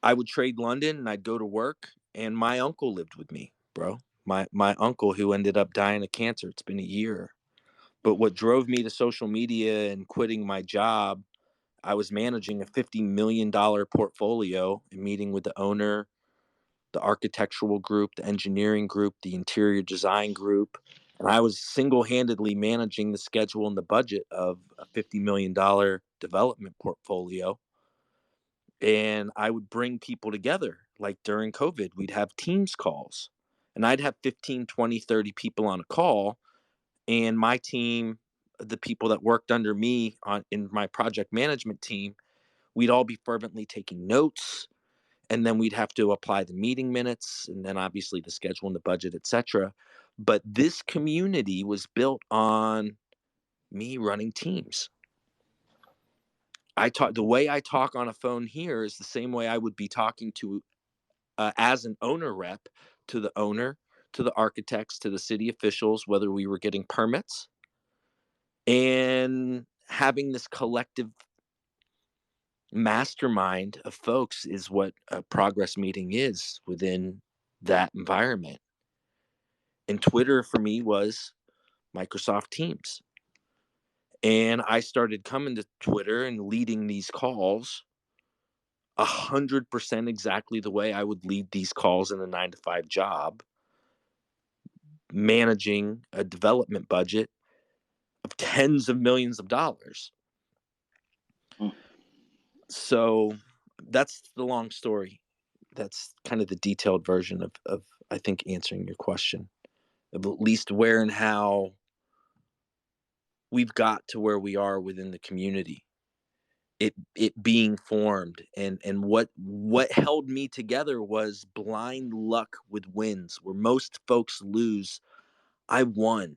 S1: I would trade London and I'd go to work, and my uncle lived with me, bro. My uncle, who ended up dying of cancer. It's been a year. But what drove me to social media and quitting my job, I was managing a $50 million portfolio and meeting with the owner, the architectural group, the engineering group, the interior design group. And I was single-handedly managing the schedule and the budget of a $50 million development portfolio. And I would bring people together. Like during COVID, we'd have Teams calls, and I'd have 15, 20, 30 people on a call. And my team, the people that worked under me in my project management team, we'd all be fervently taking notes, and then we'd have to apply the meeting minutes, and then obviously the schedule and the budget, etc. But this community was built on me running teams. The way I talk on a phone here is the same way I would be talking to as an owner rep, to the owner, to the architects, to the city officials, whether we were getting permits. And having this collective mastermind of folks is what a progress meeting is within that environment. And Twitter for me was Microsoft Teams. And I started coming to Twitter and leading these calls 100% exactly the way I would lead these calls in a 9-to-5 job, managing a development budget of tens of millions of dollars. So that's the long story. That's kind of the detailed version of I think answering your question of at least where and how we've got to where we are within the community. It being formed, and what held me together was blind luck with wins. Where most folks lose, I won.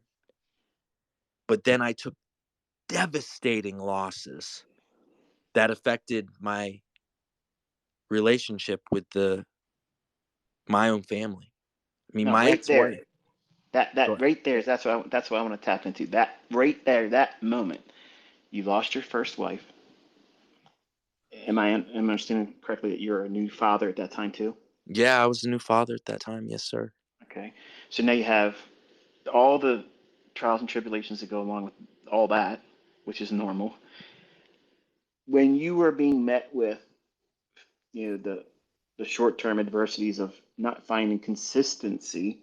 S1: But then I took devastating losses that affected my relationship with my own family. I mean,
S7: No,
S1: my
S7: right
S1: ex-wife.
S7: there. That right there is that's what I want to tap into. That right there, that moment. You lost your first wife. Am I understanding correctly that you're a new father at that time too?
S1: Yeah, I was a new father at that time. Yes, sir.
S7: Okay. So now you have all the trials and tribulations that go along with all that, which is normal. When you were being met with, the short-term adversities of not finding consistency,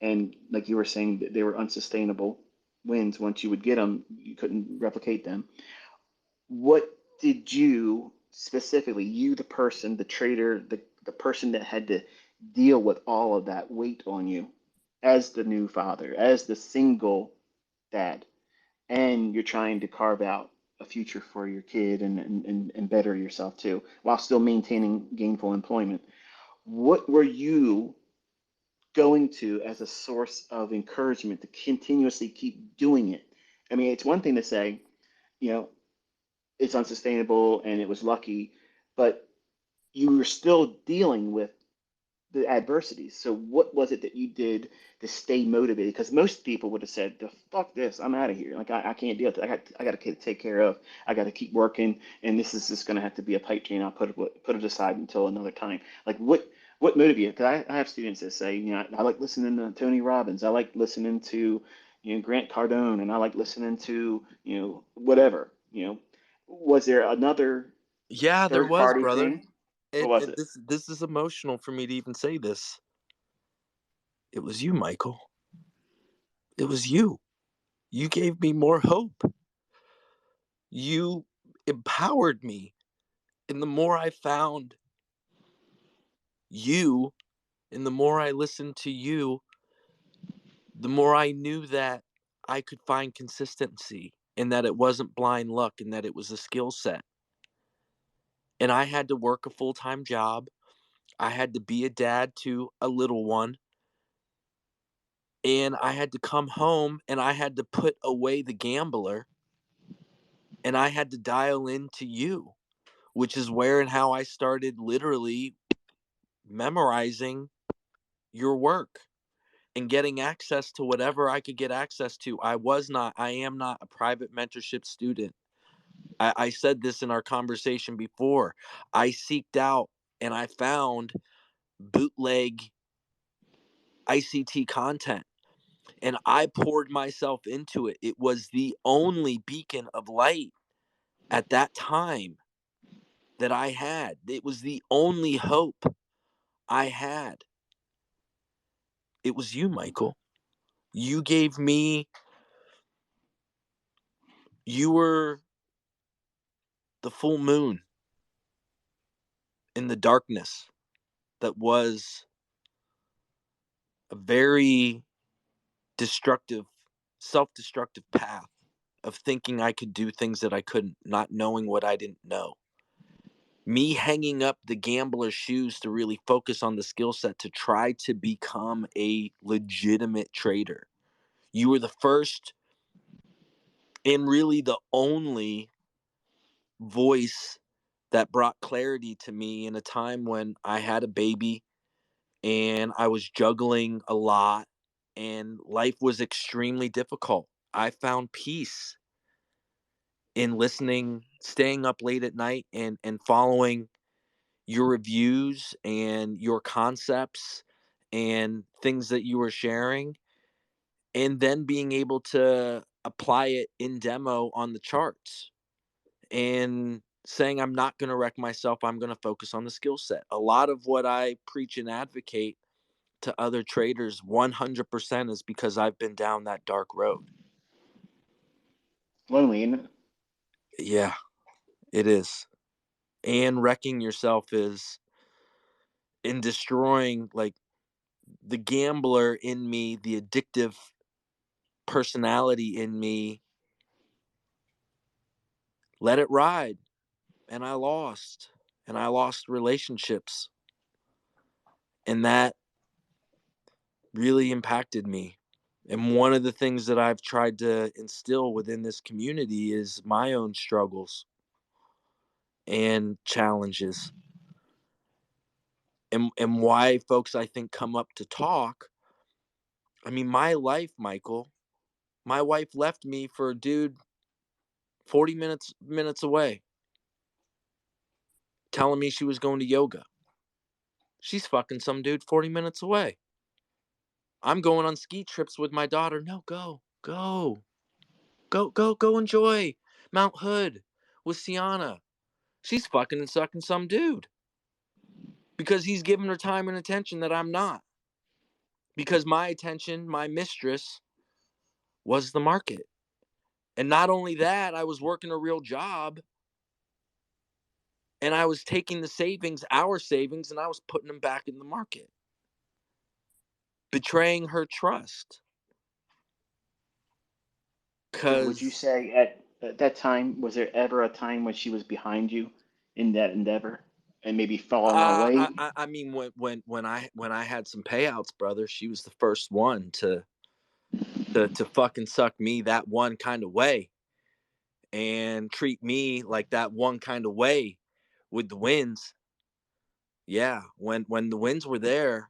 S7: and like you were saying that they were unsustainable wins. Once you would get them, you couldn't replicate them. What did you specifically, you the person, the trader, the person that had to deal with all of that weight on you as the new father, as the single dad, and you're trying to carve out a future for your kid and better yourself too, while still maintaining gainful employment. What were you going to as a source of encouragement to continuously keep doing it? I mean, it's one thing to say, you know, it's unsustainable and it was lucky, but you were still dealing with the adversities. So what was it that you did to stay motivated? Because most people would have said, "The fuck this, I'm out of here. Like I can't deal with it. I got a kid to take care of. I got to keep working, and this is just going to have to be a pipe dream. I'll put it aside until another time." Like what motivated you? Because I have students that say, I like listening to Tony Robbins. I like listening to Grant Cardone, and I like listening to whatever. Was there another
S1: Yeah, there
S7: third
S1: was,
S7: party
S1: brother.
S7: thing? What was it?
S1: This is emotional for me to even say this. It was you, Michael. It was you. You gave me more hope. You empowered me. And the more I found you, and the more I listened to you, the more I knew that I could find consistency, and that it wasn't blind luck, and that it was a skill set. And I had to work a full-time job. I had to be a dad to a little one. And I had to come home and I had to put away the gambler and I had to dial into you, which is where and how I started literally memorizing your work and getting access to whatever I could get access to. I am not a private mentorship student. I said this in our conversation before. I seeked out and I found bootleg ICT content and I poured myself into it. It was the only beacon of light at that time that I had. It was the only hope I had. It was you, Michael. You gave me, you were the full moon in the darkness that was a very destructive, self destructive path of thinking I could do things that I couldn't, not knowing what I didn't know. Me hanging up the gambler's shoes to really focus on the skill set to try to become a legitimate trader. You were the first and really the only voice that brought clarity to me in a time when I had a baby and I was juggling a lot and life was extremely difficult. I found peace in listening, staying up late at night and following your reviews and your concepts and things that you were sharing, and then being able to apply it in demo on the charts and saying, I'm not going to wreck myself. I'm going to focus on the skill set. A lot of what I preach and advocate to other traders 100% is because I've been down that dark road.
S7: Lonely, isn't it?
S1: Yeah, it is. And wrecking yourself is in destroying, like, the gambler in me, the addictive personality in me. Let it ride. And I lost. And I lost relationships. And that really impacted me. And one of the things that I've tried to instill within this community is my own struggles and challenges. And why folks, I think, come up to talk. I mean, my life, Michael, my wife left me for a dude 40 minutes away, telling me she was going to yoga. She's fucking some dude 40 minutes away. I'm going on ski trips with my daughter. No, go enjoy Mount Hood with Sienna. She's fucking and sucking some dude because he's giving her time and attention that I'm not. Because my attention, my mistress, was the market. And not only that, I was working a real job and I was taking the savings, our savings, and I was putting them back in the market, betraying her trust.
S7: Would you
S1: Because
S7: say at that time, was there ever a time when she was behind you in that endeavor and maybe falling away?
S1: I mean, when I had some payouts, brother, she was the first one to fucking suck me that one kind of way and treat me like that one kind of way with the wins. Yeah, when the wins were there,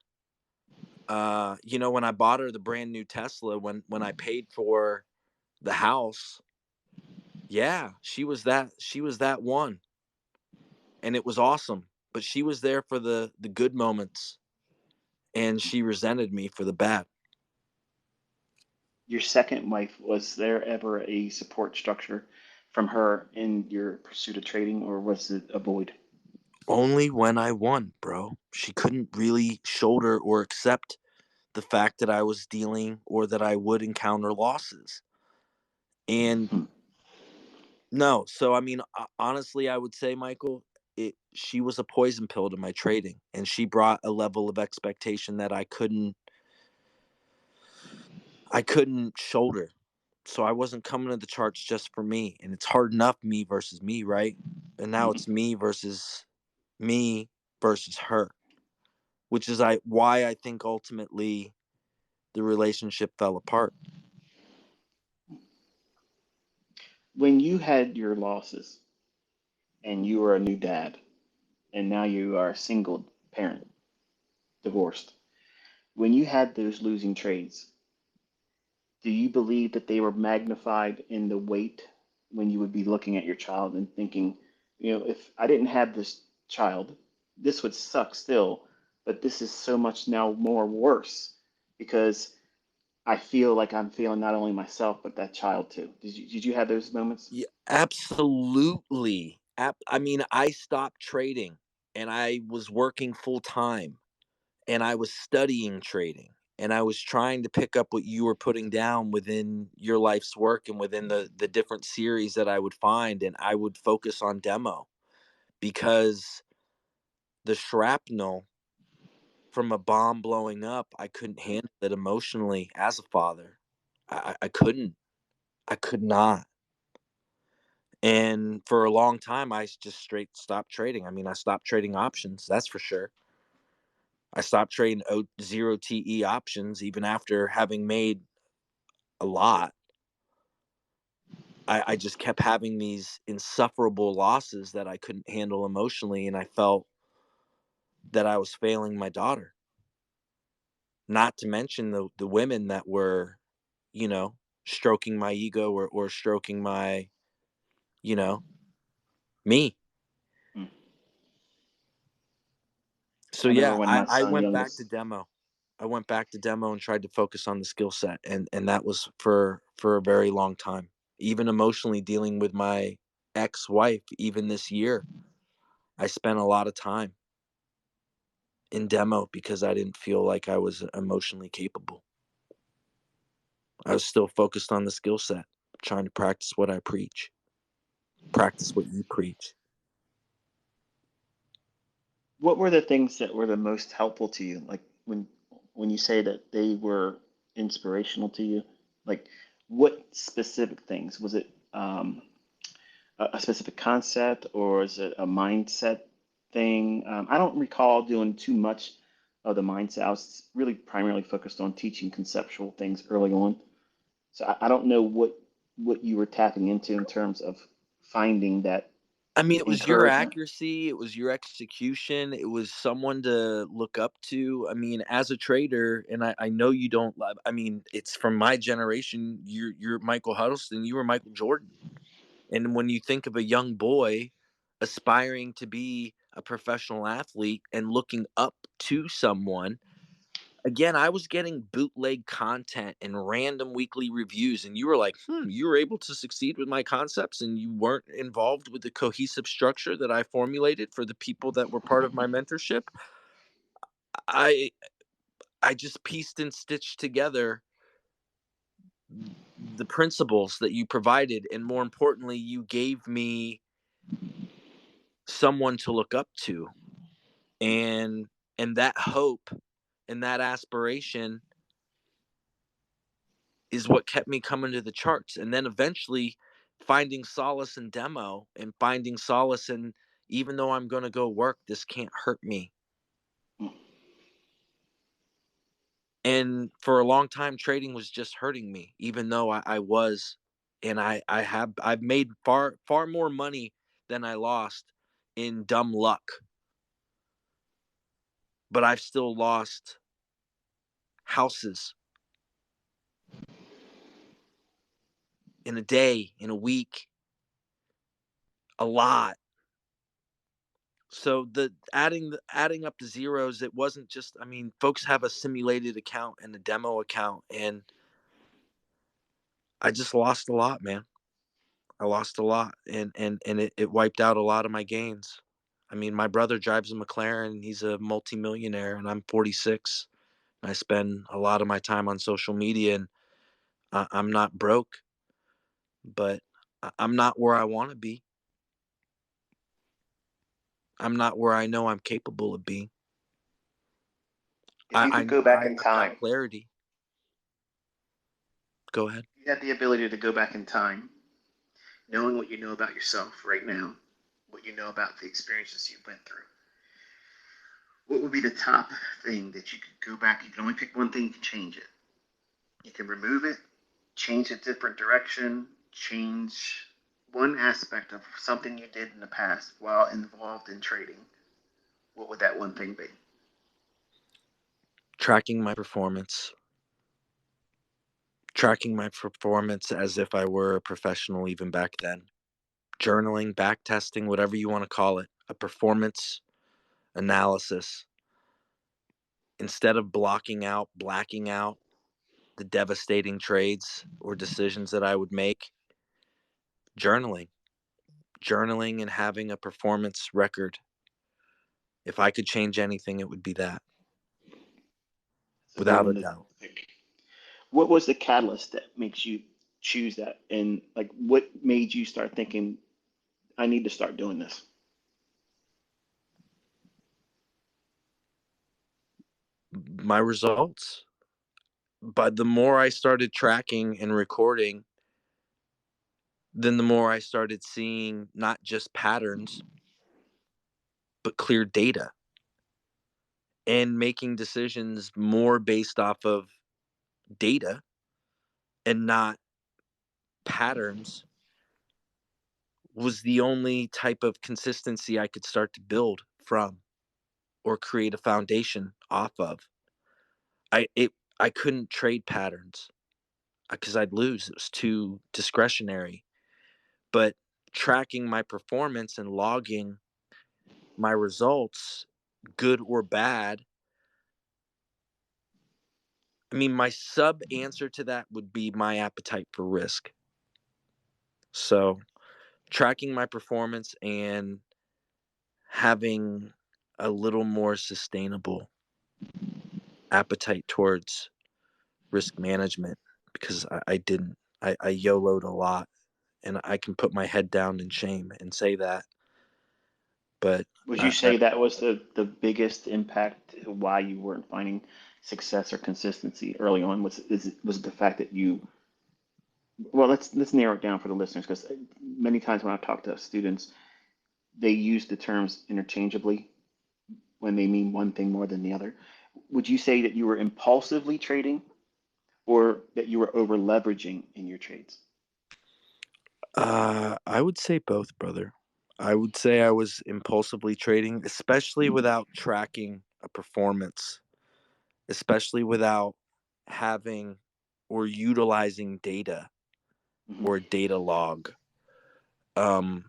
S1: when I bought her the brand new Tesla, when I paid for the house, yeah, she was that one, and it was awesome. But she was there for the good moments, and she resented me for the bad.
S7: Your second wife, was there ever a support structure from her in your pursuit of trading, or was it a void?
S1: Only when I won, bro. She couldn't really shoulder or accept the fact that I was dealing or that I would encounter losses. And
S7: Hmm.
S1: no, so I mean, honestly, I would say, Michael, she was a poison pill to my trading, and she brought a level of expectation that I couldn't shoulder. So I wasn't coming to the charts just for me, and it's hard enough me versus me, right? And now
S7: Mhm.
S1: it's me versus her, which is why I think ultimately the relationship fell apart.
S7: When you had your losses and you were a new dad, and now you are a single parent, divorced, when you had those losing trades, do you believe that they were magnified in the weight when you would be looking at your child and thinking, if I didn't have this child, this would suck still, but this is so much now more worse because I feel like I'm feeling not only myself but that child too. Did you have those moments?
S1: Yeah, absolutely. I mean, I stopped trading and I was working full time and I was studying trading and I was trying to pick up what you were putting down within your life's work and within the different series that I would find, and I would focus on demo because the shrapnel from a bomb blowing up, I couldn't handle it emotionally as a father. I couldn't. I could not. And for a long time, I just straight stopped trading. I mean, I stopped trading options, that's for sure. I stopped trading zero TE options even after having made a lot. I just kept having these insufferable losses that I couldn't handle emotionally. And I felt that I was failing my daughter, not to mention the women that were, you know, stroking my ego or stroking you know, me.
S7: Mm.
S1: So
S7: I remember
S1: yeah,
S7: when
S1: I,
S7: my
S1: I
S7: son
S1: went back to
S7: youngest.
S1: demo. I went back to demo and tried to focus on the skill set, and that was for a very long time. Even emotionally dealing with my ex-wife, even this year, I spent a lot of time in demo because I didn't feel like I was emotionally capable. I was still focused on the skill set, trying to practice what I preach, practice what you preach.
S7: What were the things that were the most helpful to you? Like when you say that they were inspirational to you, like what specific things? Was it a specific concept or is it a mindset thing? I don't recall doing too much of the mindset. I was really primarily focused on teaching conceptual things early on. So I don't know what you were tapping into in terms of finding that
S1: I mean, it was your
S7: encouragement.
S1: accuracy, it was your execution, it was someone to look up to. I mean, as a trader, and I know you don't love, I mean, it's from my generation, you're Michael Huddleston, you were Michael Jordan. And when you think of a young boy aspiring to be a professional athlete and looking up to someone, again, I was getting bootleg content and random weekly reviews, and you were like, you were able to succeed with my concepts, and you weren't involved with the cohesive structure that I formulated for the people that were part of my mentorship. I I just pieced and stitched together the principles that you provided, and more importantly, you gave me someone to look up to, and that hope and that aspiration is what kept me coming to the charts. And then eventually finding solace in demo and finding solace in, even though I'm going to go work, this can't hurt me. And for a long time, trading was just hurting me, even though I was, and I've made far more money than I lost in dumb luck, but I've still lost houses in a day, in a week, a lot. So the adding up the zeros, it wasn't just, I mean, folks have a simulated account and a demo account, and I just lost a lot, man. I lost a lot, and it wiped out a lot of my gains. I mean, my brother drives a McLaren, he's a multimillionaire, and I'm 46. I spend a lot of my time on social media, and I'm not broke, but I'm not where I want to be. I'm not where I know I'm capable of being.
S7: If you
S1: I
S7: could go
S1: know
S7: back
S1: I
S7: in
S1: have that
S7: time,
S1: clarity. Go ahead.
S7: you had the ability to go back in time, knowing what you know about yourself right now, what you know about the experiences you've been through. What would be the top thing that you could go back? You can only pick one thing, you can change it. You can remove it, change a different direction, change one aspect of something you did in the past while involved in trading. What would that one thing be?
S1: Tracking my performance, as if I were a professional even back then. Journaling, back testing, whatever you want to call it, a performance analysis. Instead of blacking out the devastating trades or decisions that I would make, journaling, and having a performance record. If I could change anything, it would be that,
S7: It's a good
S1: without a
S7: one to
S1: doubt.
S7: pick. What was the catalyst that makes you choose that? And like, what made you start thinking, I need to start doing this?
S1: My results. But the more I started tracking and recording, then the more I started seeing not just patterns, but clear data, and making decisions more based off of data and not patterns was the only type of consistency I could start to build from or create a foundation off of. I couldn't trade patterns because I'd lose. It was too discretionary. But tracking my performance and logging my results, good or bad. I mean, my sub answer to that would be my appetite for risk. So, tracking my performance and having a little more sustainable appetite towards risk management, because I didn't. I YOLO'd a lot, and I can put my head down in shame and say that. But
S7: Would you
S1: I,
S7: say that was the biggest impact why you weren't finding success or consistency early on? Was the fact that you, well, let's narrow it down for the listeners, because many times when I talk to students, they use the terms interchangeably when they mean one thing more than the other. Would you say that you were impulsively trading or that you were over leveraging in your trades?
S1: I would say both, brother. I would say I was impulsively trading, especially without tracking a performance, especially without having or utilizing data
S7: Hmm.
S1: or data log. Um,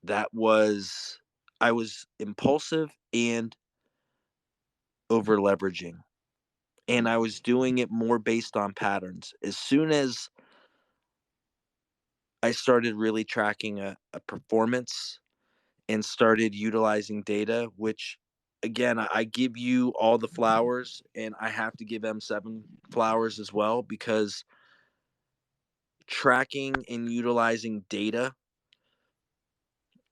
S1: that was I was impulsive and over leveraging, and I was doing it more based on patterns. As soon as I started really tracking a performance and started utilizing data, which again, I give you all the flowers and I have to give M7 flowers as well, because tracking and utilizing data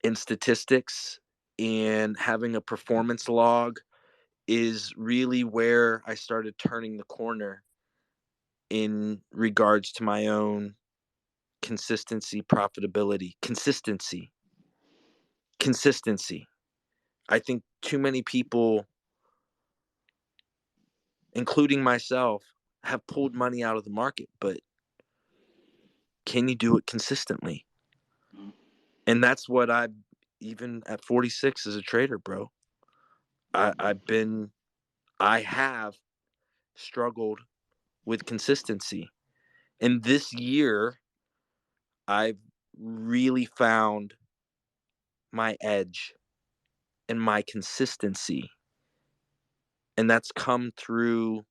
S1: and statistics and having a performance log is really where I started turning the corner in regards to my own consistency, profitability, consistency. I think too many people, including myself, have pulled money out of the market, but can you do it consistently? And that's what even at 46 as a trader, bro, I've been, I have struggled with consistency. And this year, I've really found my edge and my consistency. And that's come through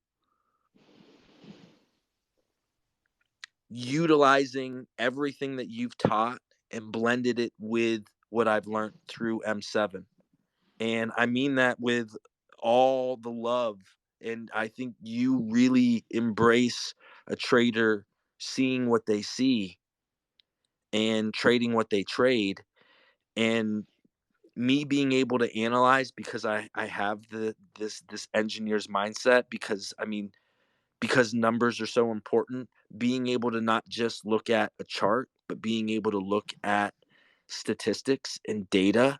S1: utilizing everything that you've taught and blended it with what I've learned through M7. And I mean that with all the love. And I think you really embrace a trader seeing what they see and trading what they trade. And me being able to analyze, because I have this engineer's mindset, because I mean, because numbers are so important, being able to not just look at a chart, but being able to look at statistics and data,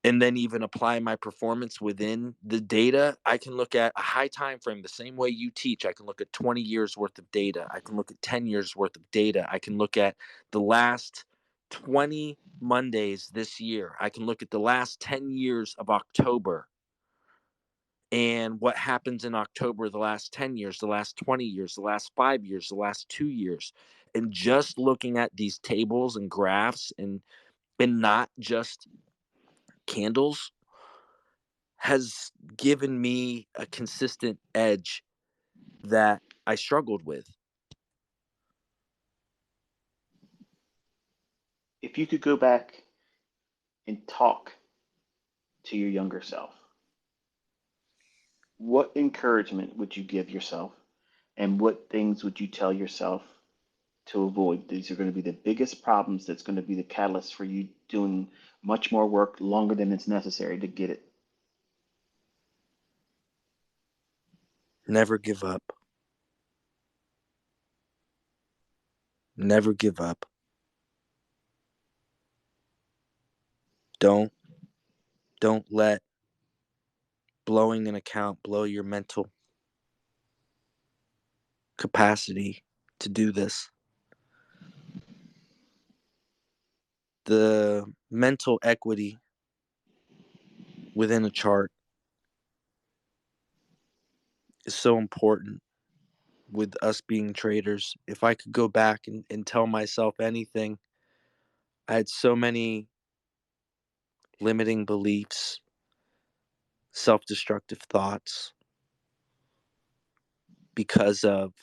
S1: and then even apply my performance within the data. I can look at a high time frame the same way you teach. I can look at 20 years worth of data. I can look at 10 years worth of data. I can look at the last 20 Mondays this year. I can look at the last 10 years of October and what happens in October the last 10 years, the last 20 years, the last 5 years, the last 2 years. And just looking at these tables and graphs and not just candles has given me a consistent edge that I struggled with.
S7: If you could go back and talk to your younger self, what encouragement would you give yourself? And what things would you tell yourself to avoid? These are going to be the biggest problems that's going to be the catalyst for you doing much more work longer than it's necessary to get it.
S1: Never give up. Never give up. Don't let blowing an account blow your mental capacity to do this. The mental equity within a chart is so important with us being traders. If I could go back and tell myself anything, I had so many limiting beliefs, self-destructive thoughts because of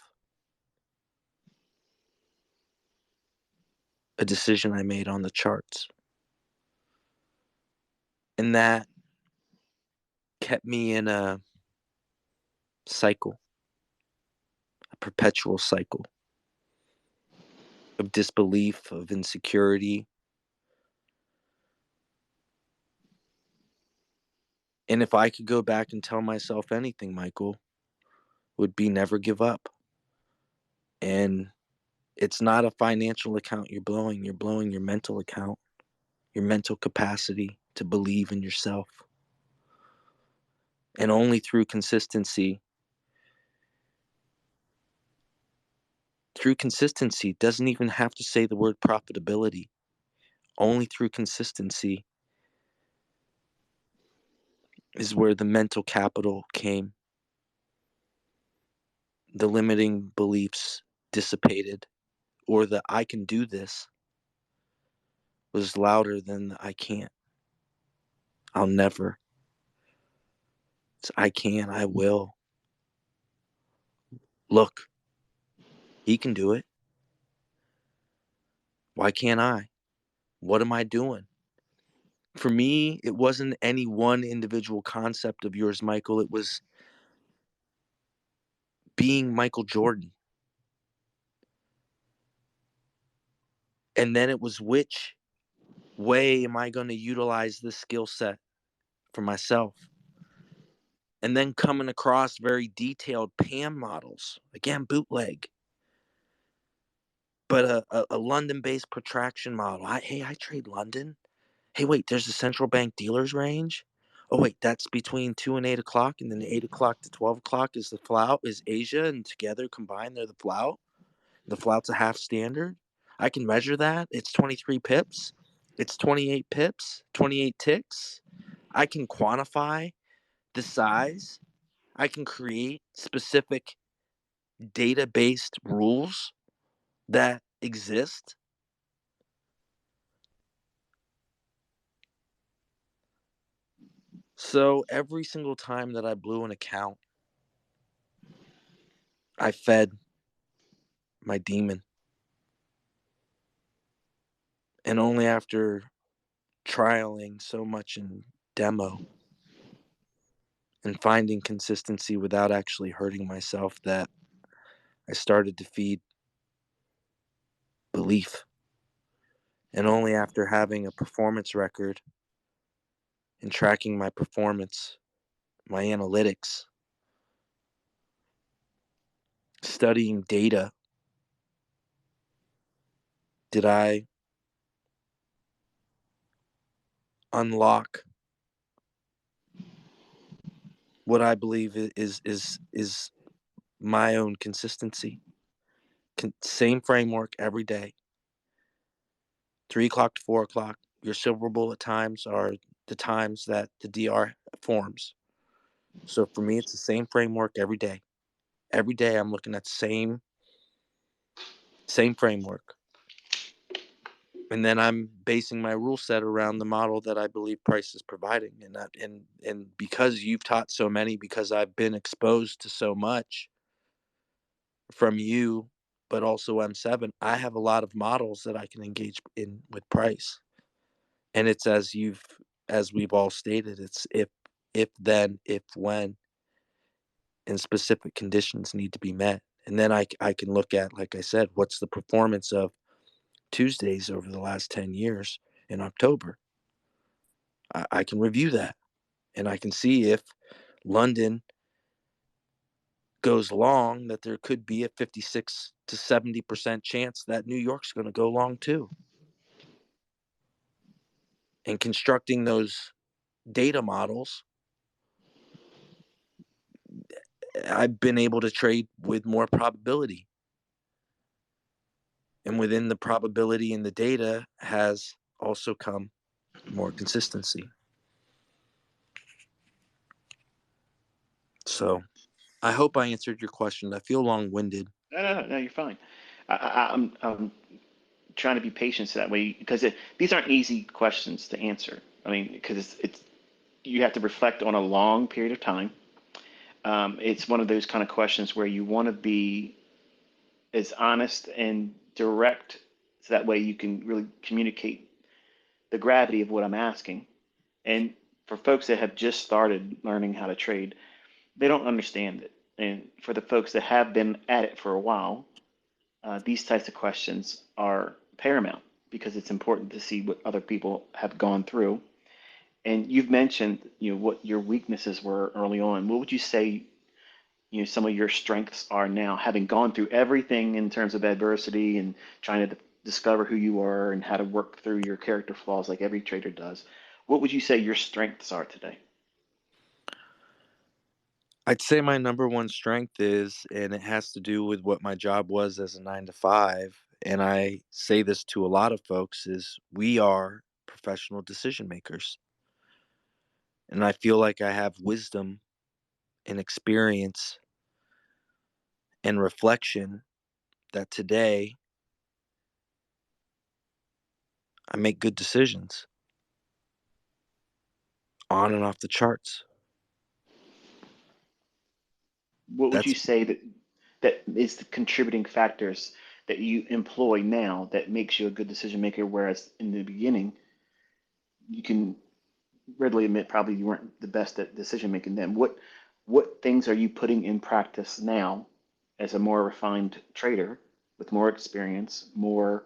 S1: a decision I made on the charts. And that kept me in a cycle, a perpetual cycle of disbelief, of insecurity. And if I could go back and tell myself anything, Michael, would be never give up. And it's not a financial account you're blowing your mental account, your mental capacity to believe in yourself. And only through consistency doesn't even have to say the word profitability. Only through consistency is where the mental capital came. The limiting beliefs dissipated, or the I can do this was louder than the I can't. I'll never. It's I can, I will. Look, he can do it. Why can't I? What am I doing? For me, it wasn't any one individual concept of yours, Michael. It was being Michael Jordan. And then it was, which way am I going to utilize this skill set for myself? And then coming across very detailed PAM models, again, bootleg, but a London-based protraction model. I trade London. Hey, wait, there's a central bank dealers range. Oh, wait, that's between 2 and 8 o'clock, and then 8 o'clock to 12 o'clock is the flout, is Asia, and together combined they're the flout. The flout's a half standard. I can measure that. It's 23 pips. It's 28 pips, 28 ticks. I can quantify the size. I can create specific data-based rules that exist. So every single time that I blew an account, I fed my demon. And only after trialing so much in demo and finding consistency without actually hurting myself that I started to feed belief. And only after having a performance record and tracking my performance, my analytics, studying data, did I unlock what I believe is my own consistency. Same framework every day. 3 o'clock to 4 o'clock. Your silver bullet times are the times that the DR forms. So for me, it's the same framework every day. Every day I'm looking at the same framework. And then I'm basing my rule set around the model that I believe Price is providing. And because you've taught so many, because I've been exposed to so much from you, but also M7, I have a lot of models that I can engage in with Price. And it's as we've all stated, it's if then, if when, and specific conditions need to be met. And then I can look at, like I said, what's the performance of Tuesdays over the last 10 years in October. I can review that, and I can see if London goes long, that there could be a 56 to 70% chance that New York's going to go long too. And constructing those data models, I've been able to trade with more probability. And within the probability in the data has also come more consistency. So I hope I answered your question. I feel long-winded.
S7: No, you're fine. I'm trying to be patient so that way, because these aren't easy questions to answer. I mean, because it's you have to reflect on a long period of time. It's one of those kind of questions where you want to be as honest and direct, so that way you can really communicate the gravity of what I'm asking. And for folks that have just started learning how to trade, they don't understand it. And for the folks that have been at it for a while, these types of questions are paramount, because it's important to see what other people have gone through. And you've mentioned, what your weaknesses were early on. What would you say, some of your strengths are now, having gone through everything in terms of adversity and trying to discover who you are and how to work through your character flaws like every trader does? What would you say your strengths are today?
S1: I'd say my number one strength is, and it has to do with what my job was as a 9 to 5, and I say this to a lot of folks, is we are professional decision makers. And I feel like I have wisdom and experience and reflection that today I make good decisions on and off the charts.
S7: What would you
S1: That's
S7: say that is the contributing factors that you employ now that makes you a good decision maker, whereas in the beginning you can readily admit probably you weren't the best at decision making then? What things are you putting in practice now as a more refined trader with more experience, more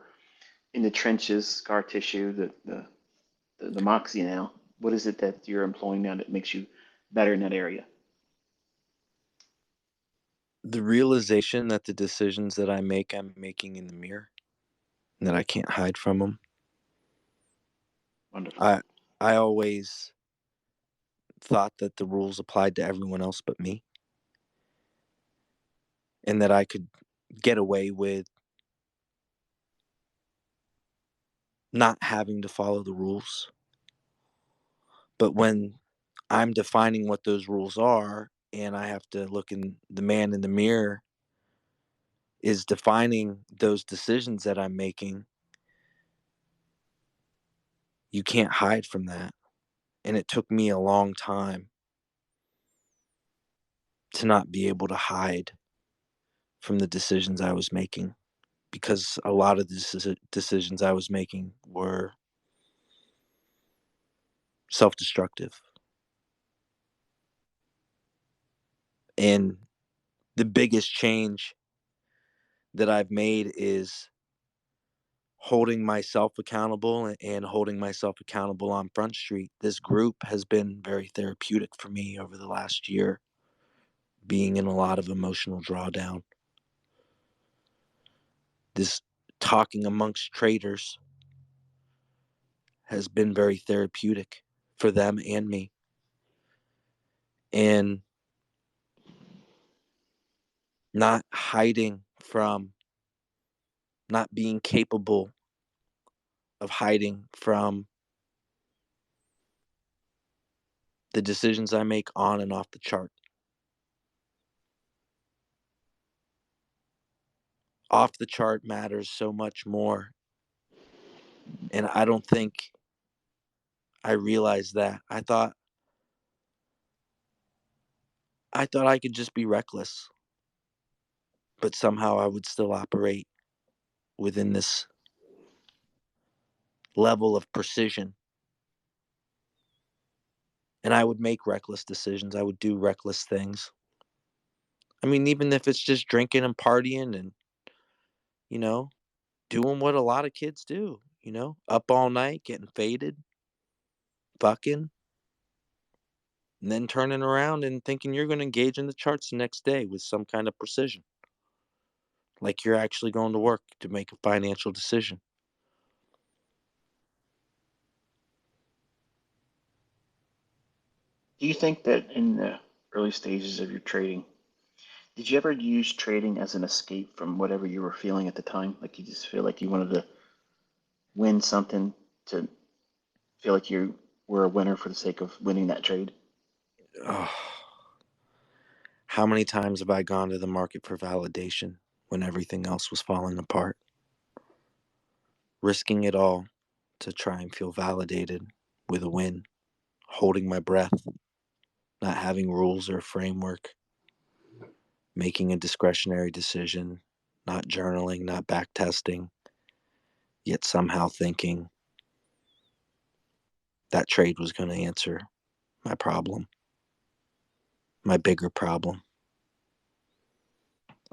S7: in the trenches, scar tissue, the moxie now? What is it that you're employing now that makes you better in that area?
S1: the realization that the decisions that I'm making in the mirror, and that I can't hide from them.
S7: Wonderful.
S1: I always thought that the rules applied to everyone else but me, and that I could get away with not having to follow the rules. But when I'm defining what those rules are, and I have to look in the man in the mirror is defining those decisions that I'm making, you can't hide from that. And it took me a long time to not be able to hide from the decisions I was making, because a lot of the decisions I was making were self destructive. And the biggest change that I've made is holding myself accountable and holding myself accountable on Front Street. This group has been very therapeutic for me over the last year, being in a lot of emotional drawdown. This talking amongst traders has been very therapeutic for them and me. And not hiding from, not being capable of hiding from the decisions I make on and off the chart. Off the chart matters so much more. And I don't think I realized that. I thought I could just be reckless, but somehow I would still operate within this level of precision. And I would make reckless decisions. I would do reckless things. I mean, even if it's just drinking and partying and, you know, doing what a lot of kids do, up all night, getting faded, fucking, and then turning around and thinking you're going to engage in the charts the next day with some kind of precision, like you're actually going to work to make a financial decision.
S7: Do you think that in the early stages of your trading, did you ever use trading as an escape from whatever you were feeling at the time? Like you just feel like you wanted to win something to feel like you were a winner for the sake of winning that trade?
S1: Oh, how many times have I gone to the market for validation when everything else was falling apart? risking it all to try and feel validated with a win, holding my breath, not having rules or framework, making a discretionary decision, not journaling, not back testing, yet somehow thinking that trade was going to answer my problem, my bigger problem.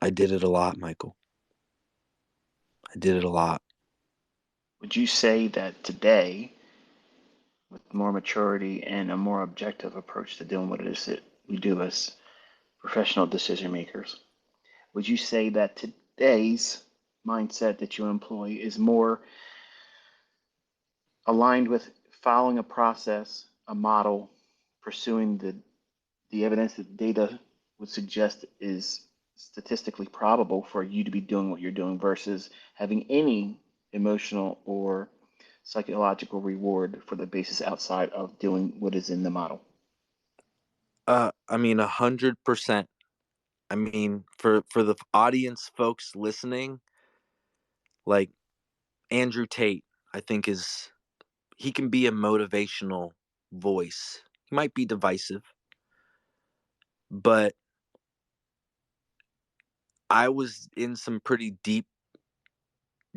S1: I did it a lot, Michael. I did it a lot.
S7: Would you say that today, with more maturity and a more objective approach to doing what it is that we do as professional decision makers, would you say that today's mindset that you employ is more aligned with following a process, a model, pursuing the evidence that data would suggest is statistically probable for you to be doing what you're doing versus having any emotional or psychological reward for the basis outside of doing what is in the model?
S1: I mean, 100%. I mean, for the audience folks listening, like Andrew Tate, I think he can be a motivational voice. He might be divisive, but I was in some pretty deep,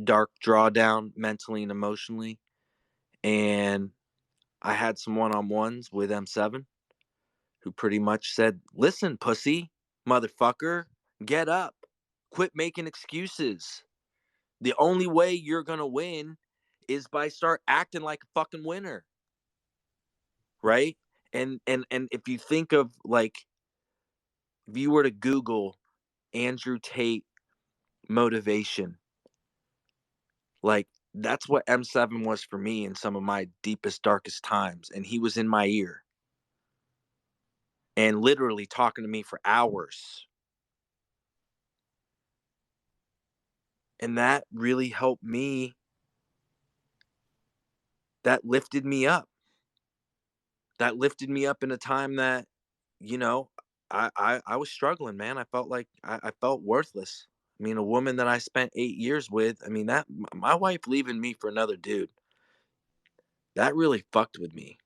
S1: dark drawdown mentally and emotionally, and I had some one-on-ones with M7 who pretty much said, "Listen, pussy, motherfucker, get up. Quit making excuses. The only way you're going to win is by start acting like a fucking winner." Right? And if you think of, like, if you were to Google Andrew Tate motivation, like, that's what M7 was for me in some of my deepest, darkest times. And he was in my ear and literally talking to me for hours. And that really helped me. That lifted me up. That lifted me up in a time that, you know, I was struggling, man. I felt like I felt worthless. I mean, a woman that I spent 8 years with, I mean, that my wife leaving me for another dude, that really fucked with me,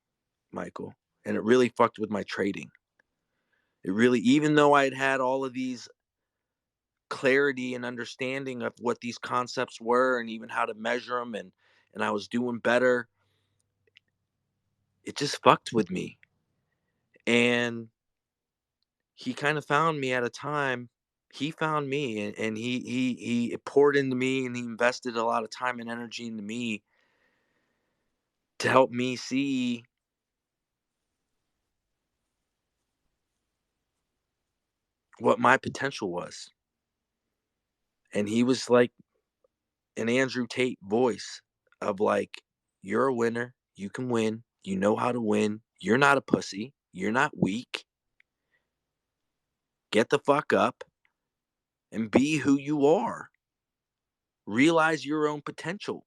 S1: Michael. And it really fucked with my trading. It really, even though I had had all of these clarity and understanding of what these concepts were and even how to measure them, and I was doing better, it just fucked with me. And he kind of found me at a time. He found me, and he poured into me, and he invested a lot of time and energy into me to help me see what my potential was. And he was like an Andrew Tate voice of, like, you're a winner, you can win, you know how to win, you're not a pussy, you're not weak. Get the fuck up and be who you are. Realize your own potential.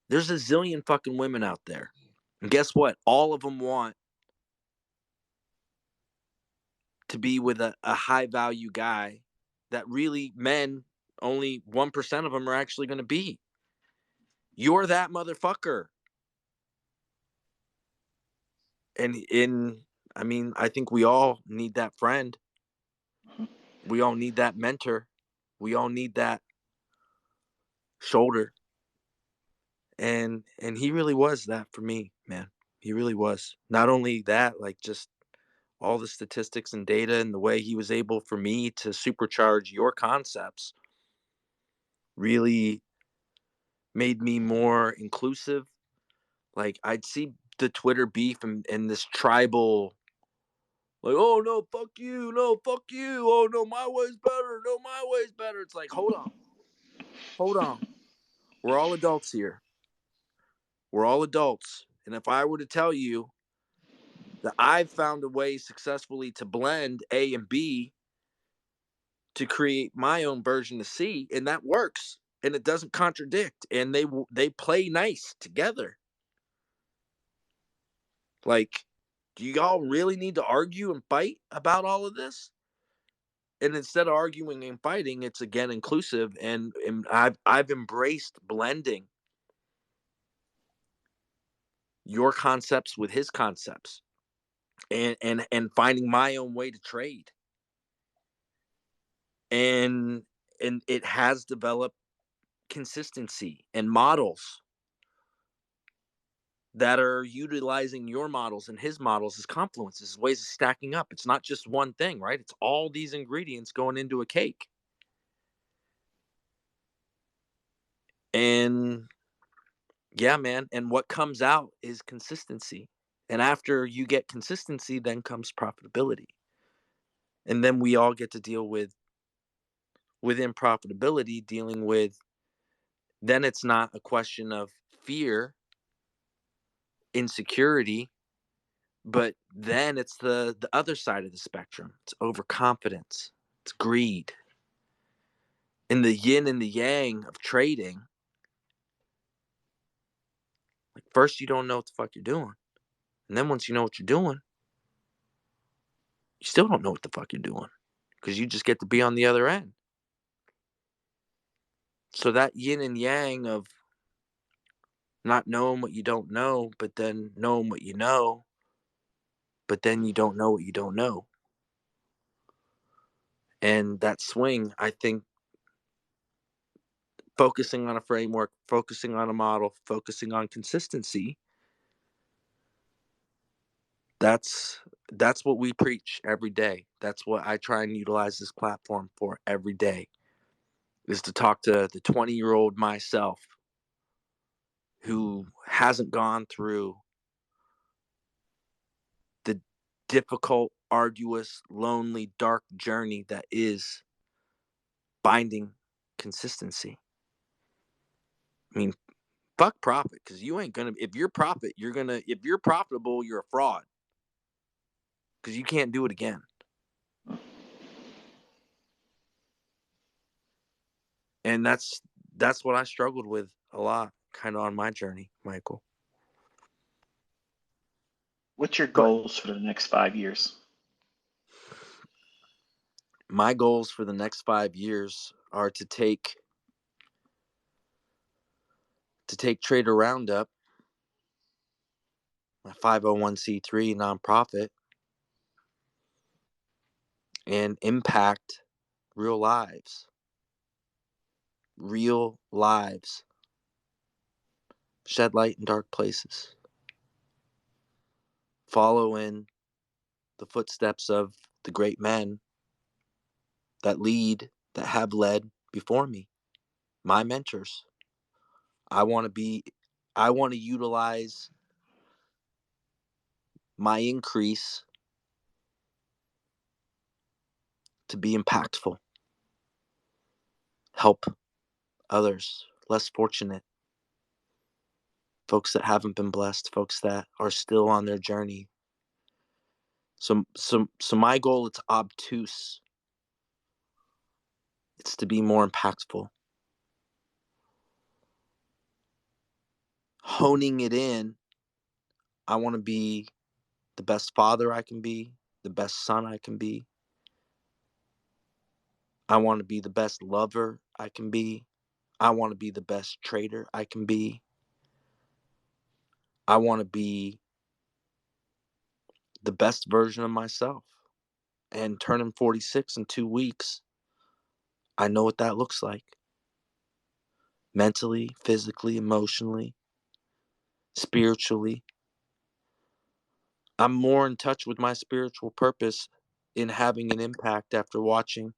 S1: There's a zillion fucking women out there. And guess what? All of them want to be with a high value guy that really men, only 1% of them are actually going to be. You're that motherfucker. And I mean, I think we all need that friend. We all need that mentor. We all need that shoulder. And he really was that for me, man. He really was. Not only that, like, just all the statistics and data and the way he was able for me to supercharge your concepts really made me more inclusive. Like, I'd see the Twitter beef and this tribal, like, oh no, fuck you, no, fuck you, oh no, my way's better, no, my way's better. It's like, hold on, hold on. We're all adults here. We're all adults. And if I were to tell you that I've found a way successfully to blend A and B to create my own version of C, and that works, and it doesn't contradict, and they play nice together. Like, do y'all really need to argue and fight about all of this? And instead of arguing and fighting, it's again inclusive, and I've embraced blending your concepts with his concepts, and finding my own way to trade. And it has developed consistency and models that are utilizing your models and his models as confluences, ways of stacking up. It's not just one thing, right? It's all these ingredients going into a cake. And yeah, man. And what comes out is consistency. And after you get consistency, then comes profitability. And then we all get to deal with, within profitability, dealing with, then it's not a question of fear, insecurity, but then it's the other side of the spectrum. It's overconfidence, it's greed. In the yin and the yang of trading, like first you don't know what the fuck you're doing. And then once you know what you're doing, you still don't know what the fuck you're doing. Because you just get to be on the other end. So that yin and yang of not knowing what you don't know, but then knowing what you know, but then you don't know what you don't know. And that swing, I think, focusing on a framework, focusing on a model, focusing on consistency, that's what we preach every day. That's what I try and utilize this platform for every day, is to talk to the 20-year-old myself who hasn't gone through the difficult, arduous, lonely, dark journey that is binding consistency. I mean, fuck profit, because you ain't gonna, if you're profitable, you're a fraud, because you can't do it again. And that's what I struggled with a lot, kind of on my journey, Michael.
S7: What's your goals for the next 5 years?
S1: My goals for the next 5 years are to take Trader Roundup, my 501c3 nonprofit, and impact real lives. Shed light in dark places. Follow in the footsteps of the great men that have led before me, my mentors. I want to utilize my increase to be impactful, help others less fortunate, folks that haven't been blessed, folks that are still on their journey. So my goal, it's obtuse. It's to be more impactful. Honing it in, I want to be the best father I can be, the best son I can be. I want to be the best lover I can be. I want to be the best trader I can be. I want to be the best version of myself. And turning 46 in 2 weeks, I know what that looks like. Mentally, physically, emotionally, spiritually. I'm more in touch with my spiritual purpose in having an impact after watching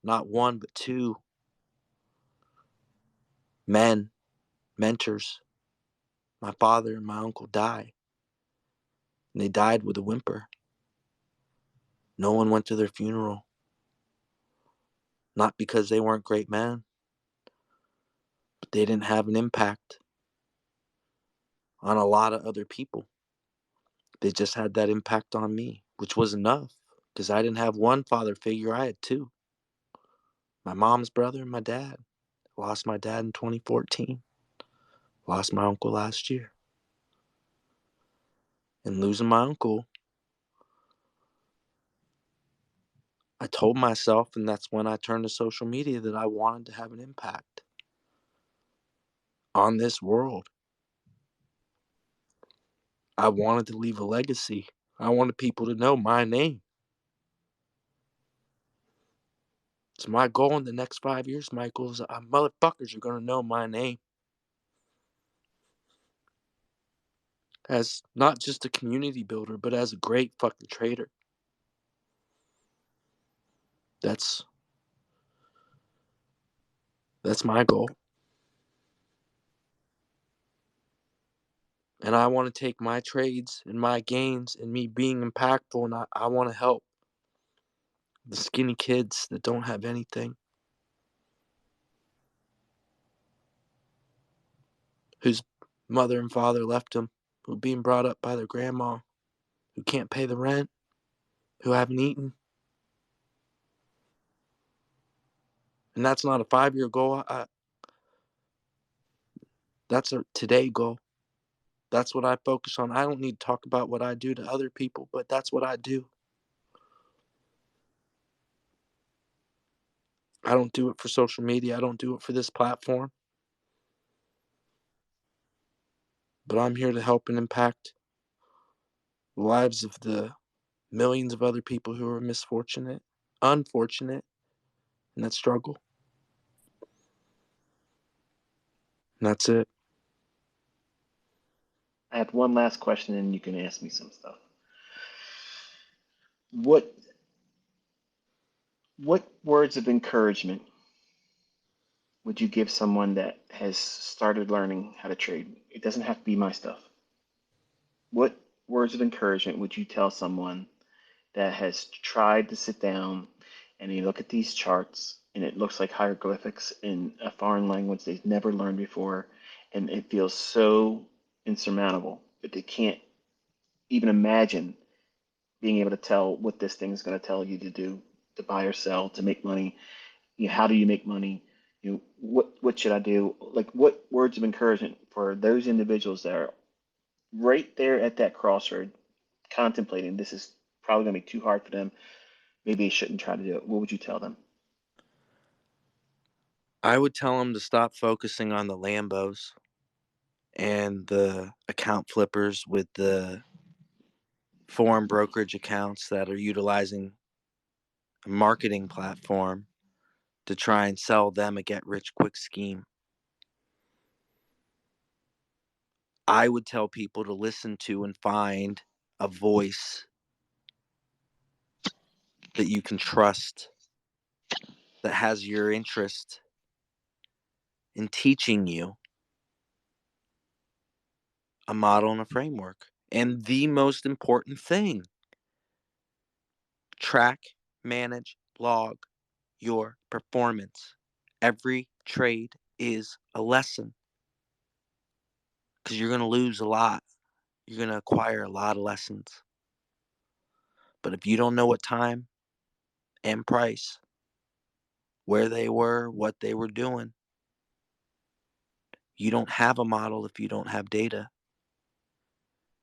S1: not one, but two mentors, my father and my uncle, die. And they died with a whimper. No one went to their funeral. Not because they weren't great men, but they didn't have an impact on a lot of other people. They just had that impact on me, which was enough, because I didn't have one father figure, I had two. My mom's brother and my dad. Lost my dad in 2014. Lost my uncle last year. And losing my uncle, I told myself, and that's when I turned to social media, that I wanted to have an impact on this world. I wanted to leave a legacy. I wanted people to know my name. It's my goal in the next 5 years, Michael, is motherfuckers are going to know my name as not just a community builder, but as a great fucking trader. That's my goal. And I want to take my trades and my gains and me being impactful, and I want to help the skinny kids that don't have anything, whose mother and father left them, who are being brought up by their grandma, who can't pay the rent, who haven't eaten. And that's not a 5-year goal. That's a today goal. That's what I focus on. I don't need to talk about what I do to other people, but that's what I do. I don't do it for social media. I don't do it for this platform. But I'm here to help and impact the lives of the millions of other people who are unfortunate, and that struggle. And that's it.
S7: I have one last question, and you can ask me some stuff. What words of encouragement would you give someone that has started learning how to trade? It doesn't have to be my stuff. What words of encouragement would you tell someone that has tried to sit down and you look at these charts and it looks like hieroglyphics in a foreign language they've never learned before, and it feels so insurmountable that they can't even imagine being able to tell what this thing is going to tell you to do, to buy or sell, to make money? How do you make money? What should I do? Like, what words of encouragement for those individuals that are right there at that crossroad, contemplating this is probably going to be too hard for them. Maybe they shouldn't try to do it. What would you tell them?
S1: I would tell them to stop focusing on the Lambos and the account flippers with the foreign brokerage accounts that are utilizing a marketing platform to try and sell them a get-rich-quick scheme. I would tell people to listen to and find a voice that you can trust, that has your interest in teaching you a model and a framework. And the most important thing, track, manage, log your performance. Every trade is a lesson, because you're going to lose a lot. You're going to acquire a lot of lessons. But if you don't know what time and price, where they were, what they were doing, you don't have a model if you don't have data.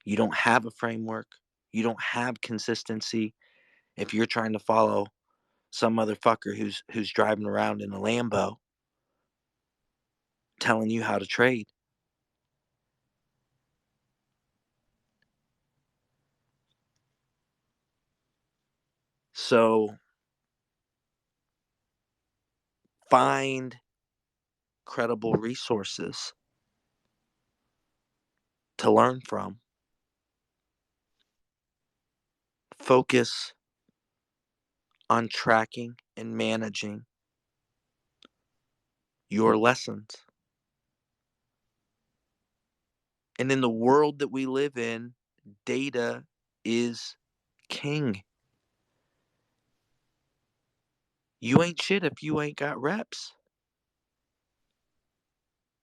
S1: You don't have a framework. You don't have consistency if you're trying to follow some motherfucker who's driving around in a Lambo telling you how to trade. So find credible resources to learn from. Focus on tracking and managing your lessons. And in the world that we live in, data is king. You ain't shit if you ain't got reps.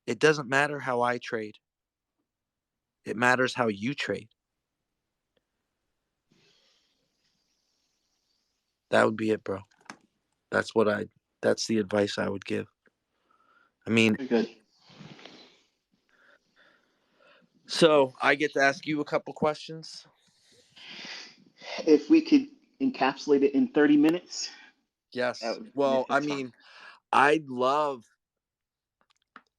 S1: It doesn't matter how I trade. It matters how you trade. That would be it, bro. That's the advice I would give. I mean,
S7: Very good.
S1: So I get to ask you a couple questions.
S7: If we could encapsulate it in 30 minutes,
S1: Yes.
S7: That would be a
S1: Well,
S7: good
S1: I
S7: time.
S1: mean, I'd love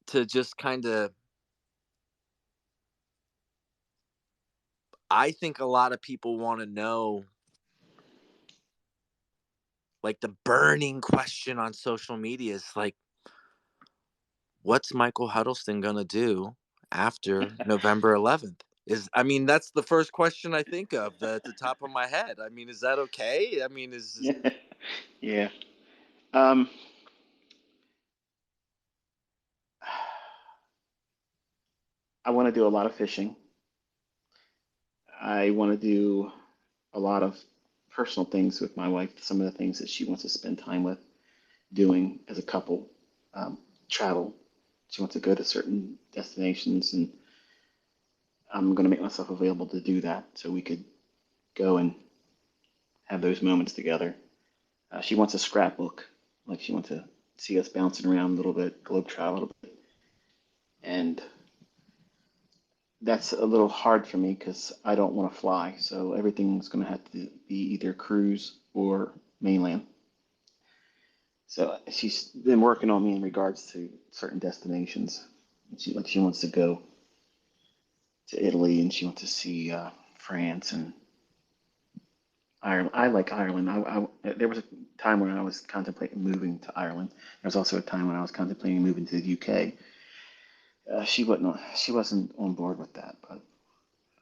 S1: to just kind of, I think a lot of people want to know, like, the burning question on social media is like, what's Michael Huddleston going to do after November 11th? I mean, that's the first question I think of at the top of my head. I mean, is that okay? I mean,
S7: Yeah. Yeah. Um, I want to do a lot of fishing. I want to do a lot of personal things with my wife. Some of the things that she wants to spend time with doing as a couple. Um, Travel. She wants to go to certain destinations, and I'm going to make myself available to do that so we could go and have those moments together. She wants a scrapbook. Like she wants to see us bouncing around a little bit, globe travel a little bit. And that's a little hard for me because I don't want to fly. So everything's going to have to be either cruise or mainland. So she's been working on me in regards to certain destinations. She wants to go to Italy and she wants to see France and Ireland. I like Ireland. There was a time when I was contemplating moving to Ireland. There was also a time when I was contemplating moving to the UK. She wasn't on board with that, but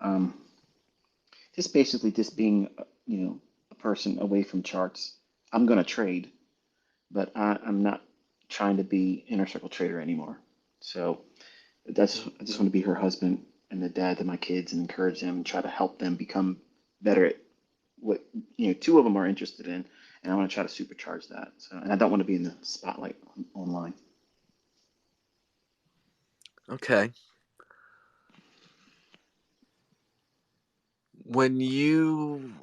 S7: um, just basically just being, a person away from charts. I'm going to trade, but I'm not trying to be inner circle trader anymore. So I just want to be her husband and the dad to my kids and encourage them and try to help them become better at what two of them are interested in, and I want to try to supercharge that. So, and I don't want to be in the spotlight online.
S1: okay. When you,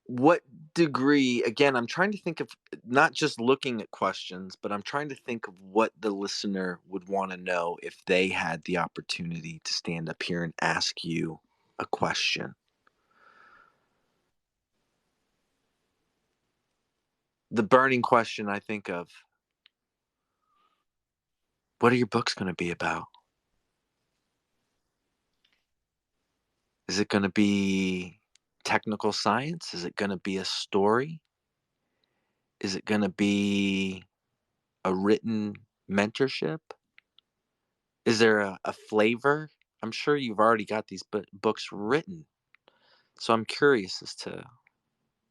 S1: what degree, again, I'm trying to think of not just looking at questions, but I'm trying to think of what the listener would want to know if they had the opportunity to stand up here and ask you a question. The burning question I think of, what are your books going to be about? Is it going to be technical science? Is it going to be a story? Is it going to be a written mentorship? Is there a flavor? I'm sure you've already got these books written. So I'm curious as to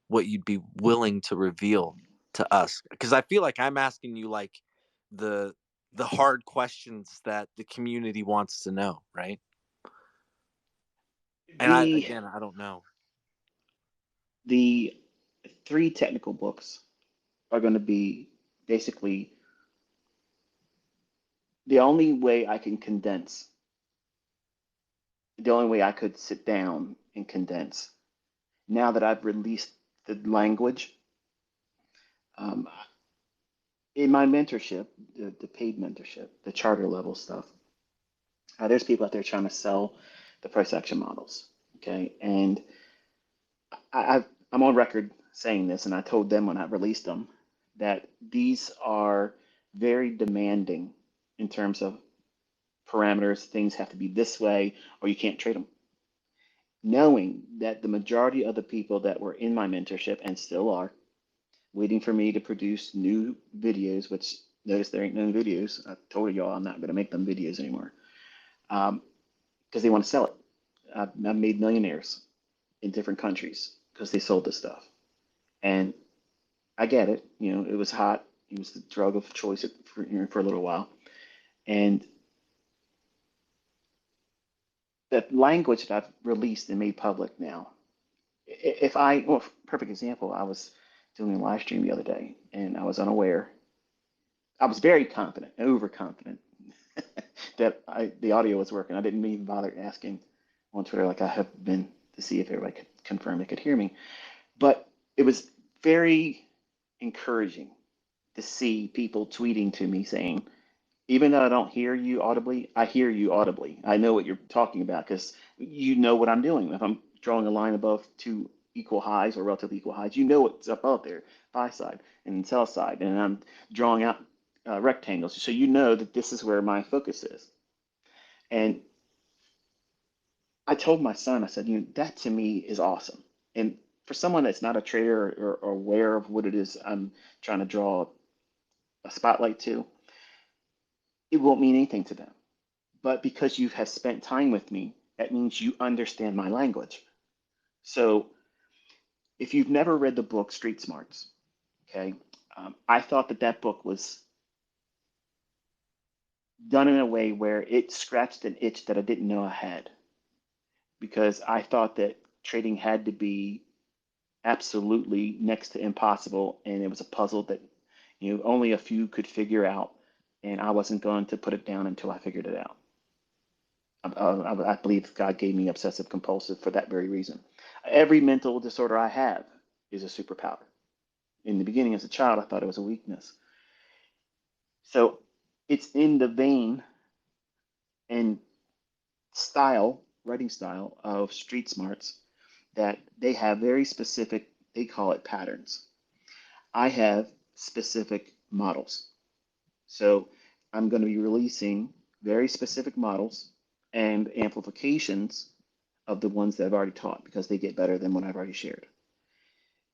S1: what you'd be willing to reveal to us. Because I feel like I'm asking you like the the hard questions that the community wants to know, right? And
S7: The
S1: I don't know.
S7: the three technical books are going to be basically the only way I can condense, the only way I could sit down and condense. Now that I've released the language, um, in my mentorship, the paid mentorship, the charter level stuff, there's people out there trying to sell the price action models. Okay. And I'm on record saying this, and I told them when I released them that these are very demanding in terms of parameters. Things have to be this way, or you can't trade them. Knowing that the majority of the people that were in my mentorship and still are waiting for me to produce new videos, which notice there ain't no videos. I told y'all I'm not going to make them videos anymore because they want to sell it. I've made millionaires in different countries because they sold this stuff. And I get it. It was hot. It was the drug of choice for a little while. And the language that I've released and made public now, well, perfect example, I was doing a live stream the other day and I was unaware. I was very confident, overconfident that the audio was working. I didn't even bother asking on Twitter like I have been to see if everybody could confirm they could hear me. But it was very encouraging to see people tweeting to me saying, even though I don't hear you audibly, I hear you audibly. I know what you're talking about because you know what I'm doing. If I'm drawing a line above two equal highs or relatively equal highs, you know what's up out there, buy side and sell side, and I'm drawing out rectangles, so you know that this is where my focus is. And I told my son, I said, that to me is awesome. And for someone that's not a trader or aware of what it is I'm trying to draw a spotlight to, it won't mean anything to them. But because you have spent time with me, that means you understand my language. So if you've never read the book Street Smarts, okay, I thought that book was done in a way where it scratched an itch that I didn't know I had, because I thought that trading had to be absolutely next to impossible, and it was a puzzle that only a few could figure out, and I wasn't going to put it down until I figured it out. I believe God gave me obsessive compulsive for that very reason. Every mental disorder I have is a superpower. In the beginning, as a child, I thought it was a weakness. So it's in the vein and writing style of Street Smarts, that they have very specific, they call it patterns. I have specific models. So I'm going to be releasing very specific models and amplifications of the ones that I've already taught, because they get better than what I've already shared.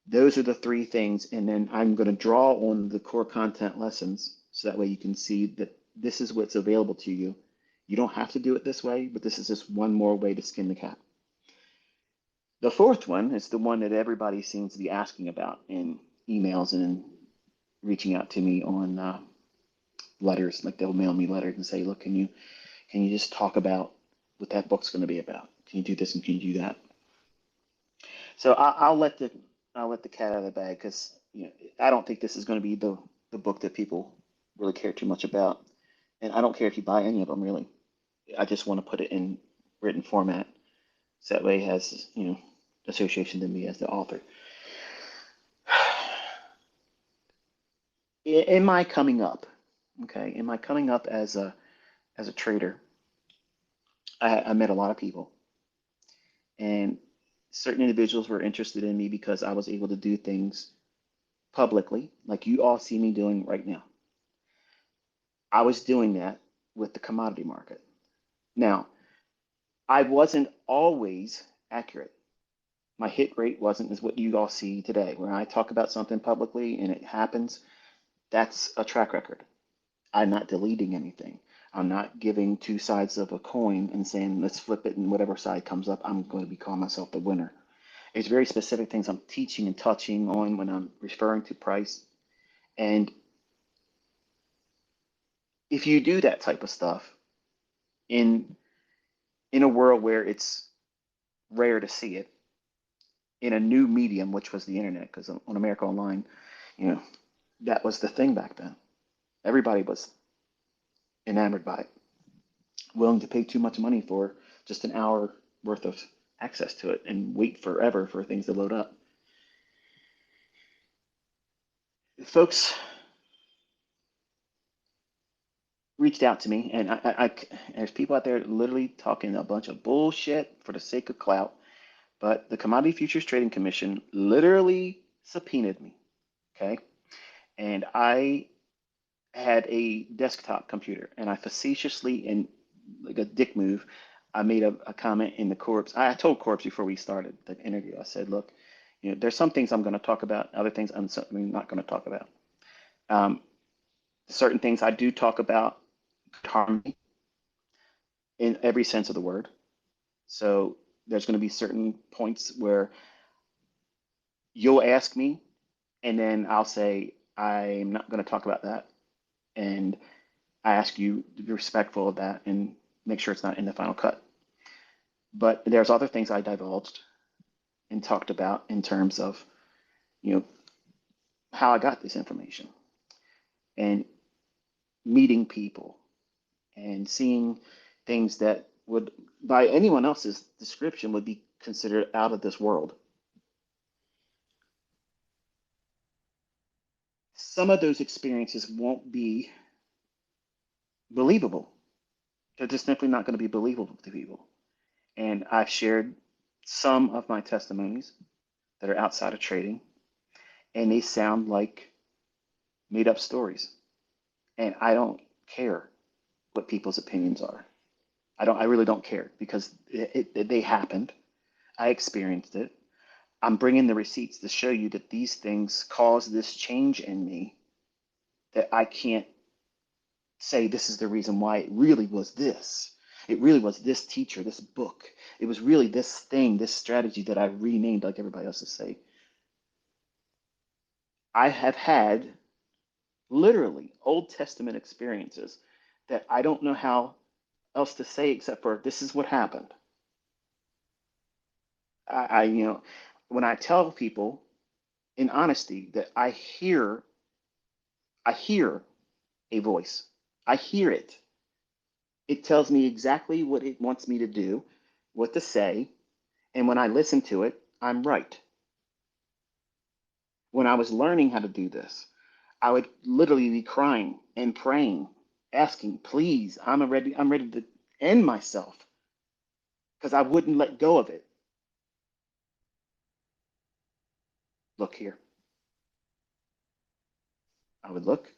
S7: Those are the three things. And then I'm going to draw on the core content lessons, so that way you can see that this is what's available to you. You don't have to do it this way, but this is just one more way to skin the cat. The fourth one is the one that everybody seems to be asking about in emails and reaching out to me on letters. Like, they'll mail me letters and say, look, can you just talk about what that book's going to be about? Can you do this and can you do that? So I'll let the cat out of the bag, because I don't think this is going to be the book that people really care too much about, and I don't care if you buy any of them, really. I just want to put it in written format, so that way it has association to me as the author. In my coming up, as a trader, I met a lot of people, and certain individuals were interested in me because I was able to do things publicly, like you all see me doing right now. I was doing that with the commodity market. Now, I wasn't always accurate. My hit rate wasn't as what you all see today. When I talk about something publicly and it happens, that's a track record. I'm not deleting anything. I'm not giving two sides of a coin and saying, let's flip it, and whatever side comes up, I'm going to be calling myself the winner. It's very specific things I'm teaching and touching on when I'm referring to price. And if you do that type of stuff in a world where it's rare to see it, in a new medium, which was the internet, because on America Online, that was the thing back then. Everybody was enamored by it, willing to pay too much money for just an hour worth of access to it and wait forever for things to load up. Folks reached out to me, and there's people out there literally talking a bunch of bullshit for the sake of clout, but the Commodity Futures Trading Commission literally subpoenaed me, okay? And I had a desktop computer, and I facetiously, and like a dick move, I made a comment in the corpse. I told Corpse before we started the interview, I said, look, there's some things I'm going to talk about, other things I'm not going to talk about. Certain things I do talk about harm me in every sense of the word. So there's going to be certain points where you'll ask me, and then I'll say, I'm not going to talk about that. And I ask you to be respectful of that and make sure it's not in the final cut. But there's other things I divulged and talked about in terms of, how I got this information and meeting people and seeing things that would, by anyone else's description, would be considered out of this world. Some of those experiences won't be believable. They're just simply not going to be believable to people. And I've shared some of my testimonies that are outside of trading, and they sound like made up stories. And I don't care what people's opinions are. I really don't care because they happened. I experienced it. I'm bringing the receipts to show you that these things caused this change in me, that I can't say this is the reason why. It really was this. It really was this teacher, this book. It was really this thing, this strategy that I renamed, like everybody else is saying. I have had literally Old Testament experiences that I don't know how else to say except for this is what happened. When I tell people in honesty that I hear a voice. I hear it. It tells me exactly what it wants me to do, what to say, and when I listen to it, I'm right. When I was learning how to do this, I would literally be crying and praying, asking, please, I'm ready to end myself because I wouldn't let go of it. Look here. I would look,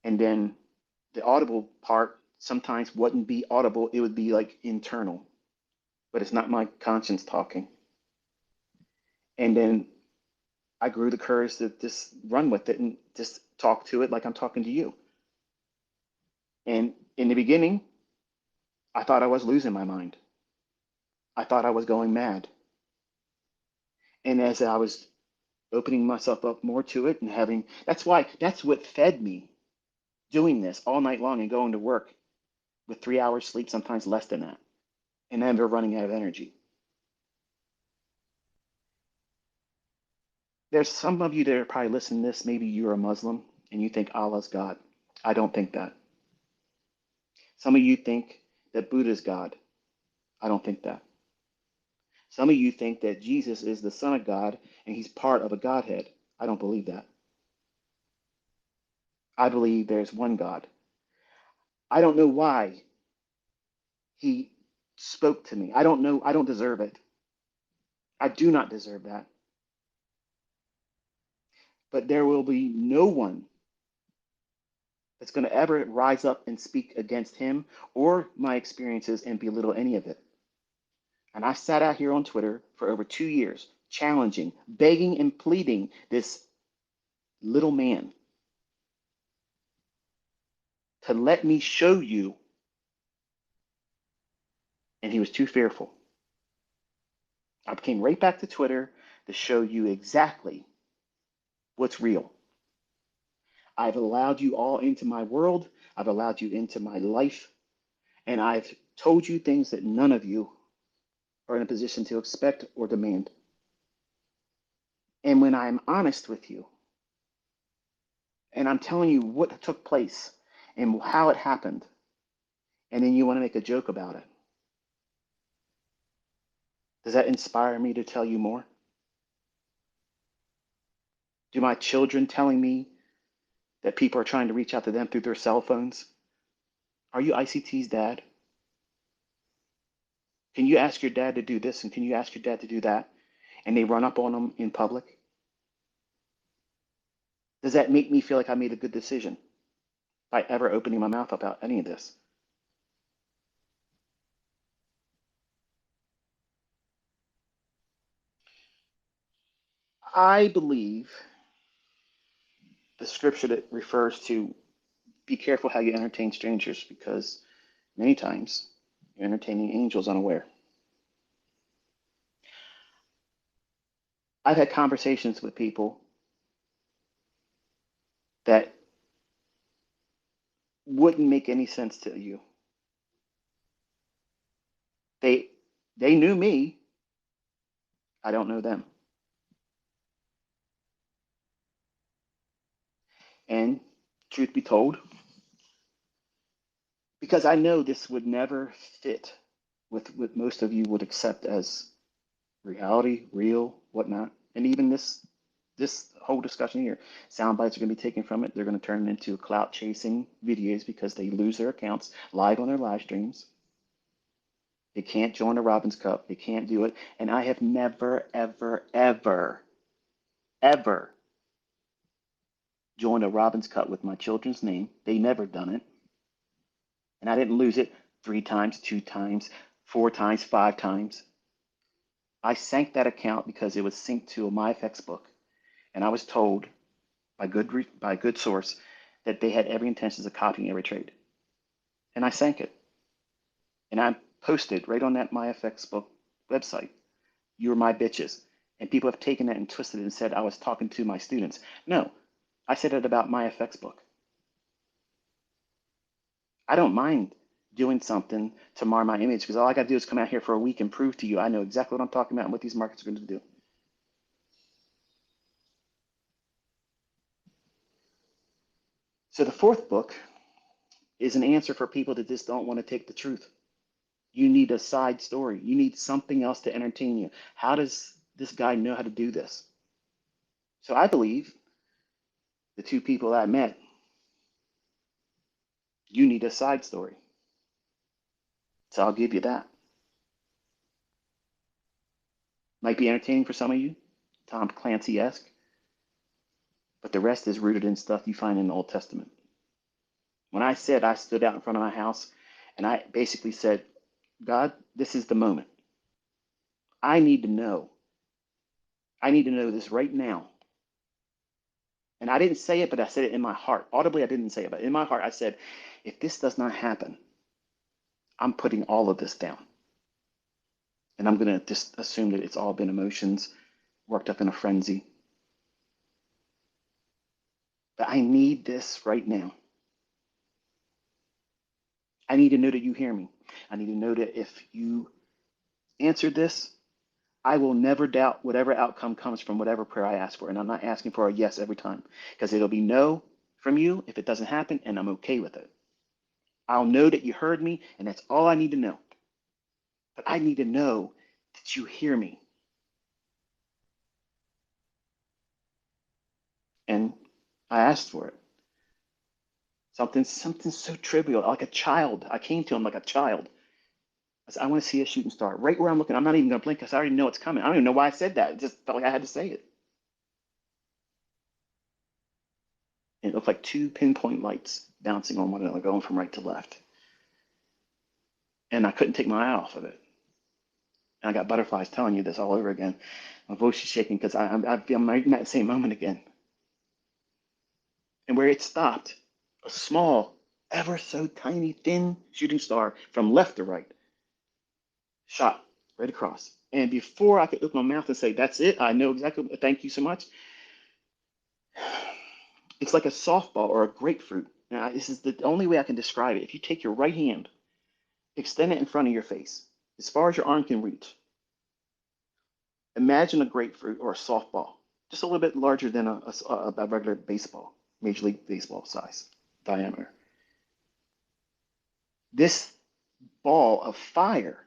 S7: and then the audible part sometimes wouldn't be audible, it would be like internal, but it's not my conscience talking. And then I grew the courage to just run with it and just talk to it like I'm talking to you. And in the beginning, I thought I was losing my mind. I thought I was going mad. And as I was opening myself up more to it and that's what fed me doing this all night long and going to work with 3 hours sleep, sometimes less than that, and never running out of energy. There's some of you that are probably listening to this, maybe you're a Muslim and you think Allah's God. I don't think that. Some of you think that Buddha's God. I don't think that. Some of you think that Jesus is the Son of God and he's part of a Godhead. I don't believe that. I believe there's one God. I don't know why he spoke to me. I don't know. I don't deserve it. I do not deserve that. But there will be no one that's going to ever rise up and speak against him or my experiences and belittle any of it. And I sat out here on Twitter for over 2 years, challenging, begging, and pleading this little man to let me show you. And he was too fearful. I came right back to Twitter to show you exactly what's real. I've allowed you all into my world. I've allowed you into my life. And I've told you things that none of you are in a position to expect or demand. And when I'm honest with you, and I'm telling you what took place and how it happened, and then you want to make a joke about it, does that inspire me to tell you more? Do my children telling me that people are trying to reach out to them through their cell phones? Are you ICT's dad? Can you ask your dad to do this and can you ask your dad to do that? And they run up on them in public? Does that make me feel like I made a good decision by ever opening my mouth about any of this? I believe the scripture that refers to be careful how you entertain strangers because many times you're entertaining angels unaware. I've had conversations with people that wouldn't make any sense to you. They knew me. I don't know them. And truth be told, because I know this would never fit with what most of you would accept as reality, real, whatnot, and even this whole discussion here, sound bites are going to be taken from it. They're going to turn it into clout chasing videos because they lose their accounts live on their live streams. They can't join the Robins Cup. They can't do it. And I have never, ever, ever, ever joined a Robins Cup with my children's name. They never done it. And I didn't lose it 3 times, 2 times, 4 times, 5 times. I sank that account because it was synced to a MyFX book. And I was told by good source that they had every intentions of copying every trade. And I sank it. And I posted right on that MyFX book website, "You're my bitches." And people have taken that and twisted it and said I was talking to my students. No, I said it about MyFX book. I don't mind doing something to mar my image because all I got to do is come out here for a week and prove to you I know exactly what I'm talking about and what these markets are going to do. So the 4th book is an answer for people that just don't want to take the truth. You need a side story. You need something else to entertain you. How does this guy know how to do this? So I believe the 2 people I met, you need a side story. So I'll give you that. Might be entertaining for some of you, Tom Clancy-esque, but the rest is rooted in stuff you find in the Old Testament. When I said I stood out in front of my house and I basically said, God, this is the moment. I need to know. I need to know this right now. And I didn't say it, but I said it in my heart. Audibly, I didn't say it, but in my heart, I said, if this does not happen, I'm putting all of this down. And I'm going to just assume that it's all been emotions worked up in a frenzy. But I need this right now. I need to know that you hear me. I need to know that if you answer this, I will never doubt whatever outcome comes from whatever prayer I ask for. And I'm not asking for a yes every time because it'll be no from you if it doesn't happen, and I'm okay with it. I'll know that you heard me, and that's all I need to know. But I need to know that you hear me. And I asked for it. Something so trivial, like a child. I came to him like a child. I said, I want to see a shooting star. Right where I'm looking, I'm not even going to blink because I already know it's coming. I don't even know why I said that. It just felt like I had to say it. And it looked like 2 pinpoint lights bouncing on one another, going from right to left. And I couldn't take my eye off of it. And I got butterflies telling you this all over again. My voice is shaking because I'm right in that same moment again. And where it stopped, a small, ever so tiny, thin shooting star from left to right shot right across. And before I could open my mouth and say, that's it, I know exactly, thank you so much, it's like a softball or a grapefruit. Now, this is the only way I can describe it. If you take your right hand, extend it in front of your face, as far as your arm can reach, imagine a grapefruit or a softball, just a little bit larger than a regular baseball, Major League Baseball size diameter. This ball of fire,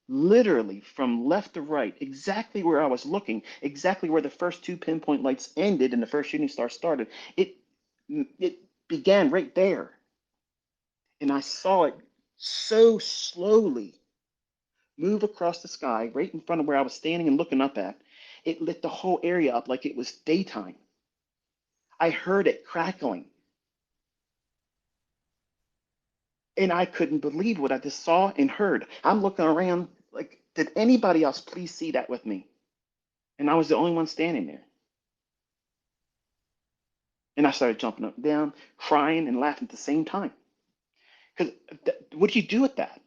S7: literally from left to right, exactly where I was looking, exactly where the first 2 pinpoint lights ended and the first shooting star started, it began right there. And I saw it so slowly move across the sky right in front of where I was standing and looking up at. It lit the whole area up like it was daytime. I heard it crackling. And I couldn't believe what I just saw and heard. I'm looking around like, did anybody else please see that with me? And I was the only one standing there. And I started jumping up and down, crying and laughing at the same time. Because what do you do with that?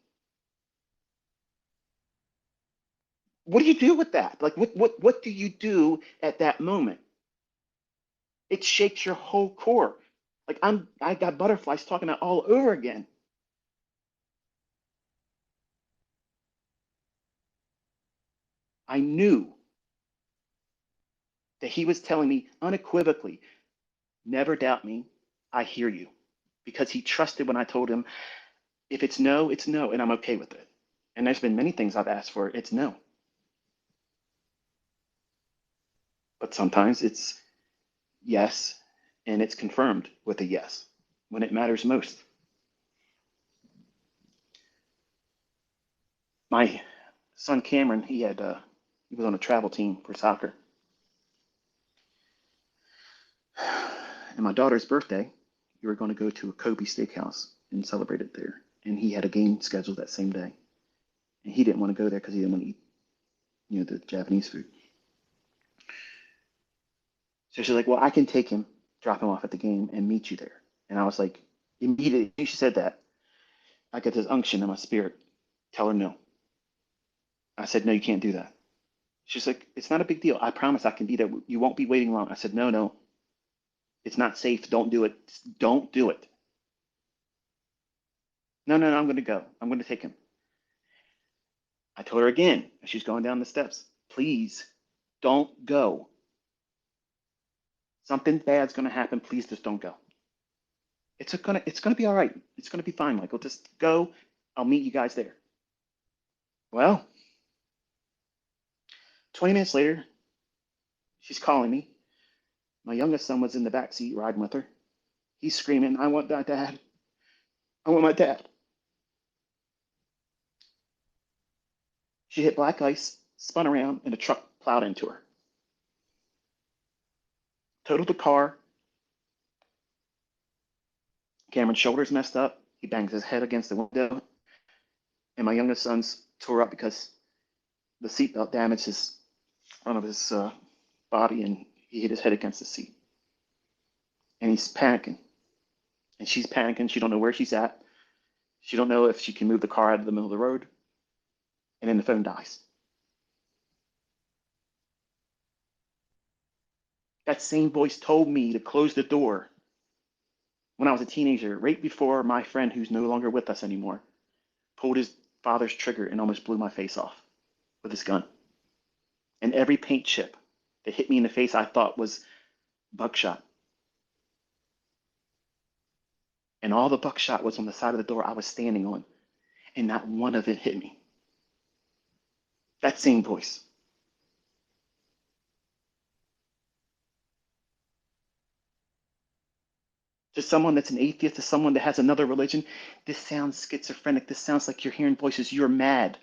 S7: What do you do with that? Like, what do you do at that moment? It shakes your whole core. Like I got butterflies talking about all over again. I knew that he was telling me unequivocally, never doubt me. I hear you. Because he trusted when I told him, if it's no, it's no, and I'm okay with it. And there's been many things I've asked for, it's no. But sometimes it's yes, and it's confirmed with a yes when it matters most. My son Cameron, he was on a travel team for soccer. And my daughter's birthday, we were going to go to a Kobe steakhouse and celebrate it there. And he had a game scheduled that same day. And he didn't want to go there because he didn't want to eat, the Japanese food. So she's like, well, I can take him, drop him off at the game, and meet you there. And I was like, immediately she said that, I got this unction in my spirit. Tell her no. I said, no, you can't do that. She's like, it's not a big deal. I promise I can be there. You won't be waiting long. I said, no. It's not safe. Don't do it. Don't do it. No, I'm going to go. I'm going to take him. I told her again as she's going down the steps, please don't go. Something bad's going to happen. Please just don't go. It's going to be all right. It's going to be fine, Michael. Just go. I'll meet you guys there. Well, 20 minutes later, she's calling me. My youngest son was in the back seat riding with her. He's screaming, I want that dad. I want my dad. She hit black ice, spun around, and a truck plowed into her. Totaled the car. Cameron's shoulder's messed up. He bangs his head against the window. And my youngest son's tore up because the seatbelt damaged his front of his body, and he hit his head against the seat. And he's panicking. And she's panicking. She don't know where she's at. She don't know if she can move the car out of the middle of the road. And then the phone dies. That same voice told me to close the door when I was a teenager, right before my friend, who's no longer with us anymore, pulled his father's trigger and almost blew my face off with his gun. And every paint chip that hit me in the face, I thought was buckshot. And all the buckshot was on the side of the door I was standing on, and not one of it hit me. That same voice. To someone that's an atheist, to someone that has another religion, this sounds schizophrenic. This sounds like you're hearing voices. You're mad.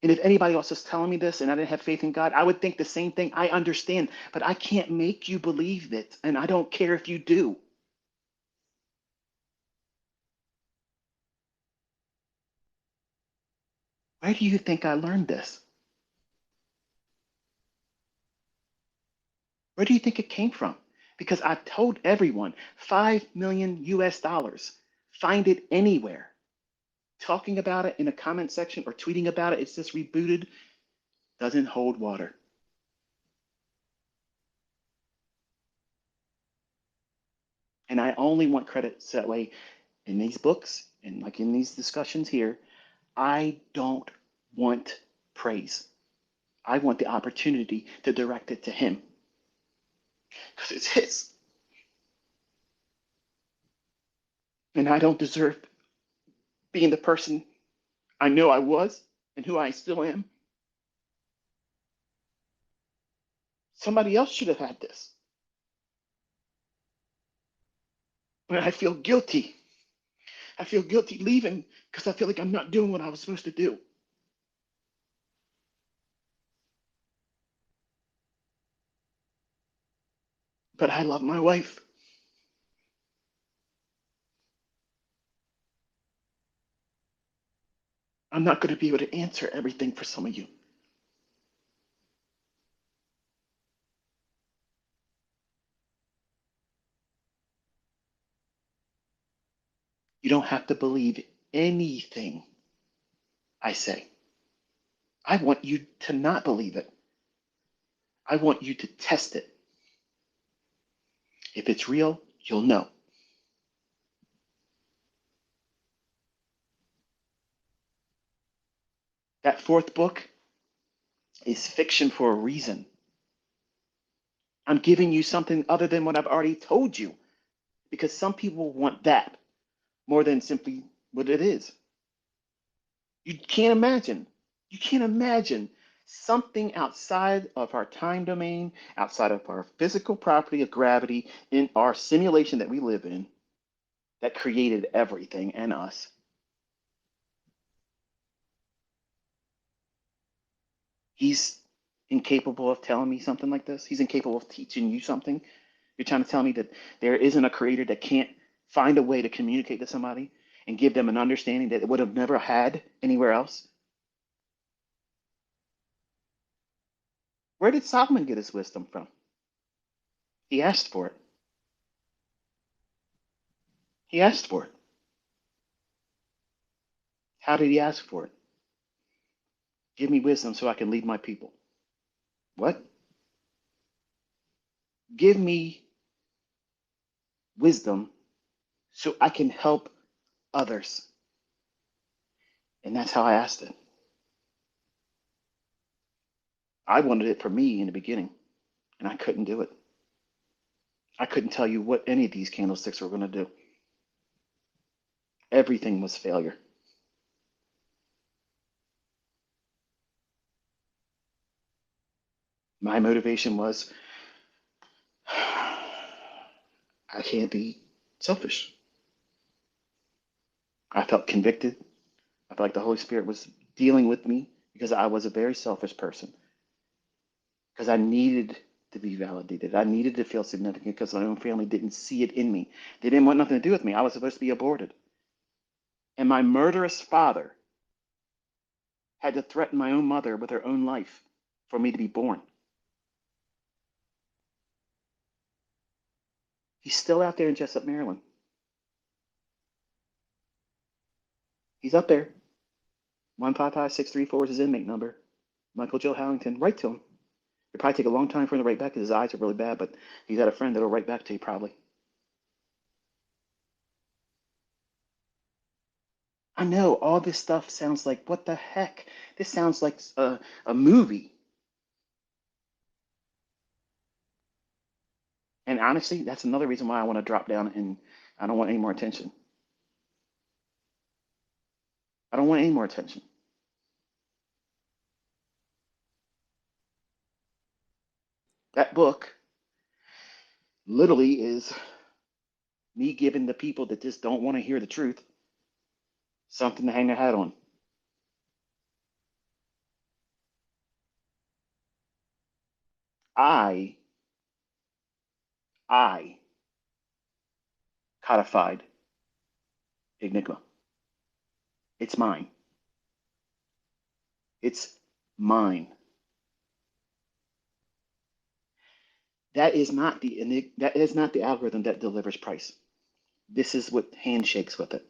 S7: And if anybody else was telling me this and I didn't have faith in God, I would think the same thing. I understand, but I can't make you believe it, and I don't care if you do. Where do you think I learned this? Where do you think it came from? Because I've told everyone, 5 million US dollars. Find it anywhere. Talking about it in a comment section or tweeting about it, it's just rebooted, doesn't hold water. And I only want credit so that way in these books and like in these discussions here, I don't want praise. I want the opportunity to direct it to him because it's his. And I don't deserve being the person I know I was and who I still am. Somebody else should have had this. And I feel guilty. I feel guilty leaving because I feel like I'm not doing what I was supposed to do. But I love my wife. I'm not going to be able to answer everything for some of you. You don't have to believe anything I say. I want you to not believe it. I want you to test it. If it's real, you'll know. That fourth book is fiction for a reason. I'm giving you something other than what I've already told you because some people want that more than simply what it is. You can't imagine. You can't imagine something outside of our time domain, outside of our physical property of gravity, in our simulation that we live in, that created everything and us. He's incapable of telling me something like this. He's incapable of teaching you something. You're trying to tell me that there isn't a creator that can't find a way to communicate to somebody and give them an understanding that it would have never had anywhere else? Where did Solomon get his wisdom from? He asked for it. He asked for it. How did he ask for it? Give me wisdom so I can lead my people. What? Give me wisdom so I can help others. And that's how I asked it. I wanted it for me in the beginning, and I couldn't do it. I couldn't tell you what any of these candlesticks were going to do. Everything was failure. My motivation was, I can't be selfish. I felt convicted. I felt like the Holy Spirit was dealing with me because I was a very selfish person. Because I needed to be validated. I needed to feel significant because my own family didn't see it in me. They didn't want nothing to do with me. I was supposed to be aborted. And my murderous father had to threaten my own mother with her own life for me to be born. He's still out there in Jessup, Maryland. He's up there. 155634 is his inmate number. Michael Joe Howington. Write to him. It'll probably take a long time for him to write back because his eyes are really bad, but he's got a friend that'll write back to you probably. I know all this stuff sounds like, what the heck? This sounds like a movie. And honestly, that's another reason why I want to drop down and I don't want any more attention. I don't want any more attention. That book literally is me giving the people that just don't want to hear the truth something to hang their hat on. I codified Enigma. It's mine. It's mine. That is not the algorithm that delivers price. This is what handshakes with it.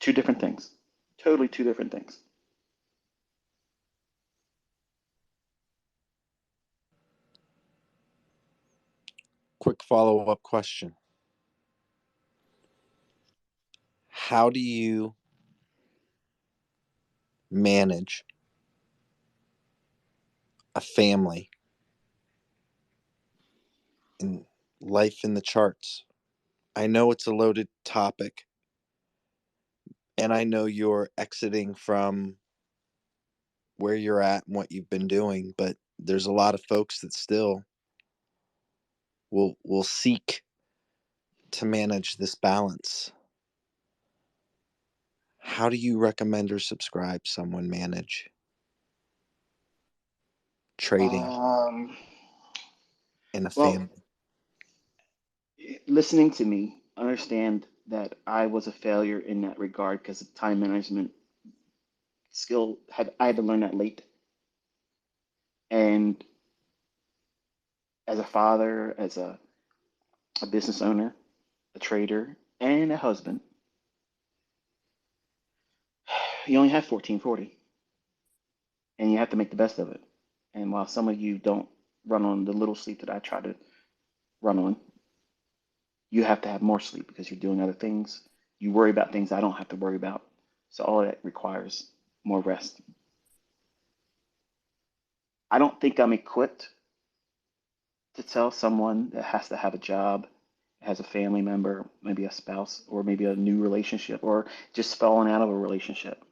S7: Two different things. Totally two different things.
S1: Quick follow-up question. How do you manage a family and life in the charts? I know it's a loaded topic, and I know you're exiting from where you're at and what you've been doing, but there's a lot of folks that still will seek to manage this balance. How do you recommend or subscribe someone manage trading in a
S7: Well,
S1: family?
S7: listening to me, understand that I was a failure in that regard because the time management skill I had to learn that late. And as a father, as a business owner, a trader, and a husband, you only have 1440, and you have to make the best of it. And while some of you don't run on the little sleep that I try to run on, you have to have more sleep because you're doing other things. You worry about things I don't have to worry about. So all of that requires more rest. I don't think I'm equipped to tell someone that has to have a job, has a family member, maybe a spouse, or maybe a new relationship, or just falling out of a relationship.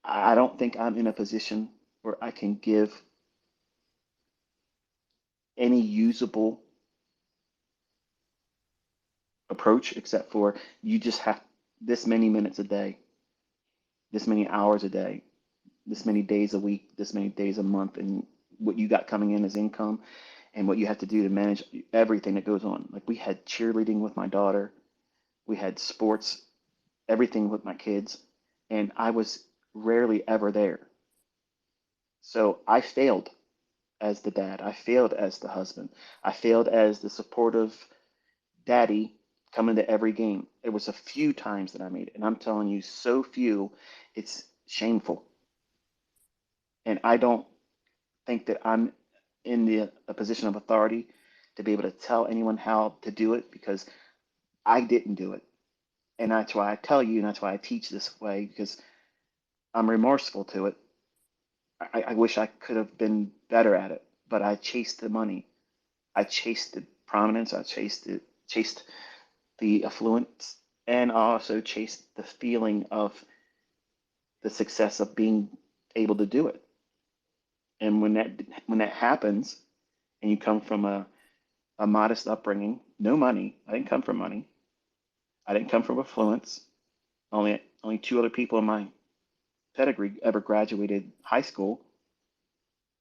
S7: I don't think I'm in a position where I can give any usable approach except for you just have this many minutes a day, this many hours a day. this many days a week, this many days a month, and what you got coming in as income, and what you have to do to manage everything that goes on. Like, we had cheerleading with my daughter, we had sports, everything with my kids, and I was rarely ever there. So I failed as the dad. I failed as the husband. I failed as the supportive daddy coming to every game. It was a few times that I made it, and I'm telling you, so few, it's shameful. And I don't think that I'm in a position of authority to be able to tell anyone how to do it, because I didn't do it. And that's why I tell you, and that's why I teach this way, because I'm remorseful to it. I wish I could have been better at it, but I chased the money. I chased the prominence. I chased the affluence, and I also chased the feeling of the success of being able to do it. And when that happens, and you come from a modest upbringing, no money. I didn't come from money. I didn't come from affluence. Only two other people in my pedigree ever graduated high school,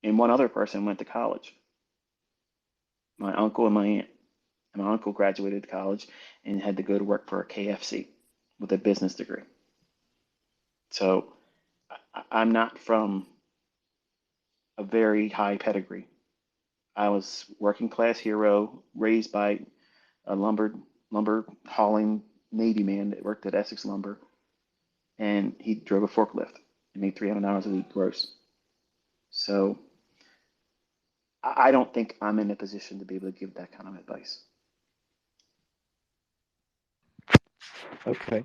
S7: and one other person went to college. My uncle and my aunt. And my uncle graduated college and had to go to work for a KFC with a business degree. So I'm not from a very high pedigree. I was working class hero, raised by a lumber hauling Navy man that worked at Essex Lumber, and he drove a forklift and made $300 a week gross. So I don't think I'm in a position to be able to give that kind of advice.
S1: Okay.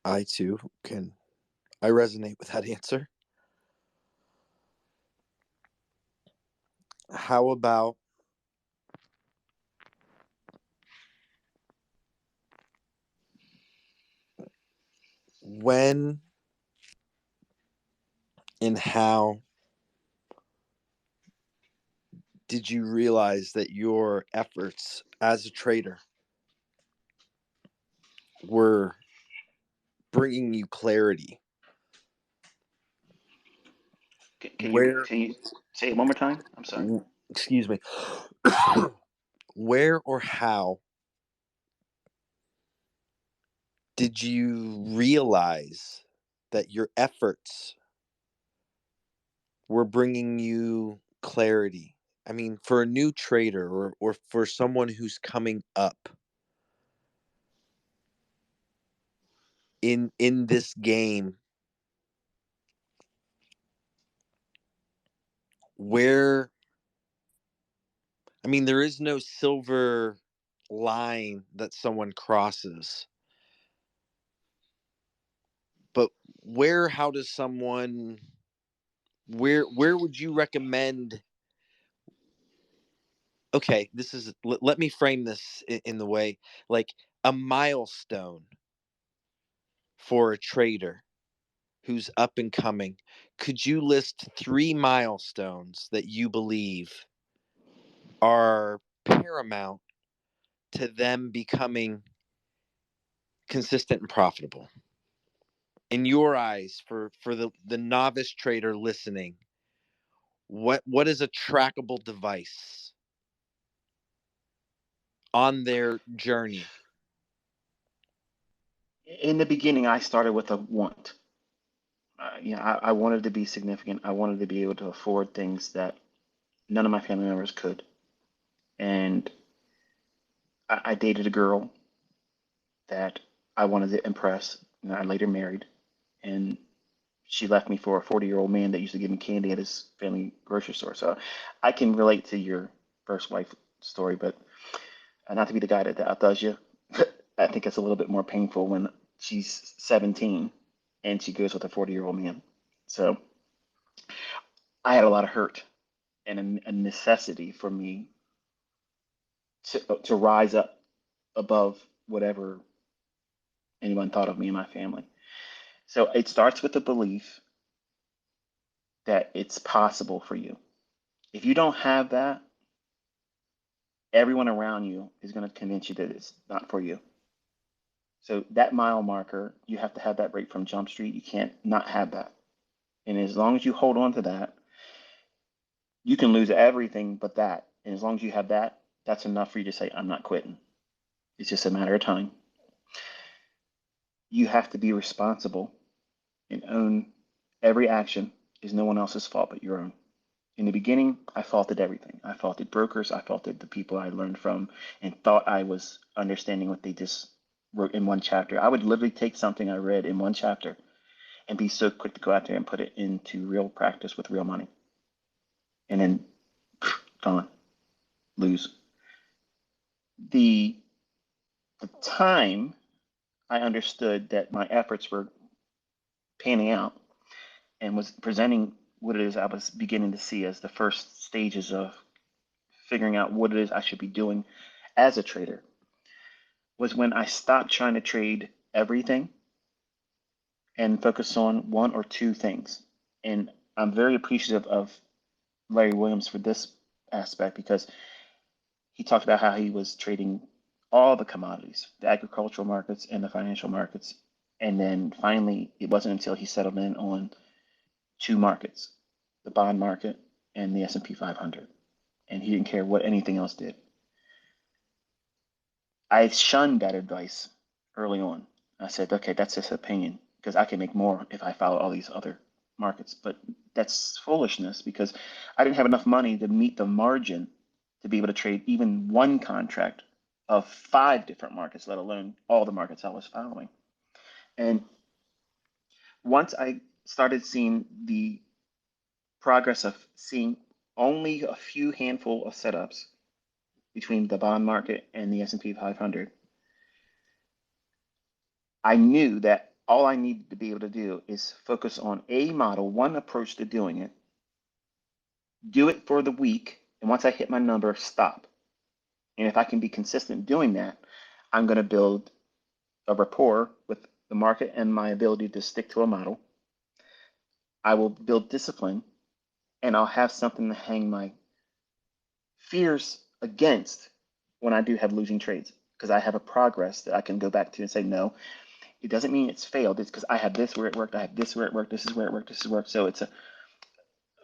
S1: I too I resonate with that answer. How about when and how did you realize that your efforts as a trader were bringing you clarity? Where,
S7: Can you say it one more time? I'm sorry.
S1: excuse me, where or how did you realize that your efforts were bringing you clarity? I mean, for a new trader, or for someone who's coming up in this game, where, I mean, there is no silver line that someone crosses, but how does someone, where would you recommend? Okay, this is, let me frame this in the way, like, a milestone for a trader who's up and coming. Could you list 3 milestones that you believe are paramount to them becoming consistent and profitable? In your eyes, for the novice trader listening, what is a trackable device on their journey?
S7: In the beginning, I started with a want. I wanted to be significant. I wanted to be able to afford things that none of my family members could. And I dated a girl that I wanted to impress. And I later married, and she left me for a 40-year-old man that used to give me candy at his family grocery store. So I can relate to your first wife story, but not to be the guy that outdoes you. I think it's a little bit more painful when she's 17 and she goes with a 40-year-old man. So I had a lot of hurt and a necessity for me to rise up above whatever anyone thought of me and my family. So it starts with the belief that it's possible for you. If you don't have that, everyone around you is going to convince you that it's not for you. So that mile marker, you have to have that right from Jump Street. You can't not have that. And as long as you hold on to that, you can lose everything but that. And as long as you have that, that's enough for you to say, I'm not quitting. It's just a matter of time. You have to be responsible and own every action is no one else's fault but your own. In the beginning, I faulted everything. I faulted brokers. I faulted the people I learned from and thought I was understanding what they just wrote in one chapter. I would literally take something I read in one chapter and be so quick to go out there and put it into real practice with real money. And then gone, lose. The time I understood that my efforts were panning out and was presenting what it is I was beginning to see as the first stages of figuring out what it is I should be doing as a trader was when I stopped trying to trade everything and focus on one or two things. And I'm very appreciative of Larry Williams for this aspect because he talked about how he was trading all the commodities, the agricultural markets and the financial markets. And then finally, it wasn't until he settled in on two markets, the bond market and the S&P 500. And he didn't care what anything else did. I shunned that advice early on. I said, okay, that's just opinion because I can make more if I follow all these other markets. But that's foolishness because I didn't have enough money to meet the margin to be able to trade even one contract of 5 different markets, let alone all the markets I was following. And once I started seeing the progress of seeing only a few handful of setups between the bond market and the S&P 500, I knew that all I needed to be able to do is focus on a model, one approach to doing it, do it for the week, and once I hit my number, stop. And if I can be consistent doing that, I'm going to build a rapport with the market and my ability to stick to a model. I will build discipline, and I'll have something to hang my fears against when I do have losing trades, because I have a progress that I can go back to and say, no, it doesn't mean it's failed. It's because I have this where it worked. I have this where it worked. This is where it worked. This is where it worked. So it's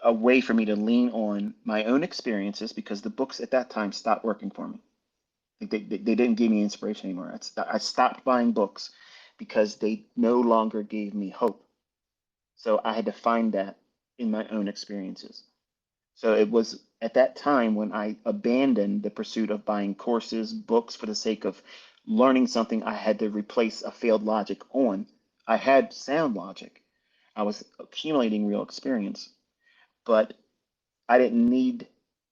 S7: a way for me to lean on my own experiences because the books at that time stopped working for me. They didn't give me inspiration anymore. I stopped buying books because they no longer gave me hope. So I had to find that in my own experiences. So it was at that time when I abandoned the pursuit of buying courses, books for the sake of learning something I had to replace a failed logic on. I had sound logic. I was accumulating real experience, but I didn't need,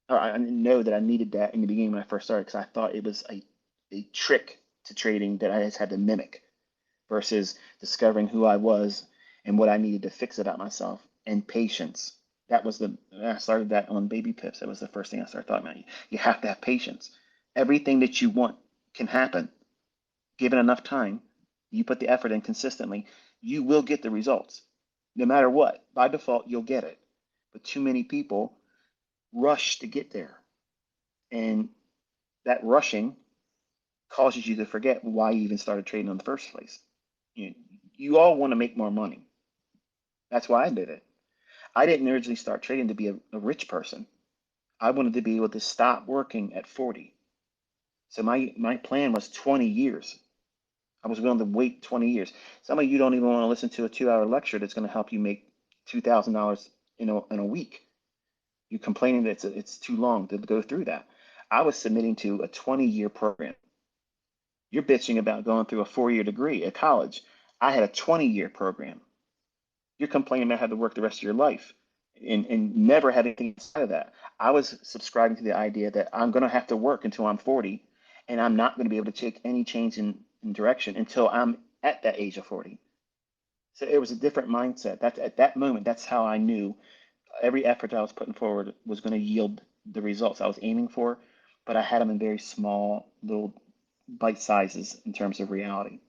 S7: or I didn't know that I needed that in the beginning when I first started because I thought it was a trick to trading that I just had to mimic versus discovering who I was and what I needed to fix about myself and patience. I started that on Baby Pips. That was the first thing I started talking about. You have to have patience. Everything that you want can happen. Given enough time, you put the effort in consistently, you will get the results. No matter what, by default, you'll get it. But too many people rush to get there. And that rushing causes you to forget why you even started trading in the first place. You all want to make more money. That's why I did it. I didn't originally start trading to be a rich person. I wanted to be able to stop working at 40. So my plan was 20 years. I was willing to wait 20 years. Some of you don't even want to listen to a 2-hour lecture that's going to help you make $2,000 in a week. You're complaining that it's too long to go through that. I was submitting to a 20-year program. You're bitching about going through a 4-year degree at college. I had a 20-year program. You're complaining about having to work the rest of your life and never had anything inside of that. I was subscribing to the idea that I'm going to have to work until I'm 40, and I'm not going to be able to take any change in direction until I'm at that age of 40. So it was a different mindset. At that moment, that's how I knew every effort I was putting forward was going to yield the results I was aiming for, but I had them in very small, little bite sizes in terms of reality.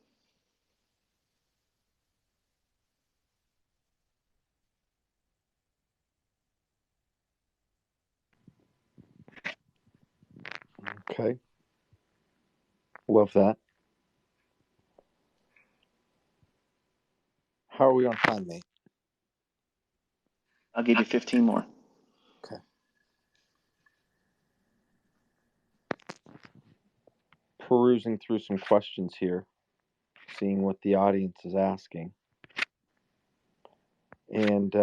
S8: Okay. Love that.
S1: How are we on time, mate?
S7: I'll give you 15 more.
S1: Okay. Perusing through some questions here, seeing what the audience is asking. And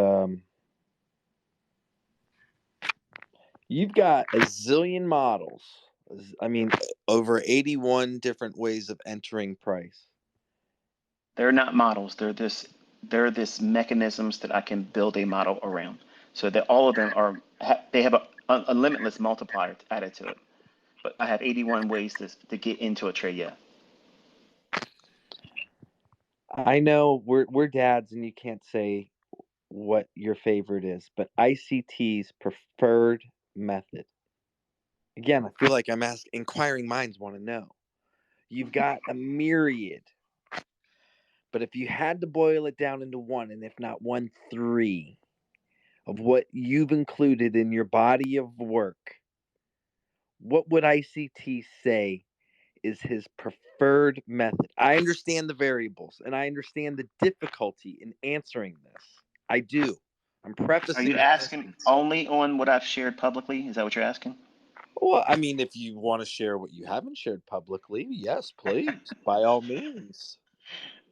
S1: you've got a zillion models. I mean, over 81 different ways of entering price.
S7: They're not models. They're this mechanisms that I can build a model around. So that all of them they have a limitless multiplier added to it. But I have 81 ways to get into a trade. Yeah.
S1: I know we're dads, and you can't say what your favorite is, but ICT's preferred method. Again, I feel like I'm asking. Inquiring minds want to know. You've got a myriad, but if you had to boil it down into one, and if not one, three of what you've included in your body of work, what would ICT say is his preferred method? I understand the variables, and I understand the difficulty in answering this. I do. I'm prefacing.
S7: Are you asking only on what I've shared publicly? Is that what you're asking?
S1: Well, I mean, if you want to share what you haven't shared publicly, yes, please, by all means.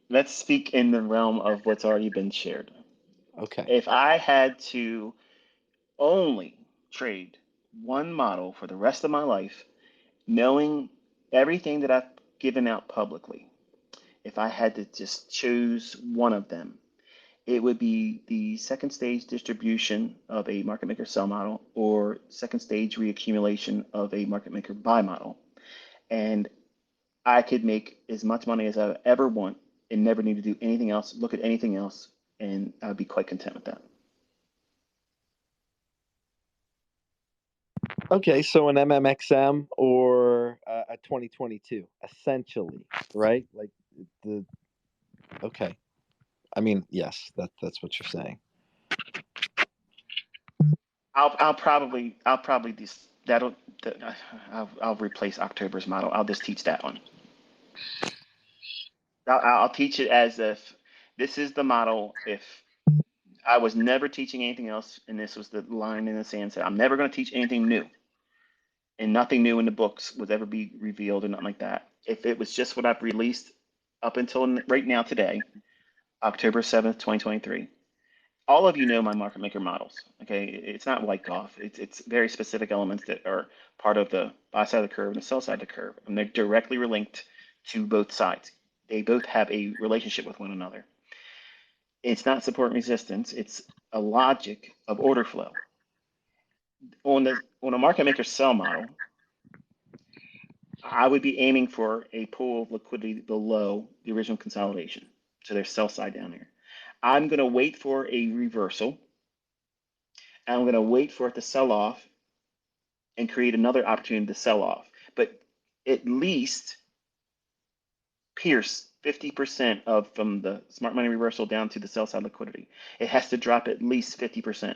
S7: Let's speak in the realm of what's already been shared.
S1: Okay.
S7: If I had to only trade one model for the rest of my life, knowing everything that I've given out publicly, if I had to just choose one of them, it would be the second stage distribution of a market maker sell model or second stage reaccumulation of a market maker buy model. And I could make as much money as I ever want and never need to do anything else, look at anything else, and I'd be quite content with that.
S1: Okay, so an MMXM or a 2022, essentially, right? Like the. Okay, I mean, yes, that's what you're saying.
S7: I'll probably just I'll replace October's model. I'll just teach that one. I'll teach it as if this is the model. If I was never teaching anything else, and this was the line in the sand, said I'm never going to teach anything new, and nothing new in the books would ever be revealed or nothing like that. If it was just what I've released up until right now today, October 7th, 2023. All of you know my market maker models. Okay, it's not white golf. It's very specific elements that are part of the buy side of the curve and the sell side of the curve, and they're directly linked to both sides. They both have a relationship with one another. It's not support and resistance. It's a logic of order flow. On a market maker sell model, I would be aiming for a pool of liquidity below the original consolidation. So there's sell side down here. I'm going to wait for a reversal. I'm going to wait for it to sell off and create another opportunity to sell off. But at least pierce 50% of from the smart money reversal down to the sell side liquidity. It has to drop at least 50%.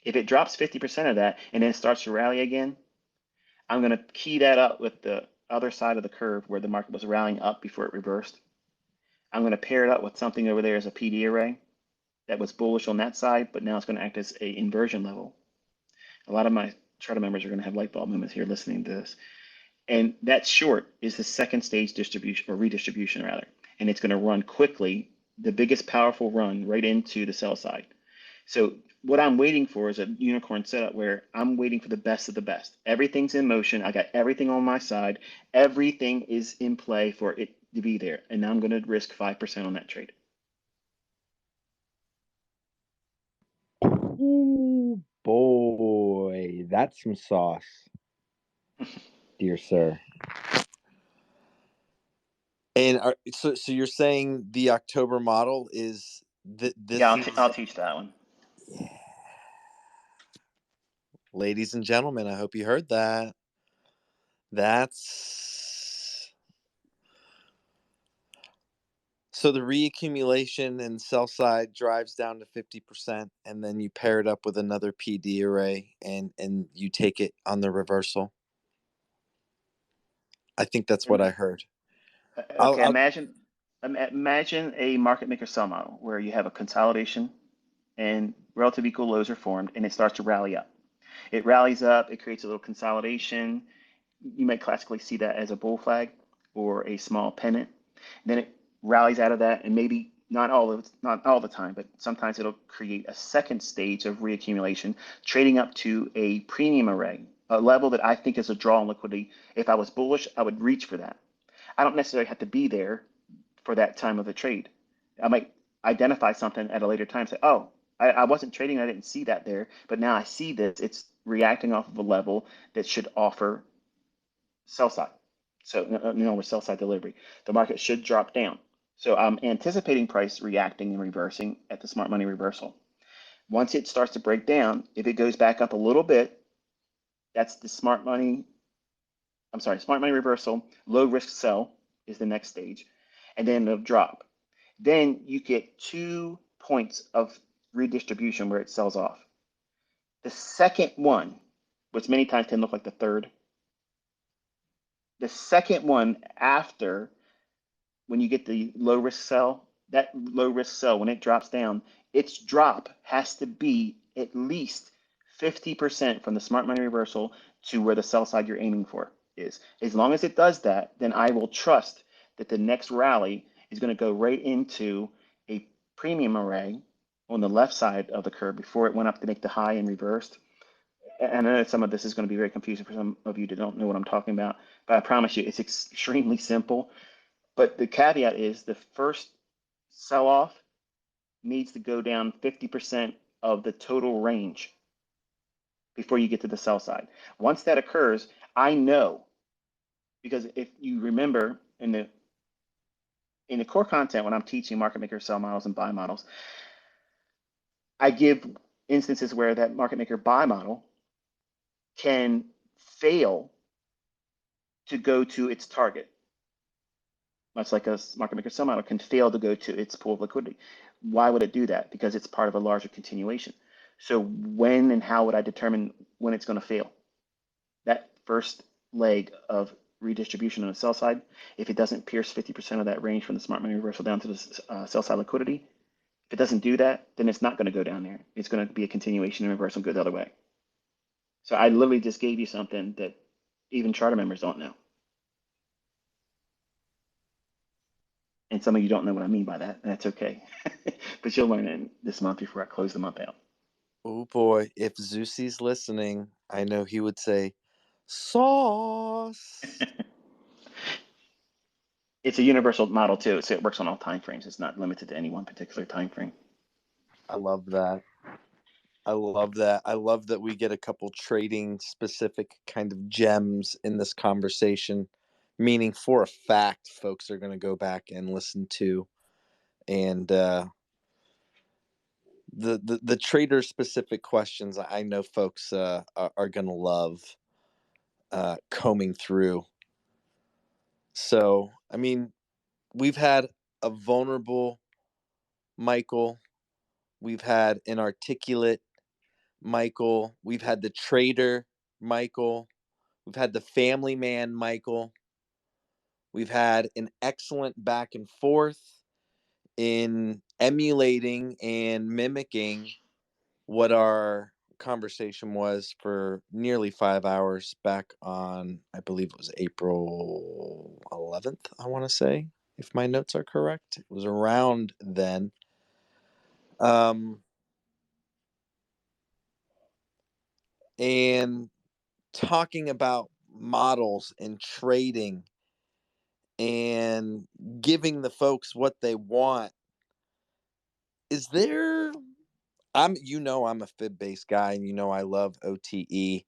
S7: If it drops 50% of that and then starts to rally again, I'm going to key that up with the other side of the curve where the market was rallying up before it reversed. I'm going to pair it up with something over there as a PD array that was bullish on that side, but now it's going to act as an inversion level. A lot of my charter members are going to have light bulb moments here listening to this. And that short is the second stage distribution or redistribution rather. And it's going to run quickly, the biggest powerful run right into the sell side. So what I'm waiting for is a unicorn setup where I'm waiting for the best of the best. Everything's in motion. I got everything on my side. Everything is in play for it to be there. And now I'm going to risk 5% on that trade.
S1: Ooh, boy, that's some sauce, dear sir. And so you're saying the October model is this?
S7: Yeah, I'll teach that one.
S1: Yeah. Ladies and gentlemen, I hope you heard that. That's so the reaccumulation and sell side drives down to 50%, and then you pair it up with another PD array and you take it on the reversal. I think that's what I heard.
S7: Okay, imagine Imagine a market maker sell model where you have a consolidation and relative equal lows are formed and it starts to rally up. It rallies up, it creates a little consolidation. You might classically see that as a bull flag or a small pennant. Then it rallies out of that, and maybe not all the time, but sometimes it'll create a second stage of reaccumulation, trading up to a premium array, a level that I think is a draw on liquidity. If I was bullish, I would reach for that. I don't necessarily have to be there for that time of the trade. I might identify something at a later time, say, oh, I wasn't trading, I didn't see that there, but now I see this. It's reacting off of a level that should offer sell side. So, we're sell side delivery. The market should drop down. So I'm anticipating price reacting and reversing at the smart money reversal. Once it starts to break down, if it goes back up a little bit, that's the smart money reversal. Low risk sell is the next stage, and then it'll drop. Then you get 2 points of redistribution where it sells off. The second one, which many times can look like the third, the second one after, when you get the low risk sell, that low risk sell, when it drops down, its drop has to be at least 50% from the smart money reversal to where the sell side you're aiming for is. As long as it does that, then I will trust that the next rally is going to go right into a premium array on the left side of the curve before it went up to make the high and reversed. And I know some of this is going to be very confusing for some of you that don't know what I'm talking about, but I promise you it's extremely simple. But the caveat is the first sell off needs to go down 50% of the total range before you get to the sell side. Once that occurs, I know, because if you remember in the core content when I'm teaching market maker sell models and buy models, I give instances where that market maker buy model can fail to go to its target, much like a market maker sell model can fail to go to its pool of liquidity. Why would it do that? Because it's part of a larger continuation. So when and how would I determine when it's going to fail? That first leg of redistribution on the sell side, if it doesn't pierce 50% of that range from the smart money reversal down to the sell side liquidity, if it doesn't do that, then it's not going to go down there. It's going to be a continuation and reversal and go the other way. So I literally just gave you something that even charter members don't know. And some of you don't know what I mean by that. That's okay. But you'll learn it this month before I close the month out.
S1: Oh boy, if Zeusie's listening, I know he would say, sauce.
S7: It's a universal model too, so it works on all time frames. It's not limited to any one particular time frame.
S1: I love that. I love that. I love that we get a couple trading specific kind of gems in this conversation, meaning for a fact, folks are going to go back and listen to. And the trader specific questions, I know folks are going to love combing through. So, I mean, we've had a vulnerable Michael. We've had an articulate Michael. We've had the trader Michael. We've had the family man Michael. We've had an excellent back and forth in emulating and mimicking what our conversation was for nearly 5 hours back on, I believe it was April 11th, I want to say, if my notes are correct. It was around then. And talking about models and trading and giving the folks what they want. Is there, I'm a fib based guy, and I love OTE.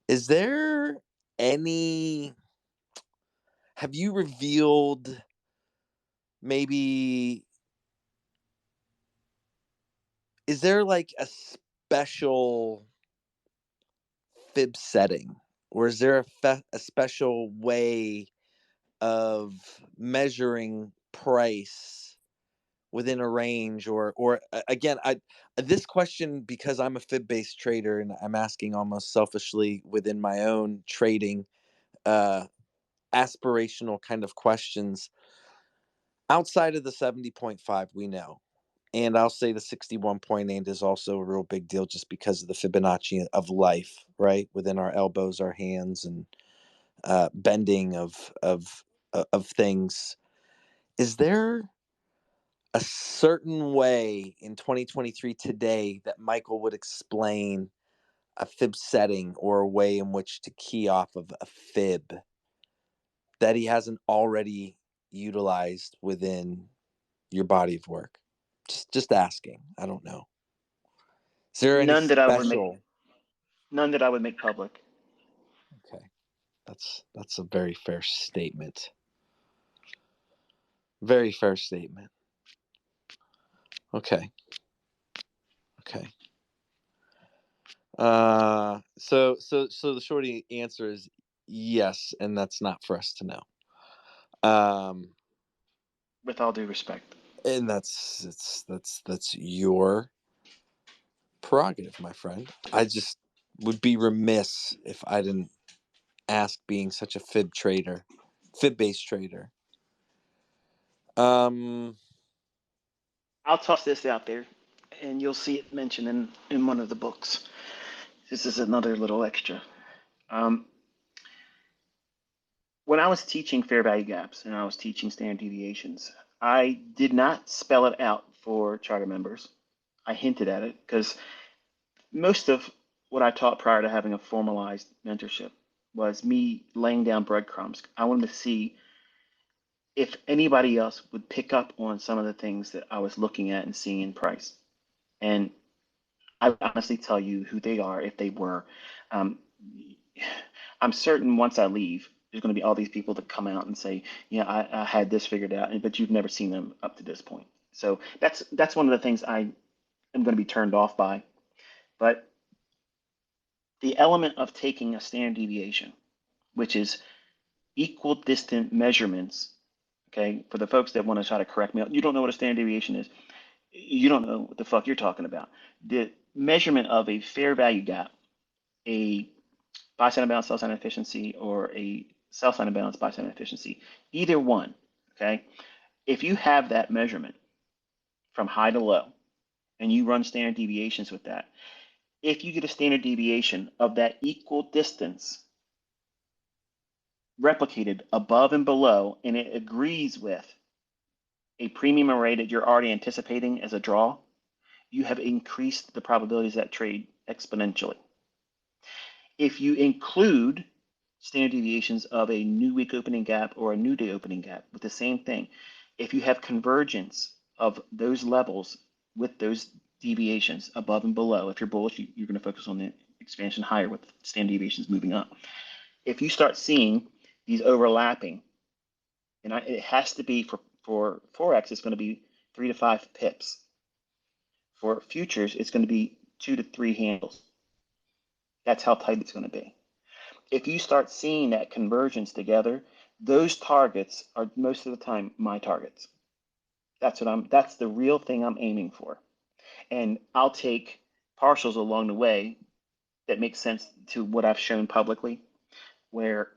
S1: Is there any, have you revealed maybe, is there like a special fib setting, or is there a special way of measuring price within a range, or again, this question, because I'm a fib based trader and I'm asking almost selfishly within my own trading aspirational kind of questions. Outside of the 70.5, we know. And I'll say the 61.8 is also a real big deal just because of the Fibonacci of life, right? Within our elbows, our hands, and bending of things. Is there a certain way in 2023 today that Michael would explain a fib setting or a way in which to key off of a fib that he hasn't already utilized within your body of work? Just asking. I don't know. Is there any
S7: None that I would make.
S1: special?
S7: None that I would make public.
S1: Okay, that's a very fair statement. Very fair statement. Okay. Okay. So the short answer is yes, and that's not for us to know.
S7: With all due respect.
S1: And that's your prerogative, my friend. I just would be remiss if I didn't ask, being such a fib-based trader.
S7: I'll toss this out there, and you'll see it mentioned in one of the books. This is another little extra. When I was teaching fair value gaps and I was teaching standard deviations, I did not spell it out for charter members. I hinted at it because most of what I taught prior to having a formalized mentorship was me laying down breadcrumbs. I wanted to see if anybody else would pick up on some of the things that I was looking at and seeing in price. And I would honestly tell you who they are if they were. Um, I'm certain once I leave, there's going to be all these people that come out and say, "Yeah, I had this figured out," but you've never seen them up to this point. So that's one of the things I am going to be turned off by. But the element of taking a standard deviation, which is equal distant measurements, okay, for the folks that want to try to correct me, you don't know what a standard deviation is. You don't know what the fuck you're talking about. The measurement of a fair value gap, a buy sign imbalance, sell sign efficiency, or a sell sign imbalance, buy sign efficiency, either one, okay? If you have that measurement from high to low and you run standard deviations with that, if you get a standard deviation of that equal distance replicated above and below, and it agrees with a premium array that you're already anticipating as a draw, you have increased the probabilities of that trade exponentially. If you include standard deviations of a new week opening gap or a new day opening gap with the same thing, if you have convergence of those levels with those deviations above and below, if you're bullish, you're going to focus on the expansion higher with standard deviations moving up. If you start seeing these overlapping, and it has to be for Forex, it's going to be 3 to 5 pips. For futures, it's going to be 2 to 3 handles. That's how tight it's going to be. If you start seeing that convergence together, those targets are most of the time my targets. That's the real thing I'm aiming for. And I'll take partials along the way that make sense to what I've shown publicly, where,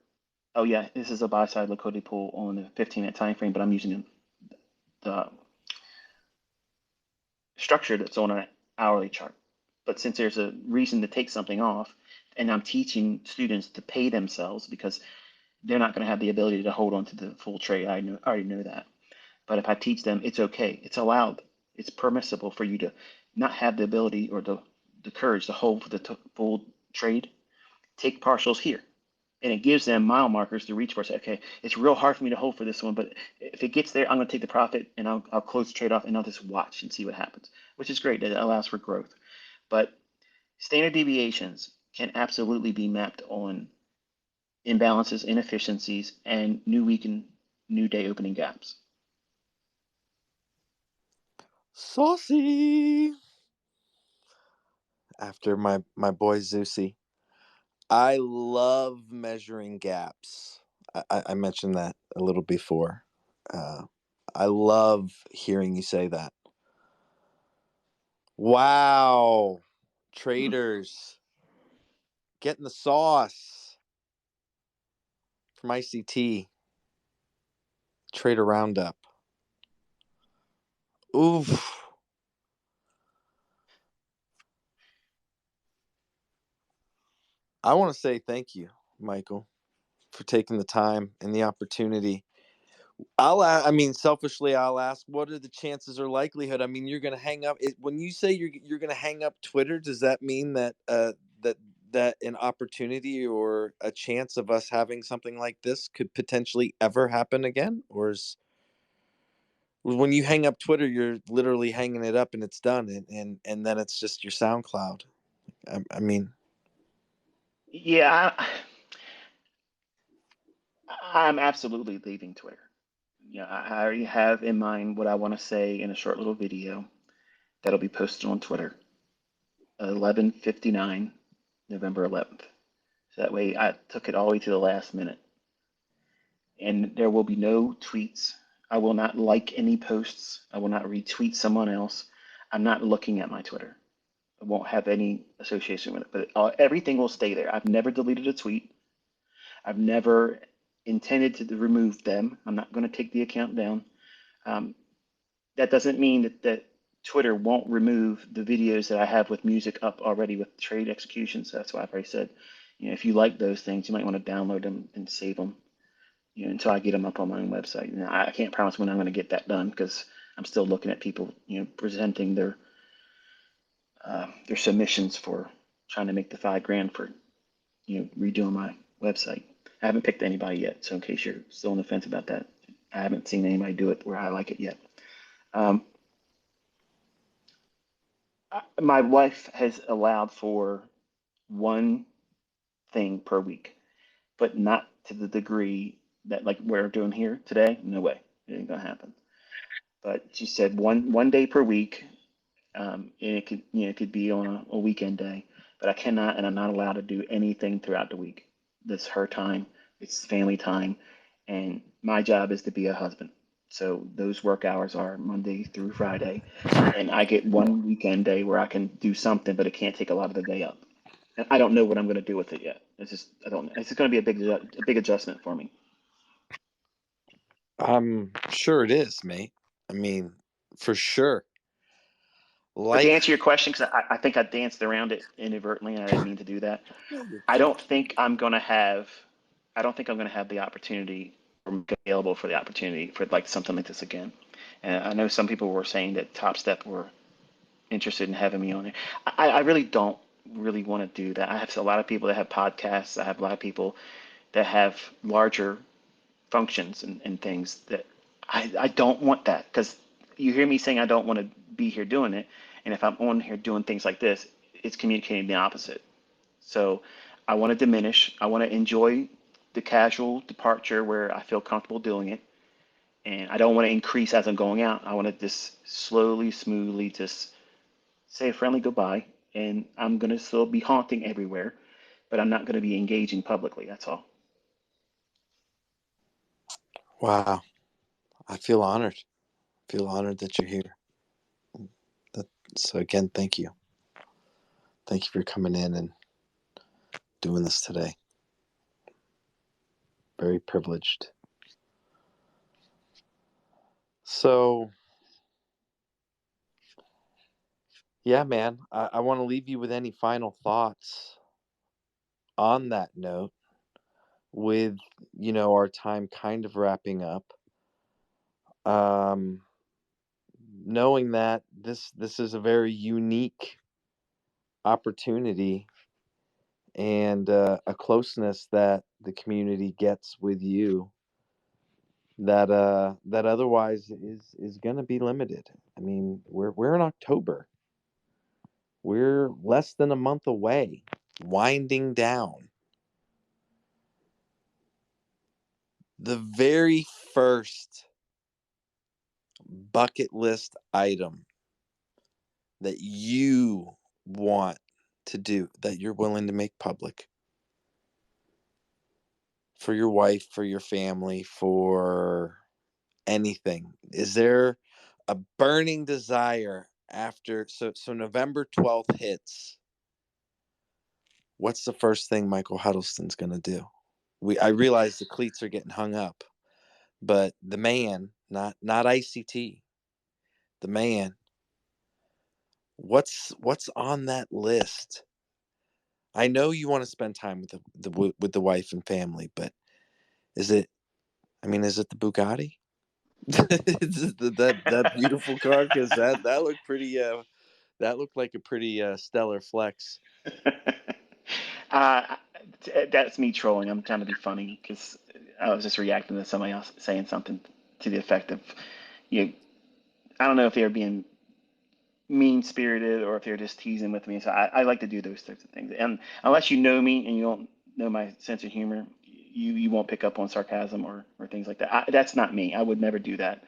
S7: oh yeah, this is a buy side liquidity pool on the 15-minute time frame, but I'm using the structure that's on an hourly chart. But since there's a reason to take something off, and I'm teaching students to pay themselves because they're not going to have the ability to hold on to the full trade. I already know that. But if I teach them, it's okay. It's allowed. It's permissible for you to not have the ability or the courage to hold for the full trade. Take partials here. And it gives them mile markers to reach for. Say, okay, it's real hard for me to hold for this one, but if it gets there, I'm going to take the profit and I'll close the trade off and I'll just watch and see what happens, which is great. That allows for growth. But standard deviations can absolutely be mapped on imbalances, inefficiencies, and new week and new day opening gaps.
S1: Saucy. After my boy Zeusy. I love measuring gaps. I mentioned that a little before. I love hearing you say that. Wow. Traders. Getting the sauce from ICT. Trader Roundup. Oof. I want to say thank you, Michael, for taking the time and the opportunity. I mean, selfishly, I'll ask, what are the chances or likelihood? I mean, you're going to hang up when you say you're going to hang up Twitter. Does that mean that that an opportunity or a chance of us having something like this could potentially ever happen again? Or is when you hang up Twitter, you're literally hanging it up and it's done, and then it's just your SoundCloud. I mean,
S7: Yeah, I'm absolutely leaving Twitter. Yeah, I already have in mind what I want to say in a short little video that'll be posted on Twitter, 11:59, November 11th. So that way I took it all the way to the last minute. And there will be no tweets. I will not like any posts. I will not retweet someone else. I'm not looking at my Twitter. I won't have any association with it, but everything will stay there. I've never deleted a tweet. I've never intended to remove them. I'm not going to take the account down. Um, that doesn't mean that Twitter won't remove the videos that I have with music up already with trade executions. That's why I've already said, if you like those things, you might want to download them and save them, until I get them up on my own website. Now, I can't promise when I'm going to get that done because I'm still looking at people, presenting their submissions for trying to make the $5,000 for, redoing my website. I haven't picked anybody yet, so in case you're still on the fence about that, I haven't seen anybody do it where I like it yet. My wife has allowed for one thing per week, but not to the degree that like we're doing here today. No way, it ain't gonna happen. But she said one day per week, and it could be on a weekend day. But I cannot, and I'm not allowed to do anything throughout the week. That's her time. It's family time, and my job is to be a husband. So those work hours are Monday through Friday, and I get one weekend day where I can do something, but it can't take a lot of the day up. And I don't know what I'm going to do with it yet. I don't. It's just going to be a big adjustment for me.
S1: I'm sure it is, mate. I mean, for sure.
S7: But to
S1: Life.
S7: answer your question, because I think I danced around it inadvertently, and I didn't mean to do that.
S1: No, you're
S7: I
S1: good.
S7: don't think I'm going to have. I don't think I'm going to have the opportunity or available for the opportunity for like something like this again. And I know some people were saying that Top Step were interested in having me on there. I really don't really want to do that. I have a lot of people that have podcasts. I have a lot of people that have larger functions and things that I don't want that because you hear me saying I don't want to be here doing it. And if I'm on here doing things like this, it's communicating the opposite. So I want to diminish. I want to enjoy the casual departure where I feel comfortable doing it. And I don't want to increase as I'm going out. I want to just slowly, smoothly just say a friendly goodbye. And I'm going to still be haunting everywhere, but I'm not going to be engaging publicly. That's all.
S1: Wow. I feel honored. I feel honored that you're here. So again, thank you. Thank you for coming in and doing this today. Very privileged. So, yeah, man, I want to leave you with any final thoughts on that note with, our time kind of wrapping up. Um, knowing that this is a very unique opportunity and a closeness that the community gets with you that otherwise is going to be limited. I mean, we're in October. We're less than a month away, winding down. The very first bucket list item that you want to do, that you're willing to make public for your wife, for your family, for anything. Is there a burning desire after so November 12th hits? What's the first thing Michael Huddleston's going to do? I realize the cleats are getting hung up, but the man, not ICT, the man. What's on that list? I know you want to spend time with the wife and family, but is it? I mean, is it the Bugatti? Is it that beautiful car? Because that looked pretty. That looked like a pretty stellar flex.
S7: uh, that's me trolling. I'm trying to be funny because I was just reacting to somebody else saying something to the effect of, you know, I don't know if they were being mean spirited or if they're just teasing with me. So I like to do those types of things. And unless you know me and you don't know my sense of humor, you won't pick up on sarcasm or things like that. That's not me. I would never do that.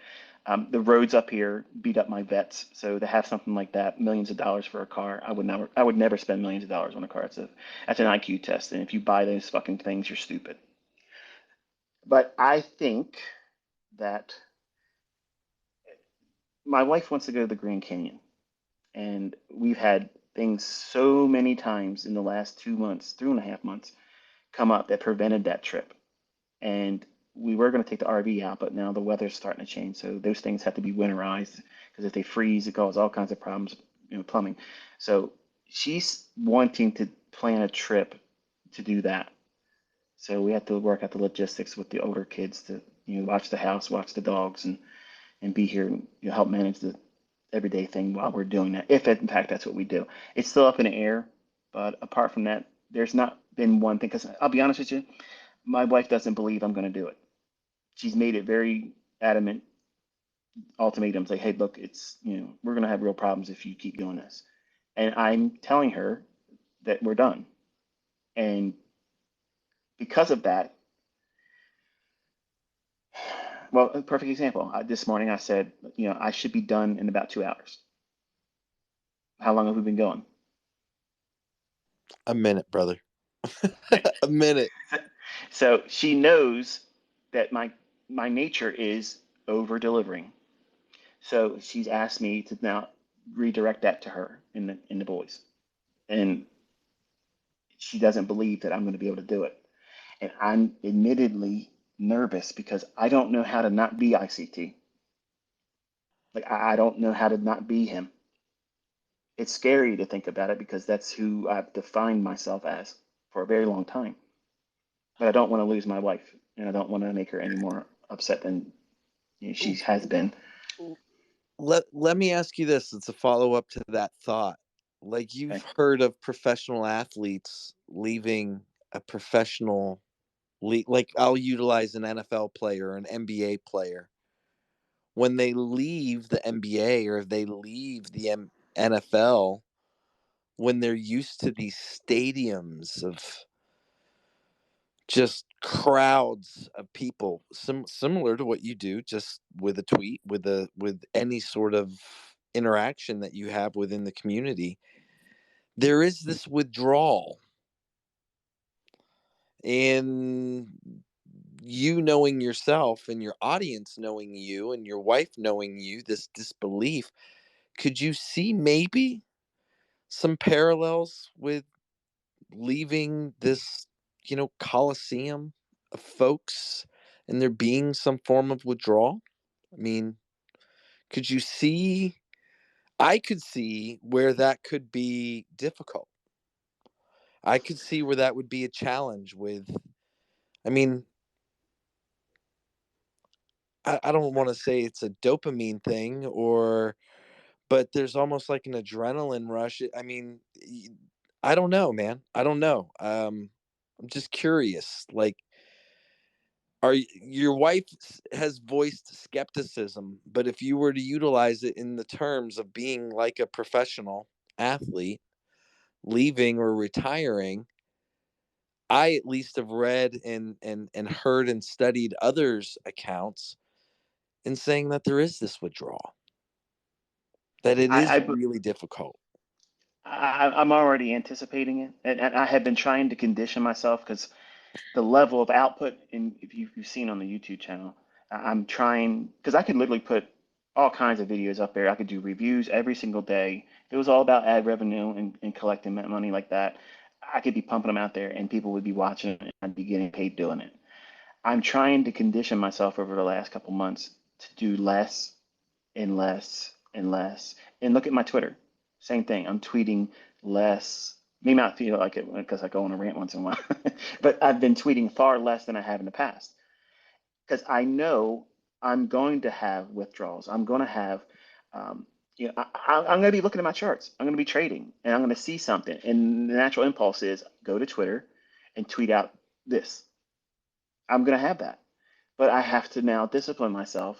S7: The roads up here beat up my vets, so to have something like that, millions of dollars for a car, I would never spend millions of dollars on a car. That's an IQ test, and if you buy those fucking things, you're stupid. But I think that my wife wants to go to the Grand Canyon, and we've had things so many times in the last 2 months, 3.5 months, come up that prevented that trip. And we were going to take the RV out, but now the weather's starting to change, so those things have to be winterized because if they freeze, it causes all kinds of problems, plumbing. So she's wanting to plan a trip to do that. So we have to work out the logistics with the older kids to, watch the house, watch the dogs, and be here and help manage the everyday thing while we're doing that. If in fact that's what we do, it's still up in the air. But apart from that, there's not been one thing. Because I'll be honest with you, my wife doesn't believe I'm going to do it. She's made it very adamant, ultimatums like, hey, look, it's we're going to have real problems if you keep doing this. And I'm telling her that we're done. And because of that, well, a perfect example. This morning I said, I should be done in about 2 hours. How long have we been going?
S1: A minute, brother. A minute.
S7: So she knows that my nature is over delivering. So she's asked me to now redirect that to her in the boys. And she doesn't believe that I'm going to be able to do it. And I'm admittedly nervous because I don't know how to not be ICT. Like I don't know how to not be him. It's scary to think about it because that's who I've defined myself as for a very long time. But I don't want to lose my wife, and I don't want to make her any more upset than she has been.
S1: Let me ask you this. It's a follow up to that thought. Like you've
S7: Okay.
S1: heard of professional athletes leaving a professional league. Like I'll utilize an NFL player, an NBA player. When they leave the NBA or they leave the NFL, when they're used to these stadiums of just crowds of people, similar to what you do, just with a tweet, with any sort of interaction that you have within the community, there is this withdrawal. And you knowing yourself and your audience knowing you and your wife knowing you, this disbelief, could you see maybe some parallels with leaving this, coliseum of folks and there being some form of withdrawal? I mean, could you see? I could see where that could be difficult. I could see where that would be a challenge with, I mean, I don't want to say it's a dopamine thing but there's almost like an adrenaline rush. I mean, I don't know, man. I don't know. I'm just curious. Like, your wife has voiced skepticism, but if you were to utilize it in the terms of being like a professional athlete, leaving or retiring, I at least have read and heard and studied others' accounts in saying that there is this withdrawal, that it
S7: I,
S1: is
S7: I
S1: really difficult.
S7: I'm already anticipating it, and I have been trying to condition myself because the level of output, and if you've seen on the YouTube channel, I'm trying because I could literally put all kinds of videos up there. I could do reviews every single day. If it was all about ad revenue and collecting that money like that, I could be pumping them out there, and people would be watching, and I'd be getting paid doing it. I'm trying to condition myself over the last couple months to do less and less and less. And look at my Twitter. Same thing. I'm tweeting less. May not feel like it because I go on a rant once in a while, but I've been tweeting far less than I have in the past because I know I'm going to have withdrawals. I'm going to have, I'm going to be looking at my charts. I'm going to be trading and I'm going to see something. And the natural impulse is go to Twitter and tweet out this. I'm going to have that. But I have to now discipline myself.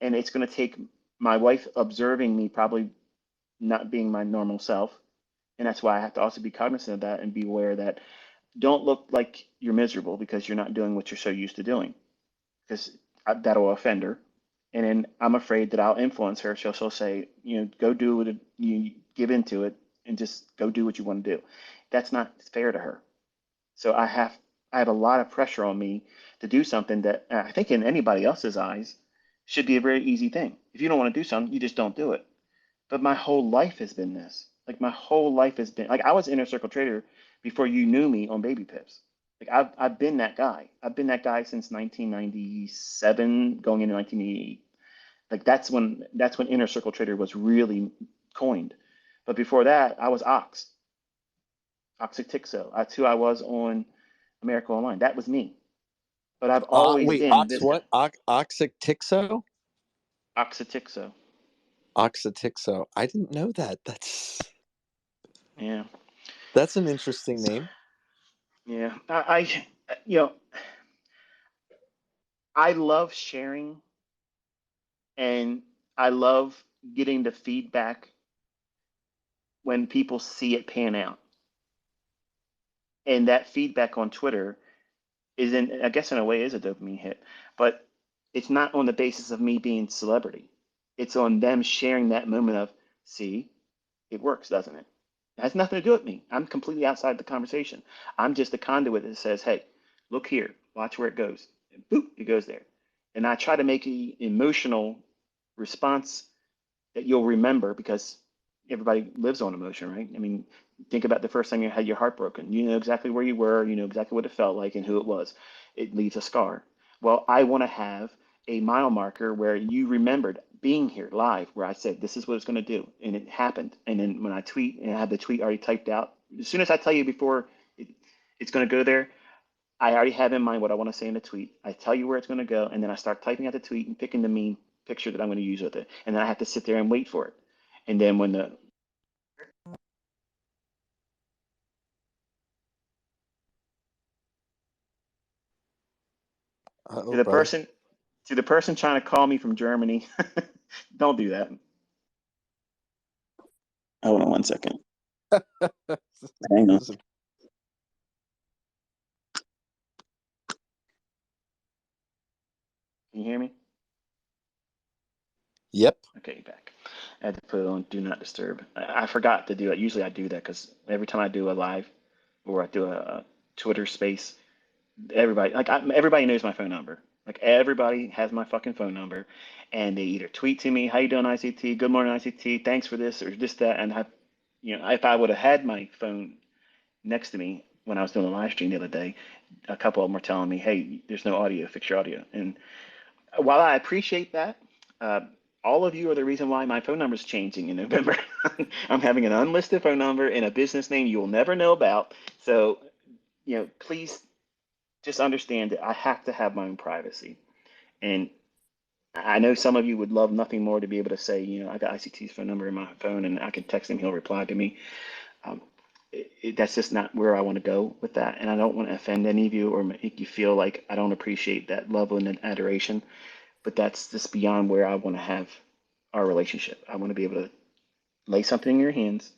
S7: And it's going to take my wife observing me probably not being my normal self. And that's why I have to also be cognizant of that and be aware that don't look like you're miserable because you're not doing what you're so used to doing, because that'll offend her. And then I'm afraid that I'll influence her. She'll say, go do it, you give into it and just go do what you want to do. That's not fair to her. So I have a lot of pressure on me to do something that I think in anybody else's eyes should be a very easy thing. If you don't want to do something, you just don't do it. But my whole life has been this. Like my whole life has been like I was inner circle trader before you knew me on Baby Pips. Like I've been that guy. I've been that guy since 1997, going into 1988. Like that's when inner circle trader was really coined. But before that, I was Oxytixo. That's who I was on America Online. That was me. But I've always
S1: Wait,
S7: been this guy.
S1: Oxytixo?
S7: Oxytixo.
S1: Oxytixo. I didn't know that.
S7: Yeah.
S1: That's an interesting name.
S7: Yeah. I love sharing and I love getting the feedback when people see it pan out. And that feedback on Twitter I guess in a way is a dopamine hit, but it's not on the basis of me being celebrity. It's on them sharing that moment of, see, it works, doesn't it? It has nothing to do with me. I'm completely outside the conversation. I'm just a conduit that says, hey, look here, watch where it goes. And boop, it goes there. And I try to make an emotional response that you'll remember because everybody lives on emotion, right? I mean, think about the first time you had your heart broken. You know exactly where you were, you know exactly what it felt like and who it was. It leaves a scar. Well, I want to have a mile marker where you remembered being here live, where I said, this is what it's going to do. And it happened. And then when I tweet and I have the tweet already typed out, as soon as I tell you before it's going to go there, I already have in mind what I want to say in the tweet. I tell you where it's going to go, and then I start typing out the tweet and picking the meme picture that I'm going to use with it. And then I have to sit there and wait for it. And then when the to the
S1: Buddy.
S7: person trying to call me from Germany, don't do that.
S2: Hold on 1 second. Hang on.
S7: Can you hear me?
S1: Yep.
S7: Okay, back. I had to put it on Do Not Disturb. I forgot to do it. Usually I do that because every time I do a live or I do a Twitter space, everybody knows my phone number. Like everybody has my fucking phone number, and they either tweet to me, "How you doing, ICT? Good morning, ICT. Thanks for this or this that." And if I would have had my phone next to me when I was doing a live stream the other day, a couple of them were telling me, "Hey, there's no audio. Fix your audio." And while I appreciate that, uh, all of you are the reason why my phone number is changing in November. I'm having an unlisted phone number and a business name you will never know about. So, please just understand that I have to have my own privacy. And I know some of you would love nothing more to be able to say, I got ICT's phone number in my phone and I can text him, he'll reply to me. Um, that's just not where I want to go with that. And I don't want to offend any of you or make you feel like I don't appreciate that love and adoration. But that's just beyond where I want to have our relationship. I want to be able to lay something in your hands,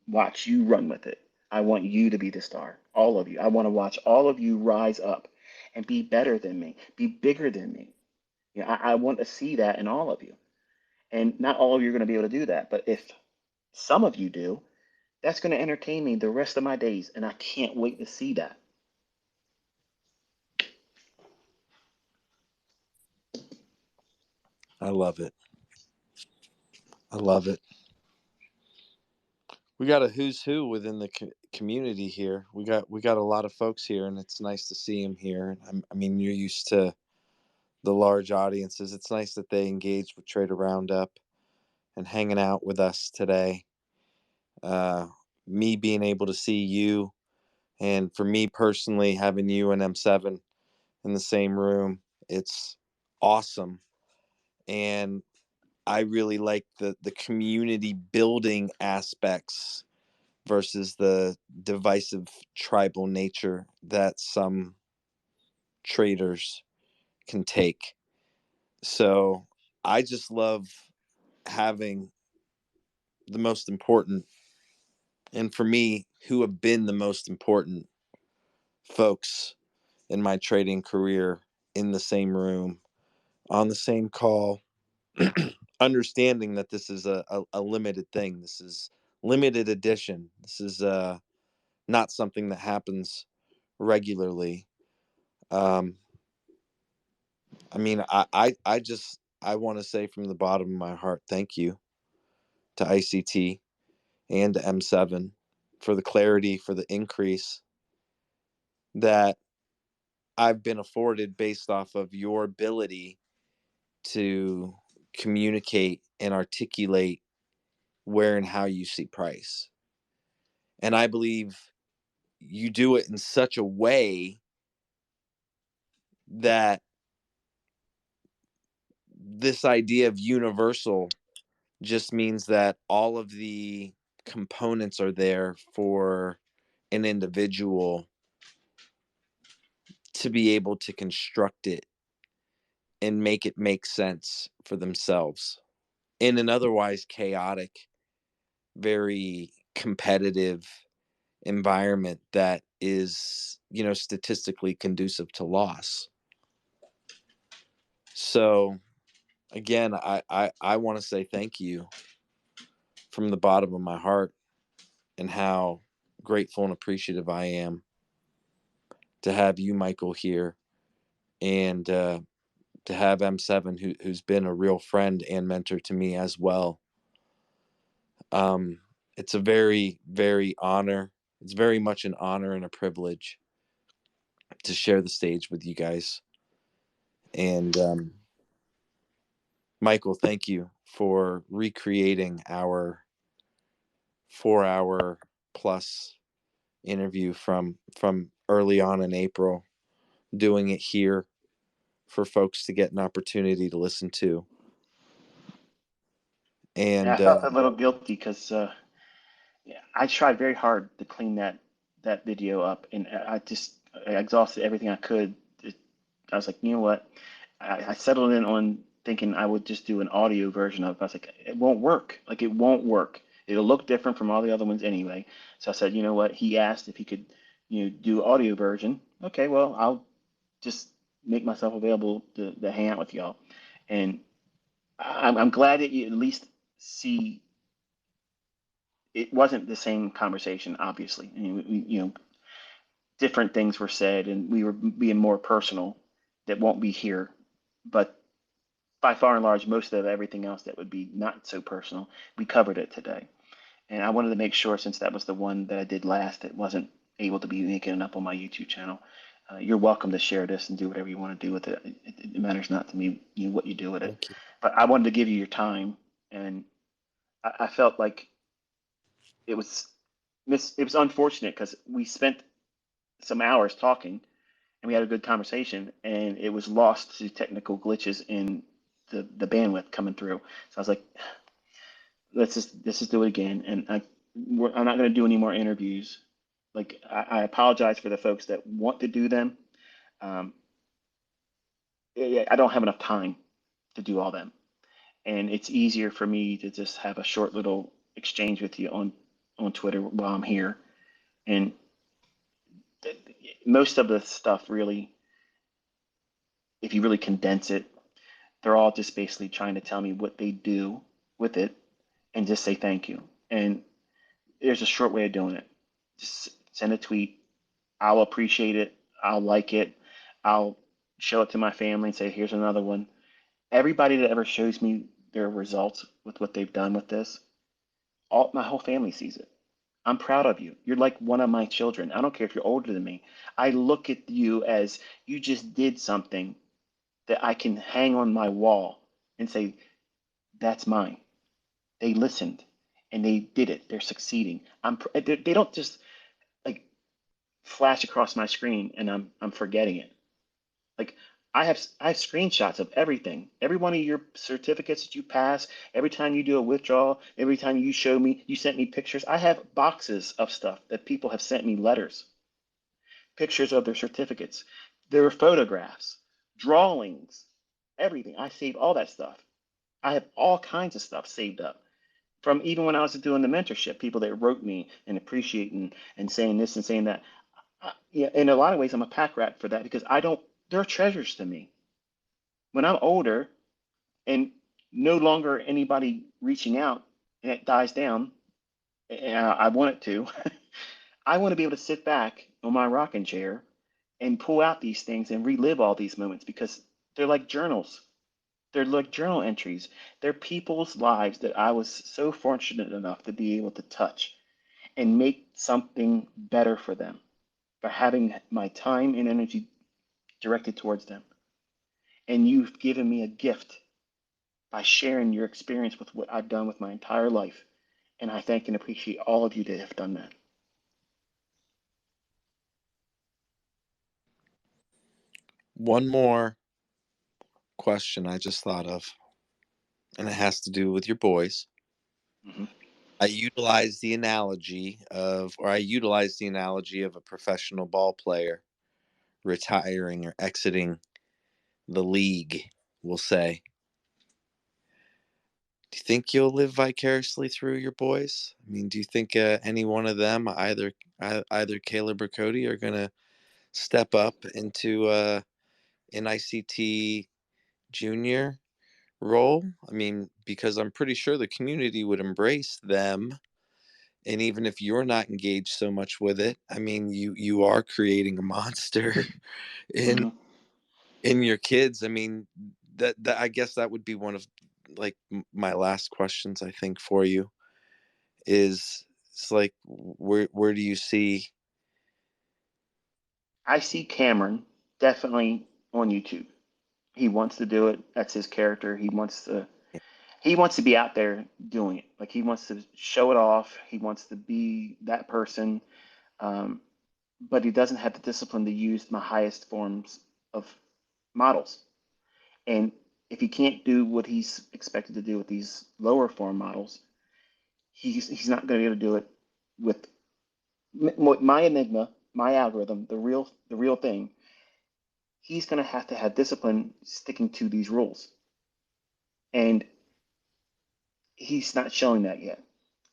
S7: watch you run with it. I want you to be the star, all of you. I want to watch all of you rise up and be better than me, be bigger than me. I want to see that in all of you. And not all of you are going to be able to do that. But if some of you do, that's going to entertain me the rest of my days. And I can't wait to see that.
S1: I love it. I love it. We got a who's who within the community here. We got a lot of folks here, and it's nice to see them here. I mean, you're used to the large audiences. It's nice that they engage with Trader Roundup. and hanging out with us today. Me being able to see you, and for me personally, having you and M7 in the same room, it's awesome. And I really like the community building aspects versus the divisive tribal nature that some traders can take. So I just love having the most important, and for me, who have been the most important folks in my trading career in the same room, on the same call, understanding that this is a limited thing. This is limited edition. This is not something that happens regularly. Um, I mean, I want to say from the bottom of my heart, thank you to ICT and to M7 for the clarity, for the increase that I've been afforded based off of your ability to communicate and articulate where and how you see price. And I believe you do it in such a way that this idea of universal just means that all of the components are there for an individual to be able to construct it and make it make sense for themselves in an otherwise chaotic, very competitive environment that is, statistically conducive to loss. So again, I want to say thank you from the bottom of my heart, and how grateful and appreciative I am to have you, Michael, here, and to have M7, who's been a real friend and mentor to me as well. It's a very, very honor. It's very much an honor and a privilege to share the stage with you guys. And Michael, thank you for recreating our 4-hour plus interview from early on in April, doing it here for folks to get an opportunity to listen to.
S7: Yeah, I
S1: And
S7: felt a little guilty because I tried very hard to clean that video up, and I exhausted everything I could. I was like, you know what? I settled in on thinking I would just do an audio version of it. I was like, it won't work. Like it won't work. It'll look different from all the other ones anyway. So I said, you know what? He asked if he could, do audio version. Okay, well, I'll just make myself available to hang out with y'all. And I'm glad that you at least see it wasn't the same conversation, obviously. I mean, different things were said, and we were being more personal that won't be here. But by far and large, most of everything else that would be not so personal, we covered it today. And I wanted to make sure, since that was the one that I did last, it wasn't able to be making it up on my YouTube channel. You're welcome to share this and do whatever you want to do with it. It matters not to me, what you do with it.
S1: thank you.
S7: But I wanted to give you your time, and I felt like it was it was unfortunate because we spent some hours talking and we had a good conversation, and it was lost to technical glitches in the bandwidth coming through. So I was like, let's just do it again. And I'm not going to do any more interviews. Like I apologize for the folks that want to do them. Um, I don't have enough time to do all them, and it's easier for me to just have a short little exchange with you on Twitter while I'm here. And most of the stuff really, if you really condense it, they're all just basically trying to tell me what they do with it and just say thank you. And there's a short way of doing it. Just send a tweet. I'll appreciate it. I'll like it. I'll show it to my family and say, here's another one. Everybody that ever shows me their results with what they've done with this, my whole family sees it. I'm proud of you. You're like one of my children. I don't care if you're older than me. I look at you as you just did something that I can hang on my wall and say, that's mine. They listened and they did it. They're succeeding. They don't just like flash across my screen and I'm forgetting it. Like I have screenshots of everything. Every one of your certificates that you pass, every time you do a withdrawal, every time you sent me pictures. I have boxes of stuff that people have sent me letters, pictures of their certificates, their photographs, drawings, everything. I save all that stuff. I have all kinds of stuff saved up from even when I was doing the mentorship, people that wrote me and appreciating and saying this and saying that. Yeah, in a lot of ways, I'm a pack rat for that because they're treasures to me. When I'm older and no longer anybody reaching out and it dies down, and I want it to, I want to be able to sit back on my rocking chair and pull out these things and relive all these moments because they're like journals. They're like journal entries. They're people's lives that I was so fortunate enough to be able to touch and make something better for them by having my time and energy directed towards them. And you've given me a gift by sharing your experience with what I've done with my entire life. And I thank and appreciate all of you that have done that.
S1: One more question I just thought of, and it has to do with your boys.
S7: Mm-hmm.
S1: I utilize the analogy of a professional ball player retiring or exiting the league, we'll say. Do you think you'll live vicariously through your boys? I mean, do you think any one of them, either Caleb or Cody, are going to step up into an ICT junior role? I mean, because I'm pretty sure the community would embrace them. And even if you're not engaged so much with it, I mean, you are creating a monster in
S7: Mm-hmm.
S1: in your kids. I mean, that I guess that would be one of like my last questions, I think, for you is it's like where do you see?
S7: I see Cameron definitely on YouTube. He wants to do it. That's his character. He wants to be out there doing it. Like he wants to show it off. He wants to be that person. Um, but he doesn't have the discipline to use my highest forms of models. And if he can't do what he's expected to do with these lower form models, he's not going to be able to do it with my Enigma, my algorithm, the real thing. He's going to have discipline sticking to these rules, and he's not showing that yet.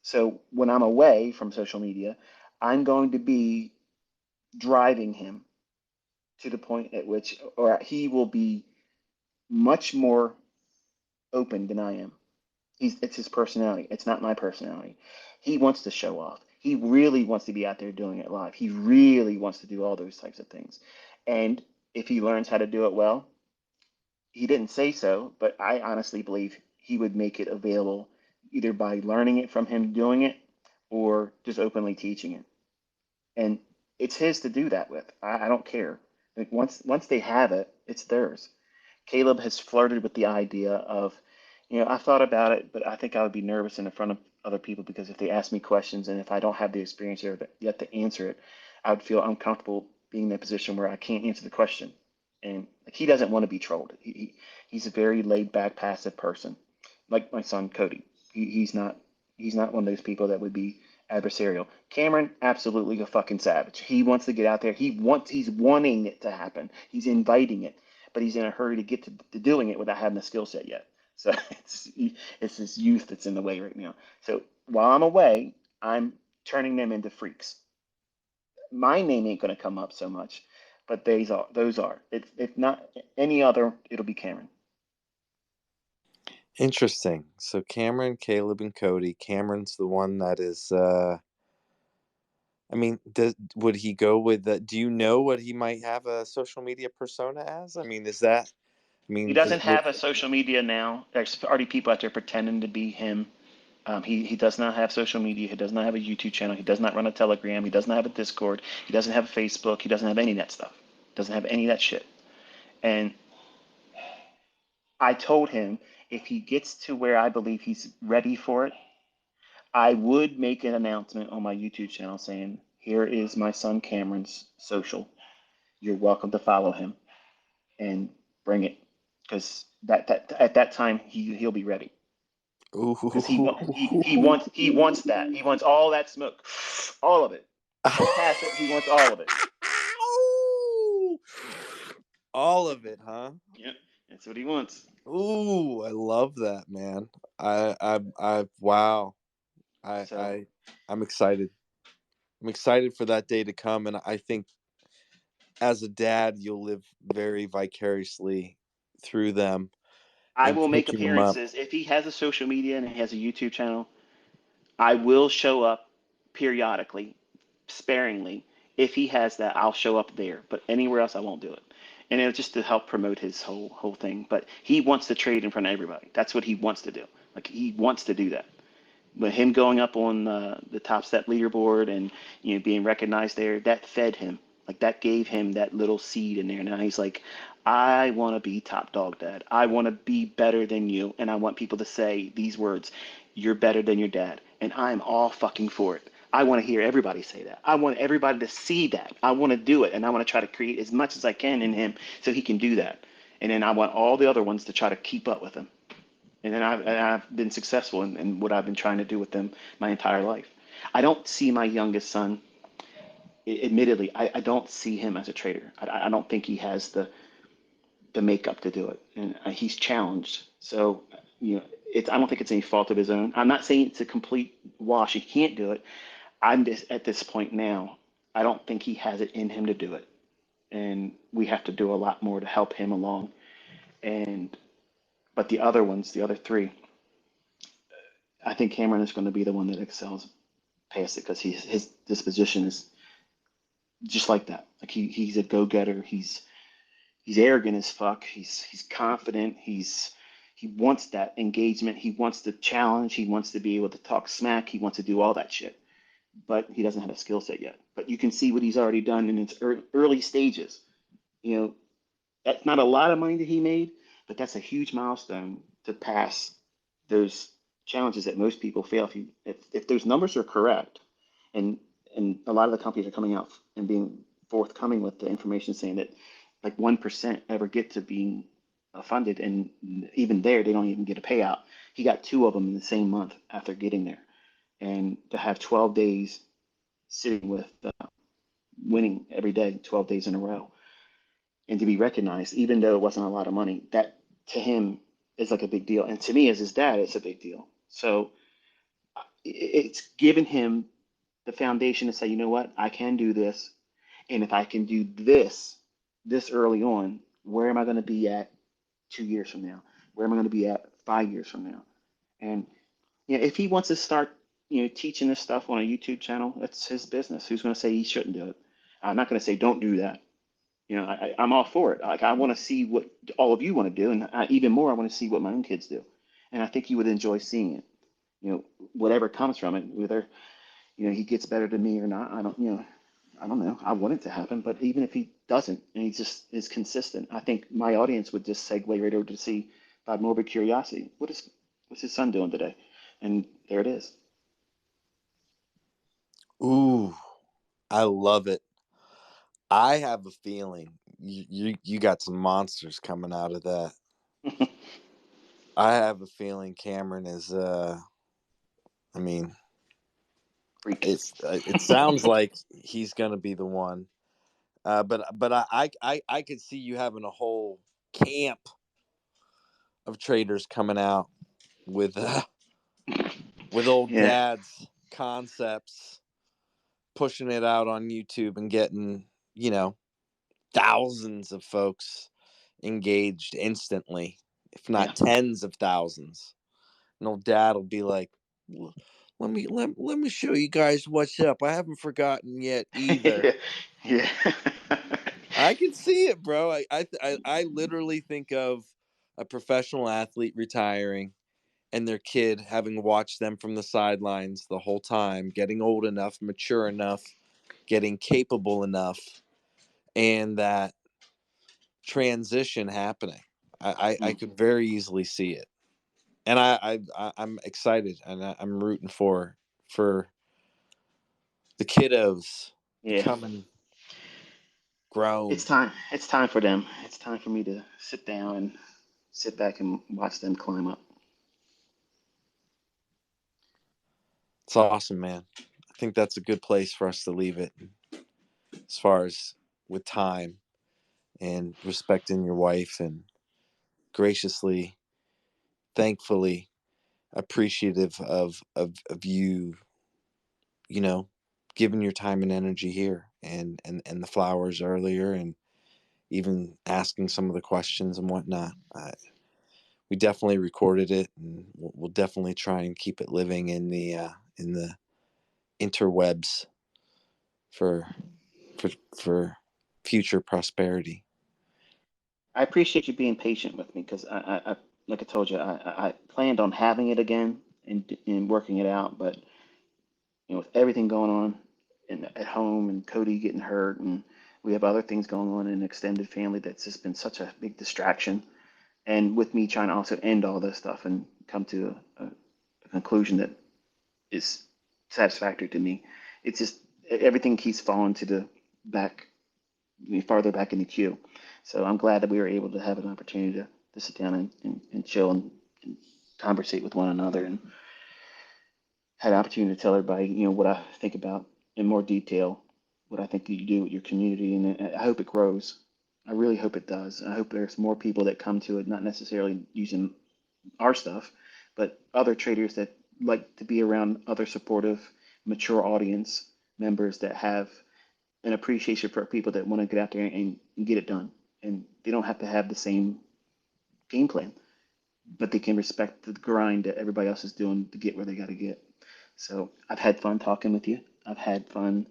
S7: So when I'm away from social media, I'm going to be driving him to the point at which, or he will be much more open than I am. It's his personality. It's not my personality. He wants to show off. He really wants to be out there doing it live. He really wants to do all those types of things. And if he learns how to do it well, he didn't say so, but I honestly believe he would make it available either by learning it from him doing it or just openly teaching it. And it's his to do that with. I don't care. Like once they have it, it's theirs. Caleb has flirted with the idea of, I thought about it, but I think I would be nervous in front of other people because if they ask me questions and if I don't have the experience yet to answer it, I would feel uncomfortable being in a position where I can't answer the question. And like, he doesn't want to be trolled. He's a very laid back, passive person, like my son Cody. He's not one of those people that would be adversarial. Cameron, absolutely a fucking savage. He wants to get out there. He's wanting it to happen. He's inviting it, but he's in a hurry to get to doing it without having the skill set yet. So it's this youth that's in the way right now. So while I'm away, I'm turning them into freaks. My name ain't gonna come up so much, but those are. If not any other, it'll be Cameron.
S1: Interesting. So Cameron, Caleb, and Cody. Cameron's the one that is. I mean, would he go with that? Do you know what he might have a social media persona as? I mean, is that? I
S7: He
S1: mean,
S7: doesn't have a social media now. There's already people out there pretending to be him. He does not have social media. He does not have a YouTube channel. He does not run a Telegram. He doesn't have a Discord. He doesn't have a Facebook. He doesn't have any of that stuff. Doesn't have any of that shit. And I told him If he gets to where I believe he's ready for it, I would make an announcement on my YouTube channel saying, here is my son Cameron's social. You're welcome to follow him and bring it. Because that at that time he'll be ready. Because he wants that. He wants all that smoke. All of it. Don't pass it. He wants all of it.
S1: All of it, huh?
S7: Yeah, that's what he wants.
S1: Ooh, I love that, man. Wow.
S7: So
S1: I'm excited. I'm excited for that day to come, and I think as a dad, you'll live very vicariously through them
S7: I
S1: and
S7: will make
S1: picking them up.
S7: appearances. If he has a social media and he has a YouTube channel, I will show up periodically, sparingly. If he has that, I'll show up there. But anywhere else, I won't do it. And it's just to help promote his whole thing. But he wants to trade in front of everybody. That's what he wants to do. Like he wants to do that. But him going up on the top step leaderboard and being recognized there, that fed him. Like that gave him that little seed in there. Now he's like, I want to be top dog, dad. I want to be better than you, and I want people to say these words: "You're better than your dad," and I'm all fucking for it. I want to hear everybody say that. I want everybody to see that. I want to do it, and I want to try to create as much as I can in him so he can do that. And then I want all the other ones to try to keep up with him. And then I've been successful in what I've been trying to do with them my entire life. I don't see my youngest son, admittedly, I don't see him as a trader. I don't think he has the makeup to do it. And he's challenged. So, I don't think it's any fault of his own. I'm not saying it's a complete wash. He can't do it. I'm just at this point now, I don't think he has it in him to do it. And we have to do a lot more to help him along. But the other ones, the other three, I think Cameron is going to be the one that excels past it because his disposition is just like that. Like he's a go getter. He's arrogant as fuck. He's confident. He wants that engagement. He wants the challenge. He wants to be able to talk smack. He wants to do all that shit. But he doesn't have a skill set yet. But you can see what he's already done in its early stages. That's not a lot of money that he made, but that's a huge milestone to pass those challenges that most people fail. If those numbers are correct, and a lot of the companies are coming out and being forthcoming with the information saying that like 1% ever get to being funded, and even there they don't even get a payout. He got two of them in the same month after getting there, and to have 12 days sitting with winning every day, 12 days in a row, and to be recognized, even though it wasn't a lot of money, that to him is like a big deal. And to me, as his dad, it's a big deal. So it's given him the foundation to say, you know what, I can do this. And if I can do this early on, where am I going to be at 2 years from now? Where am I going to be at 5 years from now? And if he wants to start, teaching this stuff on a YouTube channel, that's his business. Who's going to say he shouldn't do it? I'm not going to say don't do that. I'm all for it. Like I want to see what all of you want to do, and even more, I want to see what my own kids do, and I think you would enjoy seeing it. Whatever comes from it, whether he gets better than me or not, I don't know. I want it to happen, but even if he doesn't, and he just is consistent, I think my audience would just segue right over to see by morbid curiosity, what's his son doing today, and there it is.
S1: Ooh, I love it. I have a feeling you got some monsters coming out of that. I have a feeling Cameron is I mean,
S7: Freak.
S1: it sounds like he's gonna be the one. But I could see you having a whole camp of traders coming out with old
S7: Yeah,
S1: dad's concepts, pushing it out on YouTube and getting thousands of folks engaged instantly, if
S7: yeah,
S1: not tens of thousands. And old dad will be like, let me show you guys what's up. I haven't forgotten yet either.
S7: yeah.
S1: I can see it, bro. I literally think of a professional athlete retiring and their kid having watched them from the sidelines the whole time, getting old enough, mature enough, getting capable enough, and that transition happening. I could very easily see it. And I'm excited, and I'm rooting for the kiddos
S7: Yeah,
S1: becoming grown.
S7: it's time. It's time for them. It's time for me to sit down and sit back and watch them climb up.
S1: It's awesome, man. I think that's a good place for us to leave it as far as with time and respecting your wife and graciously, thankfully appreciative of you, you know, giving your time and energy here and the flowers earlier and even asking some of the questions and whatnot. We definitely recorded it, and we'll definitely try and keep it living in the interwebs for for for future prosperity.
S7: I appreciate you being patient with me because like I told you, I planned on having it again and working it out, but with everything going on at home and Cody getting hurt, and we have other things going on in extended family that's just been such a big distraction. And with me trying to also end all this stuff and come to a conclusion that is satisfactory to me, it's just everything keeps falling to the back, farther back in the queue. So I'm glad that we were able to have an opportunity to sit down and chill and conversate with one another and had an opportunity to tell everybody, what I think about in more detail, what I think you do with your community, and I hope it grows. I really hope it does. I hope there's more people that come to it, not necessarily using our stuff, but other traders that like to be around other supportive, mature audience members that have an appreciation for people that want to get out there and get it done. And they don't have to have the same game plan, but they can respect the grind that everybody else is doing to get where they got to get. So I've had fun talking with you. I've had fun,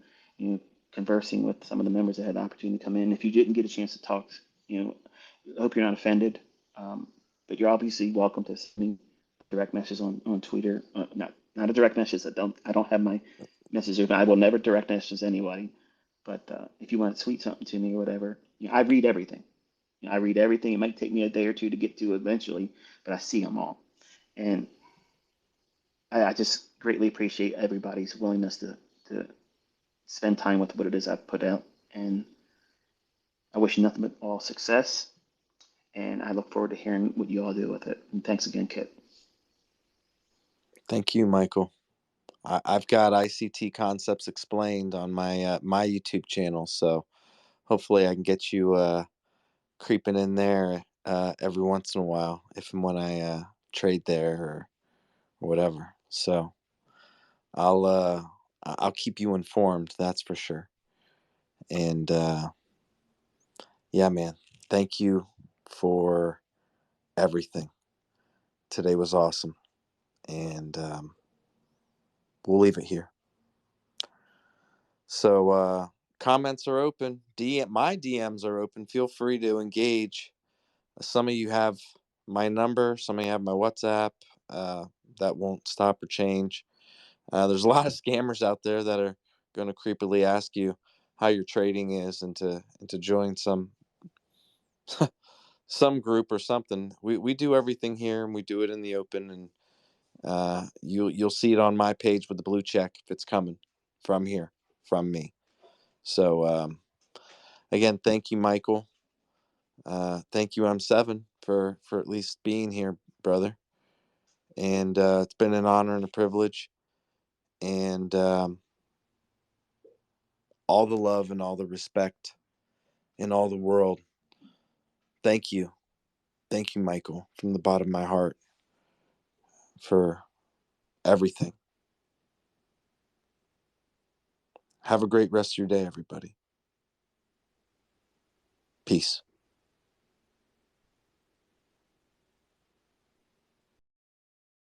S7: conversing with some of the members that had the opportunity to come in. If you didn't get a chance to talk, I hope you're not offended. Um, but you're obviously welcome to send me direct messages on Twitter. Not a direct message. I don't have my messages. I will never direct message anybody. But if you want to tweet something to me or whatever, I read everything. I read everything. It might take me a day or two to get to eventually, but I see them all. And I just greatly appreciate everybody's willingness to spend time with what it is I've put out. And I wish you nothing but all success. And I look forward to hearing what you all do with it. And thanks again, Kit.
S1: Thank you, Michael. I've got ICT concepts explained on my YouTube channel, so hopefully I can get you creeping in there every once in a while, if and when I trade there or whatever. So I'll uh, I'll keep you informed. That's for sure. And yeah, man, thank you for everything. Today was awesome, and we'll leave it here. So comments are open. My DMs are open. Feel free to engage. Some of you have my number. Some of you have my WhatsApp. Uh, that won't stop or change. There's a lot of scammers out there that are going to creepily ask you how your trading is and to join some group or something. We do everything here and we do it in the open, and you'll see it on my page with the blue check if it's coming from here from me. So again, thank you, Michael. Thank you, M7, for at least being here, brother. And it's been an honor and a privilege. And all the love and all the respect in all the world. Thank you. Thank you, Michael, from the bottom of my heart for everything. Have a great rest of your day, everybody. Peace.